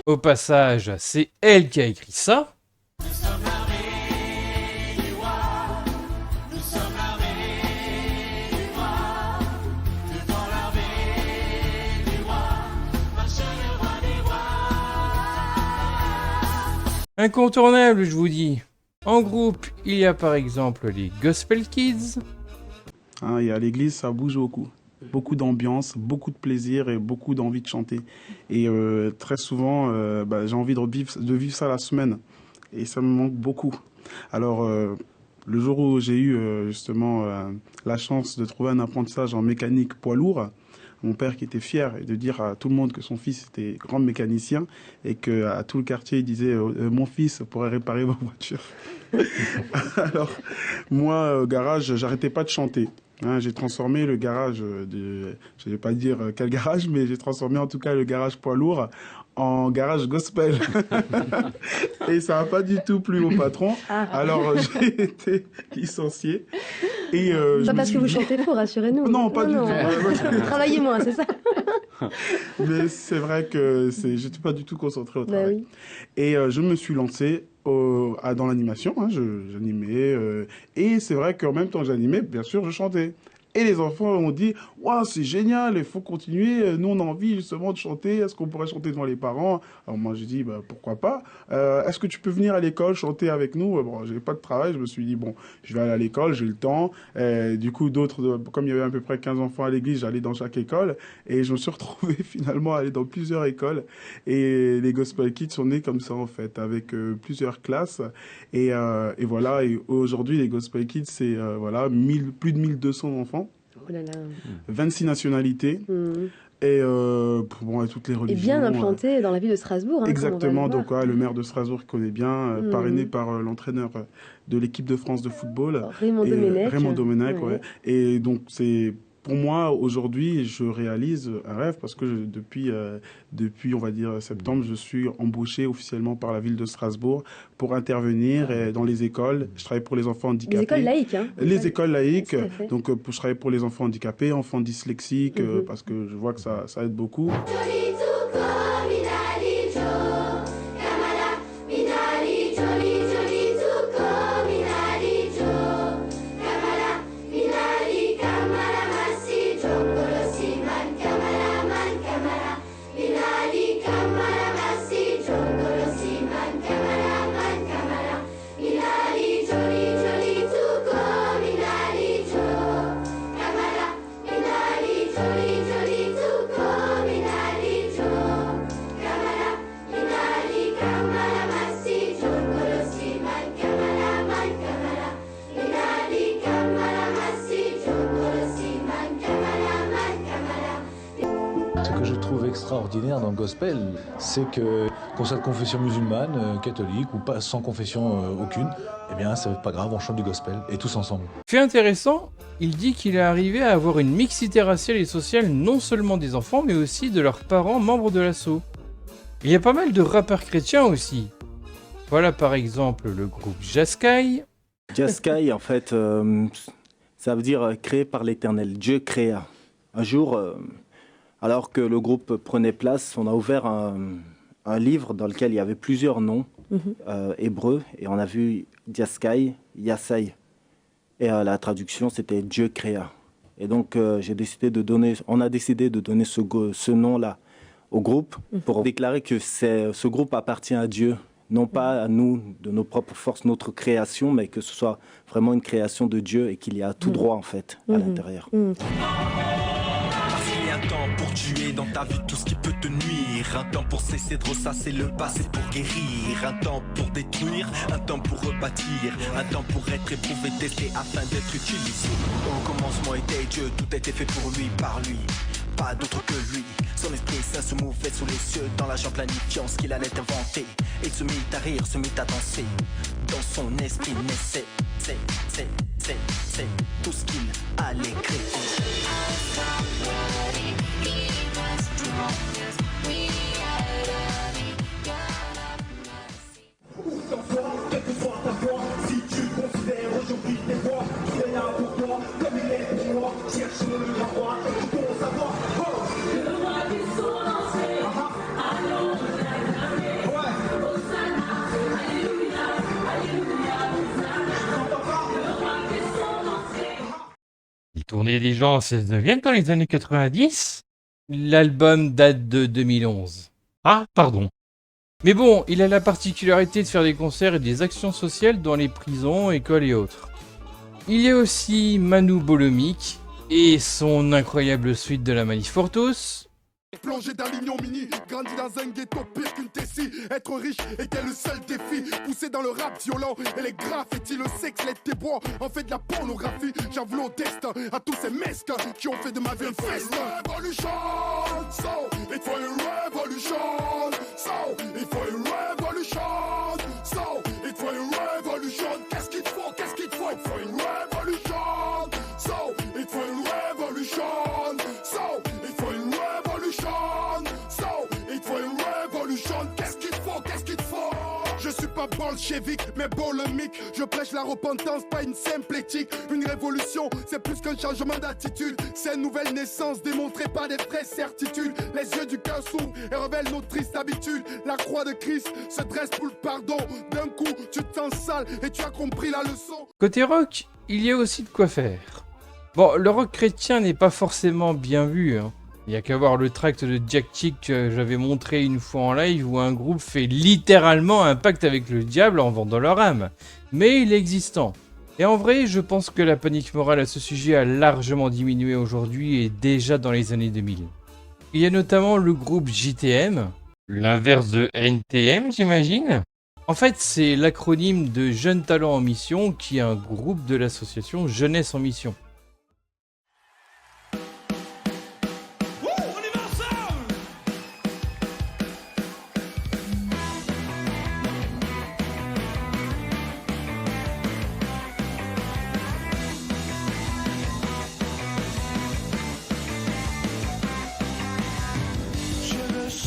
Au passage, c'est elle qui a écrit ça. Incontournable, je vous dis. En groupe, il y a par exemple les Gospel Kids. Et à l'église, ça bouge beaucoup. Beaucoup d'ambiance, beaucoup de plaisir et beaucoup d'envie de chanter. Et très souvent, j'ai envie de vivre ça la semaine. Et ça me manque beaucoup. Alors, le jour où j'ai eu justement la chance de trouver un apprentissage en mécanique poids lourd, mon père qui était fier de dire à tout le monde que son fils était grand mécanicien et qu'à tout le quartier, il disait mon fils pourrait réparer vos voitures. Alors, moi, au garage, j'arrêtais pas de chanter. J'ai transformé le garage je vais pas dire quel garage, mais j'ai transformé en tout cas le garage poids lourd en garage gospel. Et ça n'a pas du tout plu au patron. Alors j'ai été licencié. Et, pas parce que vous chantez faux, rassurez-nous. Non, pas du tout. Travaillez moins, c'est ça. Mais c'est vrai que j'étais pas du tout concentré au travail. Oui. Et je me suis lancé dans l'animation, j'animais, et c'est vrai qu'en même temps que j'animais, bien sûr, je chantais. Et les enfants ont dit « Waouh, c'est génial, il faut continuer, nous on a envie justement de chanter, est-ce qu'on pourrait chanter devant les parents ?» Alors moi j'ai dit bah, « Pourquoi pas est-ce que tu peux venir à l'école chanter avec nous ?» Bon, j'avais pas de travail, je me suis dit « Bon, je vais aller à l'école, j'ai le temps. » Du coup, d'autres, comme il y avait à peu près 15 enfants à l'église, j'allais dans chaque école, et je me suis retrouvé finalement à aller dans plusieurs écoles. Et les Gospel Kids sont nés comme ça en fait, avec plusieurs classes. Et voilà, et aujourd'hui les Gospel Kids, c'est voilà, plus de 1200 enfants. Oh là là. 26 nationalités et toutes les religions. Et bien implanté dans la ville de Strasbourg. Exactement, donc le maire de Strasbourg connaît bien, parrainé par l'entraîneur de l'équipe de France de football. Raymond Domenech. Ouais. Et donc c'est... Pour moi, aujourd'hui, je réalise un rêve parce que depuis, on va dire, septembre, je suis embauché officiellement par la ville de Strasbourg pour intervenir dans les écoles. Je travaille pour les enfants handicapés. Les écoles laïques, hein. Les écoles laïques. Donc, je travaille pour les enfants handicapés, enfants dyslexiques, parce que je vois que ça aide beaucoup. Extraordinaire dans le gospel, c'est que qu'on soit de confession musulmane, catholique ou pas, sans confession aucune, eh bien c'est pas grave, on chante du gospel et tous ensemble. Fait intéressant, il dit qu'il est arrivé à avoir une mixité raciale et sociale non seulement des enfants mais aussi de leurs parents membres de l'assaut. Il y a pas mal de rappeurs chrétiens aussi. Voilà par exemple le groupe Jaskai. Jaskai en fait, ça veut dire créé par l'Éternel, Dieu créa. Un jour... Alors que le groupe prenait place, on a ouvert un livre dans lequel il y avait plusieurs noms hébreux et on a vu Jaskai, Yassai. Et la traduction, c'était Dieu créa. Et donc, on a décidé de donner ce nom-là au groupe pour déclarer que ce groupe appartient à Dieu, non pas à nous, de nos propres forces, notre création, mais que ce soit vraiment une création de Dieu et qu'il y a tout droit, en fait, à l'intérieur. Un temps pour tuer dans ta vie tout ce qui peut te nuire. Un temps pour cesser de ressasser le passé pour guérir. Un temps pour détruire, un temps pour rebâtir. Un temps pour être éprouvé, testé afin d'être utilisé. Au commencement était Dieu, tout était fait pour lui, par lui. Pas d'autre que lui. Son esprit saint se mouvait sous les cieux, dans l'agent planifiant ce qu'il allait inventer. Il se mit à rire, se mit à danser. Dans son esprit naissait, c'est tout ce qu'il allait créer. Quel que soit ta foi, si tu considères aujourd'hui tes voix, il est là pour toi, comme il est pour moi. Cherche-le la voix, pour savoir. Le roi du son lancé, allons la les gens se deviennent dans les années 90. L'album date de 2011. Ah, pardon. Mais bon, il a la particularité de faire des concerts et des actions sociales dans les prisons, écoles et autres. Il y a aussi Manu Bolomic et son incroyable suite de la Manif pour tous. Plongé dans l'union mini, grandi dans un ghetto pire qu'une tessie. Être riche était le seul défi. Poussé dans le rap violent et les graffitis, le sexe, les tébois, en fait de la pornographie. J'en voulais au destin à tous ces mesques qui ont fait de ma vie une feste. Révolution, so, il faut une révolution. So, il faut une révolution. So, il faut une révolution. Qu'est-ce qu'il faut, qu'est-ce qu'il faut? Il faut une révolution. So, il faut une révolution. So, il faut une révolution. So, il faut une révolution. Qu'est-ce qu'il faut, qu'est-ce qu'il faut? Je suis pas bolchevique, mais bolemique. Je prêche la repentance, pas une simple éthique. Une révolution, c'est plus qu'un changement d'attitude. C'est une nouvelle naissance démontrée par des vraies certitudes. Les yeux du cœur s'ouvrent et révèlent nos tristes habitudes. La croix de Christ se dresse pour le pardon. D'un coup, tu te sens sale et tu as compris la leçon. Côté rock, il y a aussi de quoi faire. Bon, le rock chrétien n'est pas forcément bien vu, hein. Il n'y a qu'à voir le tract de Jack Chick que j'avais montré une fois en live où un groupe fait littéralement un pacte avec le diable en vendant leur âme. Mais il est existant. Et en vrai, je pense que la panique morale à ce sujet a largement diminué aujourd'hui et déjà dans les années 2000. Il y a notamment le groupe JTM, l'inverse de NTM j'imagine. En fait, c'est l'acronyme de Jeunes Talents en Mission qui est un groupe de l'association Jeunesse en Mission.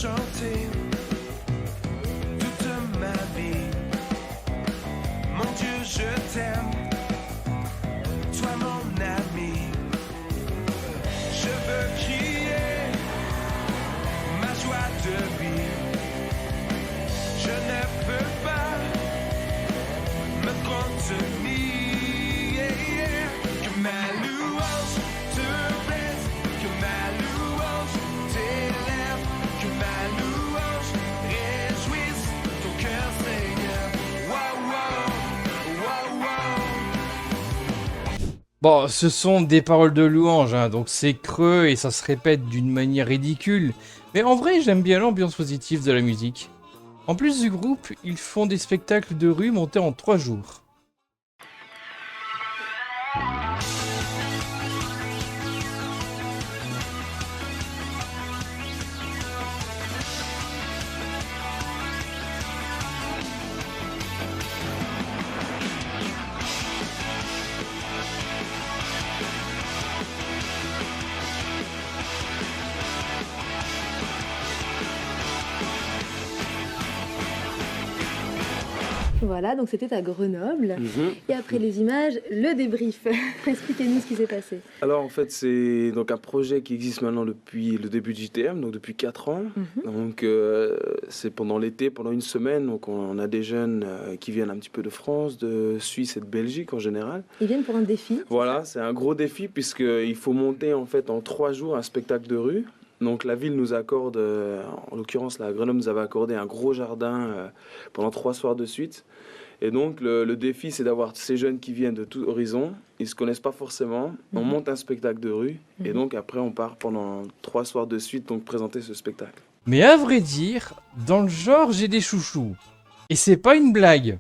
Chanter toute ma vie. Mon Dieu, je t'aime, toi mon ami. Je veux crier ma joie de vivre. Je ne peux pas me contenir. Que ma louange te blesse, que ma louange t'élève. Que ma louange réjouisse ton cœur, Seigneur. Wow, wow, wow, wow. Bon, ce sont des paroles de louange, hein, donc c'est creux et ça se répète d'une manière ridicule. Mais en vrai, j'aime bien l'ambiance positive de la musique. En plus du groupe, ils font des spectacles de rue montés en 3 jours. Voilà, donc c'était à Grenoble. Et après les images, le débrief. Expliquez-nous ce qui s'est passé. Alors en fait c'est donc un projet qui existe maintenant depuis le début de JTM, donc depuis 4 ans. Donc c'est pendant l'été, pendant une semaine, donc on a des jeunes qui viennent un petit peu de France, de Suisse et de Belgique en général. Ils viennent pour un défi. Voilà, c'est un gros défi puisqu'il faut monter en fait en 3 jours un spectacle de rue. Donc la ville nous accorde, en l'occurrence la Grenoble nous avait accordé un gros jardin pendant 3 soirs de suite. Et donc le défi c'est d'avoir ces jeunes qui viennent de tout horizon, ils ne se connaissent pas forcément, on monte un spectacle de rue et donc après on part pendant 3 soirs de suite donc présenter ce spectacle. Mais à vrai dire, dans le genre j'ai des chouchous. Et c'est pas une blague.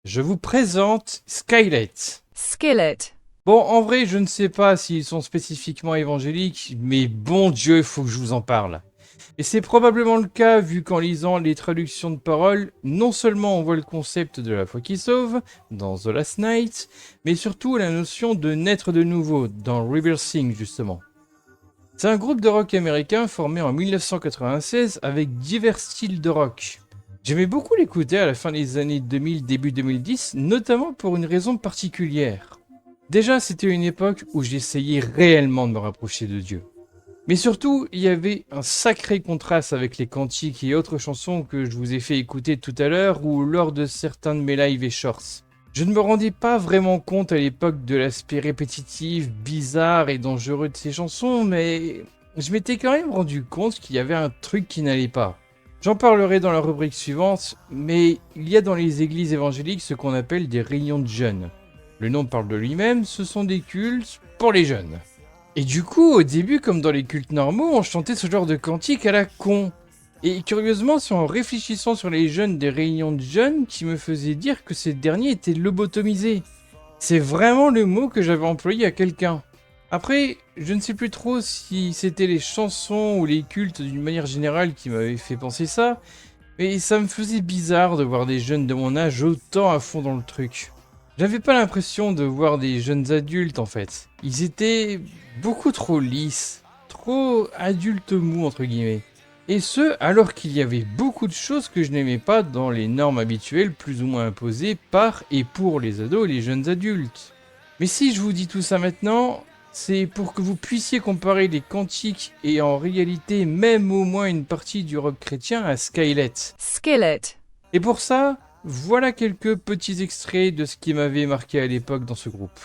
Je vous présente Skylet. Skillet. Bon, en vrai, je ne sais pas s'ils sont spécifiquement évangéliques, mais bon Dieu, il faut que je vous en parle. Et c'est probablement le cas vu qu'en lisant les traductions de paroles, non seulement on voit le concept de la foi qui sauve, dans The Last Night, mais surtout la notion de naître de nouveau, dans Rebirthing justement. C'est un groupe de rock américain formé en 1996 avec divers styles de rock. J'aimais beaucoup l'écouter à la fin des années 2000, début 2010, notamment pour une raison particulière. Déjà, c'était une époque où j'essayais réellement de me rapprocher de Dieu. Mais surtout, il y avait un sacré contraste avec les cantiques et autres chansons que je vous ai fait écouter tout à l'heure ou lors de certains de mes lives et shorts. Je ne me rendais pas vraiment compte à l'époque de l'aspect répétitif, bizarre et dangereux de ces chansons, mais je m'étais quand même rendu compte qu'il y avait un truc qui n'allait pas. J'en parlerai dans la rubrique suivante, mais il y a dans les églises évangéliques ce qu'on appelle des réunions de jeunes. Le nom parle de lui-même, ce sont des cultes pour les jeunes. Et du coup, au début, comme dans les cultes normaux, on chantait ce genre de cantique à la con. Et curieusement, c'est en réfléchissant sur les jeunes des réunions de jeunes qui me faisait dire que ces derniers étaient lobotomisés. C'est vraiment le mot que j'avais employé à quelqu'un. Après, je ne sais plus trop si c'était les chansons ou les cultes d'une manière générale qui m'avaient fait penser ça, mais ça me faisait bizarre de voir des jeunes de mon âge autant à fond dans le truc. J'avais pas l'impression de voir des jeunes adultes en fait. Ils étaient beaucoup trop lisses, trop adultes mous entre guillemets. Et ce, alors qu'il y avait beaucoup de choses que je n'aimais pas dans les normes habituelles plus ou moins imposées par et pour les ados et les jeunes adultes. Mais si je vous dis tout ça maintenant, c'est pour que vous puissiez comparer les cantiques et en réalité même au moins une partie du rock chrétien à Skylet. Skillet. Et pour ça, voilà quelques petits extraits de ce qui m'avait marqué à l'époque dans ce groupe.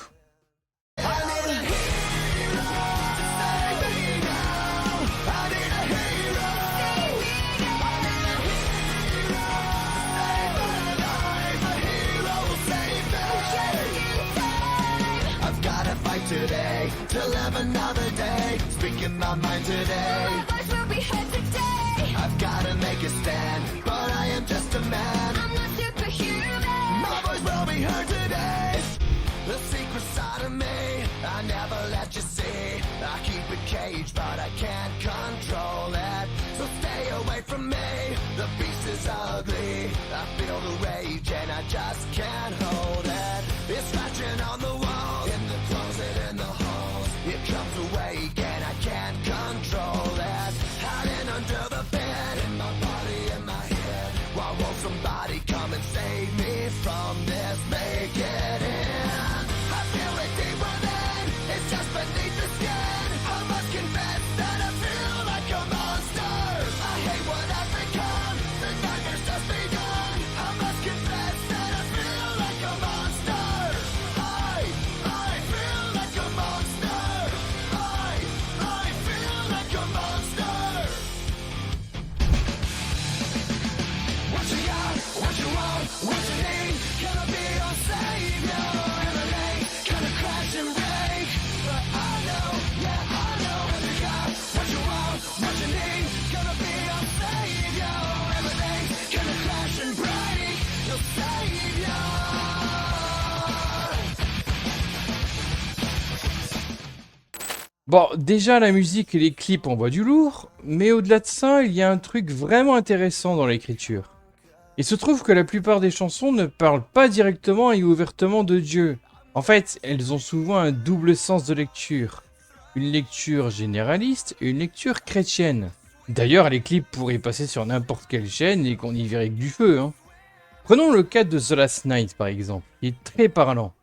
Today, to live another day, speaking my mind today. My voice will be heard today. I've gotta make a stand, but I am just a man. I'm not superhuman. My voice will be heard today. The secret side of me, I never let you see. I keep it caged, but I can't control it. So stay away from me. The beast is ugly. I feel the rage and I just can't hold it. It's scratching on the wall, in the closet, in the halls. It comes awake and I can't control it. Hiding under the bed, in my body, in my head. Why won't somebody come and save me from this? Make it in. I feel it deep within. It's just beneath the skin. I must confess that I feel like a monster. I hate what I've become. The nightmare's just begun. I must confess that I feel like a monster. I feel like a monster. I feel like a monster. What you got? What you want? What you need? Gonna be your savior. Everything gonna crash and break. But I know, yeah, I know what you got. What you want? What you need? Gonna be your savior. Everything gonna crash and break. Your savior. Bon, déjà la musique et les clips envoient du lourd, mais au-delà de ça, il y a un truc vraiment intéressant dans l'écriture. Il se trouve que la plupart des chansons ne parlent pas directement et ouvertement de Dieu. En fait, elles ont souvent un double sens de lecture. Une lecture généraliste et une lecture chrétienne. D'ailleurs, les clips pourraient passer sur n'importe quelle chaîne et qu'on y verrait que du feu, hein. Prenons le cas de The Last Night par exemple, qui est très parlant.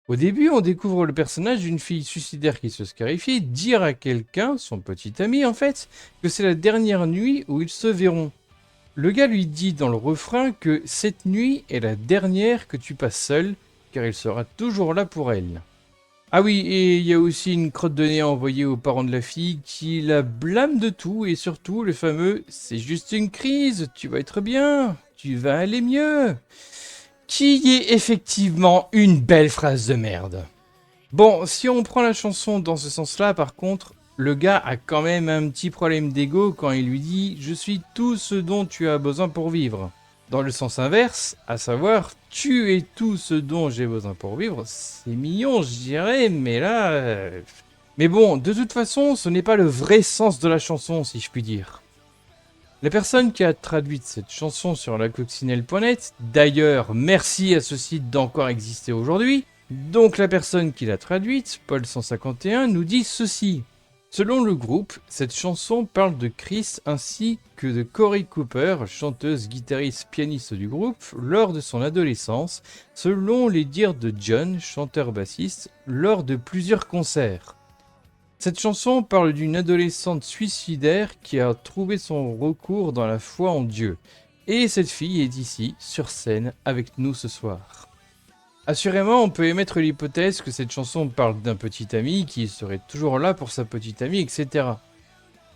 Au début, on découvre le personnage d'une fille suicidaire qui se scarifie dire à quelqu'un, son petit ami en fait, que c'est la dernière nuit où ils se verront. Le gars lui dit dans le refrain que cette nuit est la dernière que tu passes seul, car il sera toujours là pour elle. Ah oui, et il y a aussi une crotte de nez envoyée aux parents de la fille qui la blâme de tout, et surtout le fameux « c'est juste une crise, tu vas être bien, tu vas aller mieux », qui est effectivement une belle phrase de merde. Bon, si on prend la chanson dans ce sens-là, par contre, le gars a quand même un petit problème d'ego quand il lui dit « je suis tout ce dont tu as besoin pour vivre ». Dans le sens inverse, à savoir « tu es tout ce dont j'ai besoin pour vivre », c'est mignon je dirais, mais là... Mais bon, de toute façon, ce n'est pas le vrai sens de la chanson, si je puis dire. La personne qui a traduit cette chanson sur lacoccinelle.net, d'ailleurs, merci à ce site d'encore exister aujourd'hui, donc la personne qui l'a traduite, Paul151, nous dit ceci. Selon le groupe, cette chanson parle de Chris ainsi que de Corey Cooper, chanteuse, guitariste, pianiste du groupe, lors de son adolescence, selon les dires de John, chanteur-bassiste, lors de plusieurs concerts. Cette chanson parle d'une adolescente suicidaire qui a trouvé son recours dans la foi en Dieu. Et cette fille est ici, sur scène, avec nous ce soir. Assurément, on peut émettre l'hypothèse que cette chanson parle d'un petit ami qui serait toujours là pour sa petite amie, etc.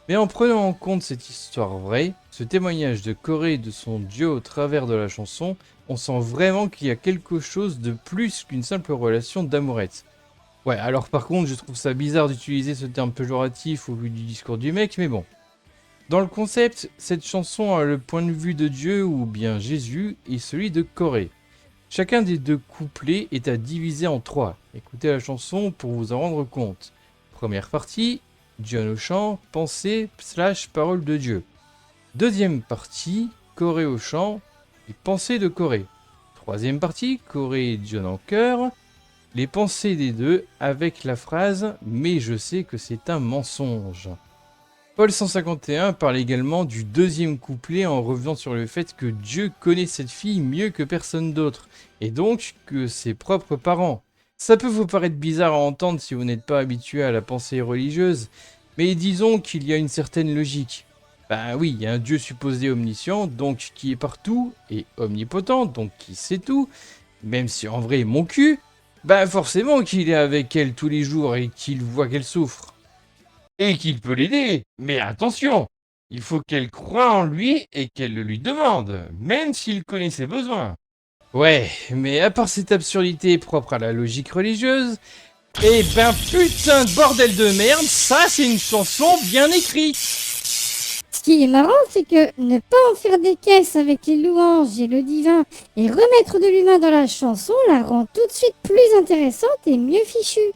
Mais en prenant en compte cette histoire vraie, ce témoignage de Corée et de son dieu au travers de la chanson, on sent vraiment qu'il y a quelque chose de plus qu'une simple relation d'amourette. Ouais, alors par contre, je trouve ça bizarre d'utiliser ce terme péjoratif au vu du discours du mec, mais bon. Dans le concept, cette chanson a le point de vue de Dieu ou bien Jésus et celui de Corée. Chacun des deux couplets est à diviser en 3. Écoutez la chanson pour vous en rendre compte. Première partie, John au chant, pensée / parole de Dieu. Deuxième partie, Corée au chant, les pensées de Corée. Troisième partie, Corée et John en chœur, les pensées des deux avec la phrase « Mais je sais que c'est un mensonge ». Paul 151 parle également du deuxième couplet en revenant sur le fait que Dieu connaît cette fille mieux que personne d'autre, et donc que ses propres parents. Ça peut vous paraître bizarre à entendre si vous n'êtes pas habitué à la pensée religieuse, mais disons qu'il y a une certaine logique. Ben oui, il y a un Dieu supposé omniscient, donc qui est partout, et omnipotent, donc qui sait tout, même si en vrai mon cul, ben forcément qu'il est avec elle tous les jours et qu'il voit qu'elle souffre. Et qu'il peut l'aider, mais attention, il faut qu'elle croie en lui et qu'elle le lui demande, même s'il connaît ses besoins. Ouais, mais à part cette absurdité propre à la logique religieuse, eh ben putain de bordel de merde, ça c'est une chanson bien écrite. Ce qui est marrant, c'est que ne pas en faire des caisses avec les louanges et le divin et remettre de l'humain dans la chanson la rend tout de suite plus intéressante et mieux fichue.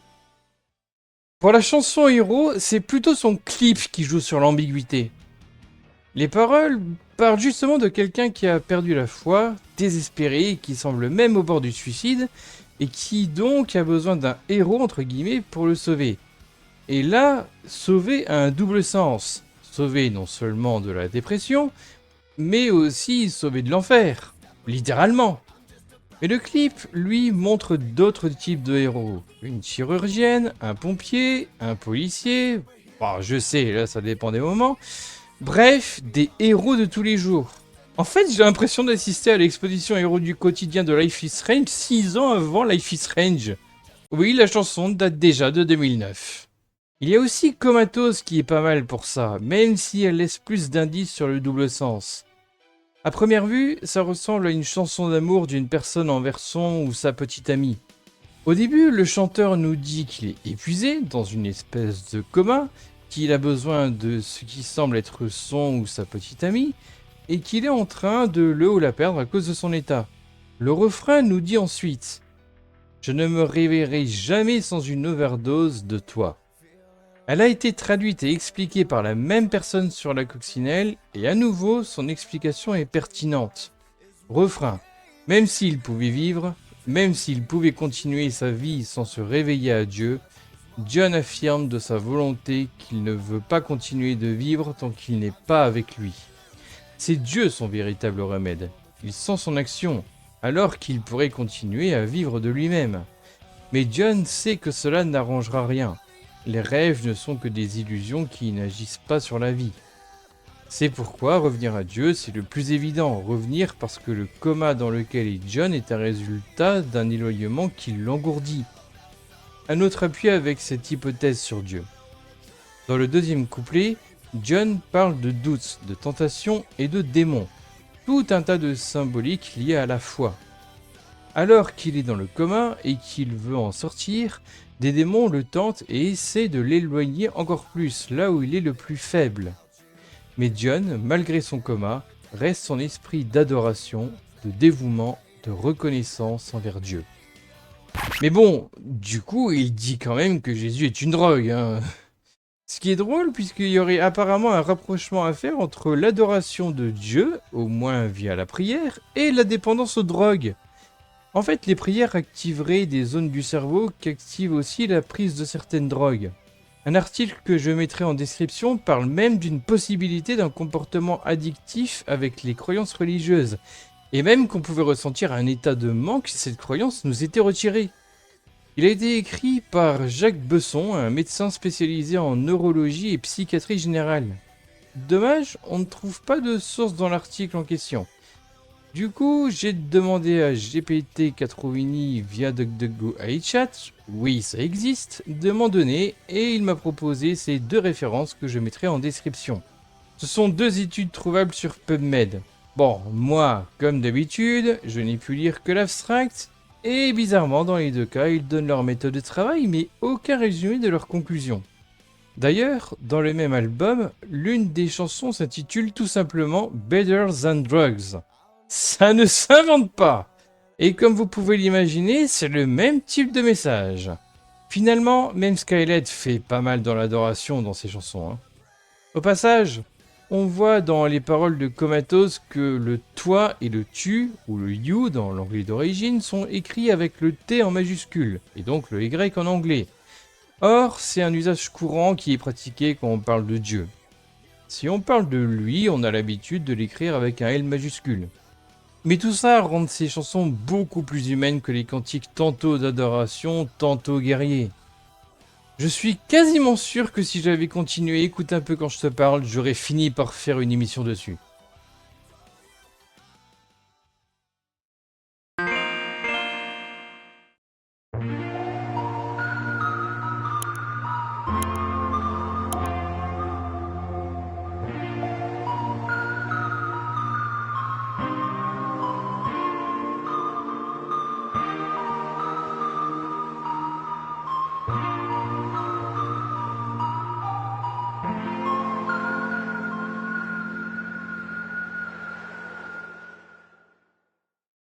Pour la chanson Héros, c'est plutôt son clip qui joue sur l'ambiguïté. Les paroles parlent justement de quelqu'un qui a perdu la foi, désespéré, qui semble même au bord du suicide, et qui donc a besoin d'un héros entre guillemets pour le sauver. Et là, sauver a un double sens. Sauver non seulement de la dépression, mais aussi sauver de l'enfer. Littéralement. Mais le clip, lui, montre d'autres types de héros. Une chirurgienne, un pompier, un policier... Bon, je sais, là, ça dépend des moments. Bref, des héros de tous les jours. En fait, j'ai l'impression d'assister à l'exposition héros du quotidien de Life is Strange 6 ans avant Life is Strange. Oui, la chanson date déjà de 2009. Il y a aussi Comatose qui est pas mal pour ça, même si elle laisse plus d'indices sur le double sens. À première vue, ça ressemble à une chanson d'amour d'une personne envers son ou sa petite amie. Au début, le chanteur nous dit qu'il est épuisé, dans une espèce de coma, qu'il a besoin de ce qui semble être son ou sa petite amie, et qu'il est en train de le ou la perdre à cause de son état. Le refrain nous dit ensuite « Je ne me réveillerai jamais sans une overdose de toi ». Elle a été traduite et expliquée par la même personne sur la coccinelle, et à nouveau, son explication est pertinente. Refrain. Même s'il pouvait vivre, même s'il pouvait continuer sa vie sans se réveiller à Dieu, John affirme de sa volonté qu'il ne veut pas continuer de vivre tant qu'il n'est pas avec lui. C'est Dieu son véritable remède. Il sent son action, alors qu'il pourrait continuer à vivre de lui-même. Mais John sait que cela n'arrangera rien. Les rêves ne sont que des illusions qui n'agissent pas sur la vie. C'est pourquoi revenir à Dieu, c'est le plus évident. Revenir parce que le coma dans lequel est John est un résultat d'un éloignement qui l'engourdit. Un autre appui avec cette hypothèse sur Dieu. Dans le deuxième couplet, John parle de doutes, de tentations et de démons. Tout un tas de symboliques liés à la foi. Alors qu'il est dans le coma et qu'il veut en sortir, des démons le tentent et essaient de l'éloigner encore plus, là où il est le plus faible. Mais John, malgré son coma, reste son esprit d'adoration, de dévouement, de reconnaissance envers Dieu. Mais bon, du coup, il dit quand même que Jésus est une drogue, hein. Ce qui est drôle, puisqu'il y aurait apparemment un rapprochement à faire entre l'adoration de Dieu, au moins via la prière, et la dépendance aux drogues. En fait, les prières activeraient des zones du cerveau qui activent aussi la prise de certaines drogues. Un article que je mettrai en description parle même d'une possibilité d'un comportement addictif avec les croyances religieuses, et même qu'on pouvait ressentir un état de manque si cette croyance nous était retirée. Il a été écrit par Jacques Besson, un médecin spécialisé en neurologie et psychiatrie générale. Dommage, on ne trouve pas de source dans l'article en question. Du coup, j'ai demandé à GPT-4ovini via DuckDuckGo iChat, oui ça existe, de m'en donner et il m'a proposé ces 2 références que je mettrai en description. Ce sont 2 études trouvables sur PubMed. Bon, moi, comme d'habitude, je n'ai pu lire que l'abstract, et bizarrement, dans les 2 cas, ils donnent leur méthode de travail, mais aucun résumé de leurs conclusions. D'ailleurs, dans le même album, l'une des chansons s'intitule tout simplement Better Than Drugs. Ça ne s'invente pas! Et comme vous pouvez l'imaginer, c'est le même type de message. Finalement, même Skylet fait pas mal dans l'adoration dans ses chansons. Au passage, on voit dans les paroles de Comatose que le toi et le tu, ou le you dans l'anglais d'origine, sont écrits avec le T en majuscule, et donc le Y en anglais. Or, c'est un usage courant qui est pratiqué quand on parle de Dieu. Si on parle de lui, on a l'habitude de l'écrire avec un L majuscule. Mais tout ça rend ces chansons beaucoup plus humaines que les cantiques tantôt d'adoration, tantôt guerriers. Je suis quasiment sûr que si j'avais continué à écouter un peu quand je te parle, j'aurais fini par faire une émission dessus.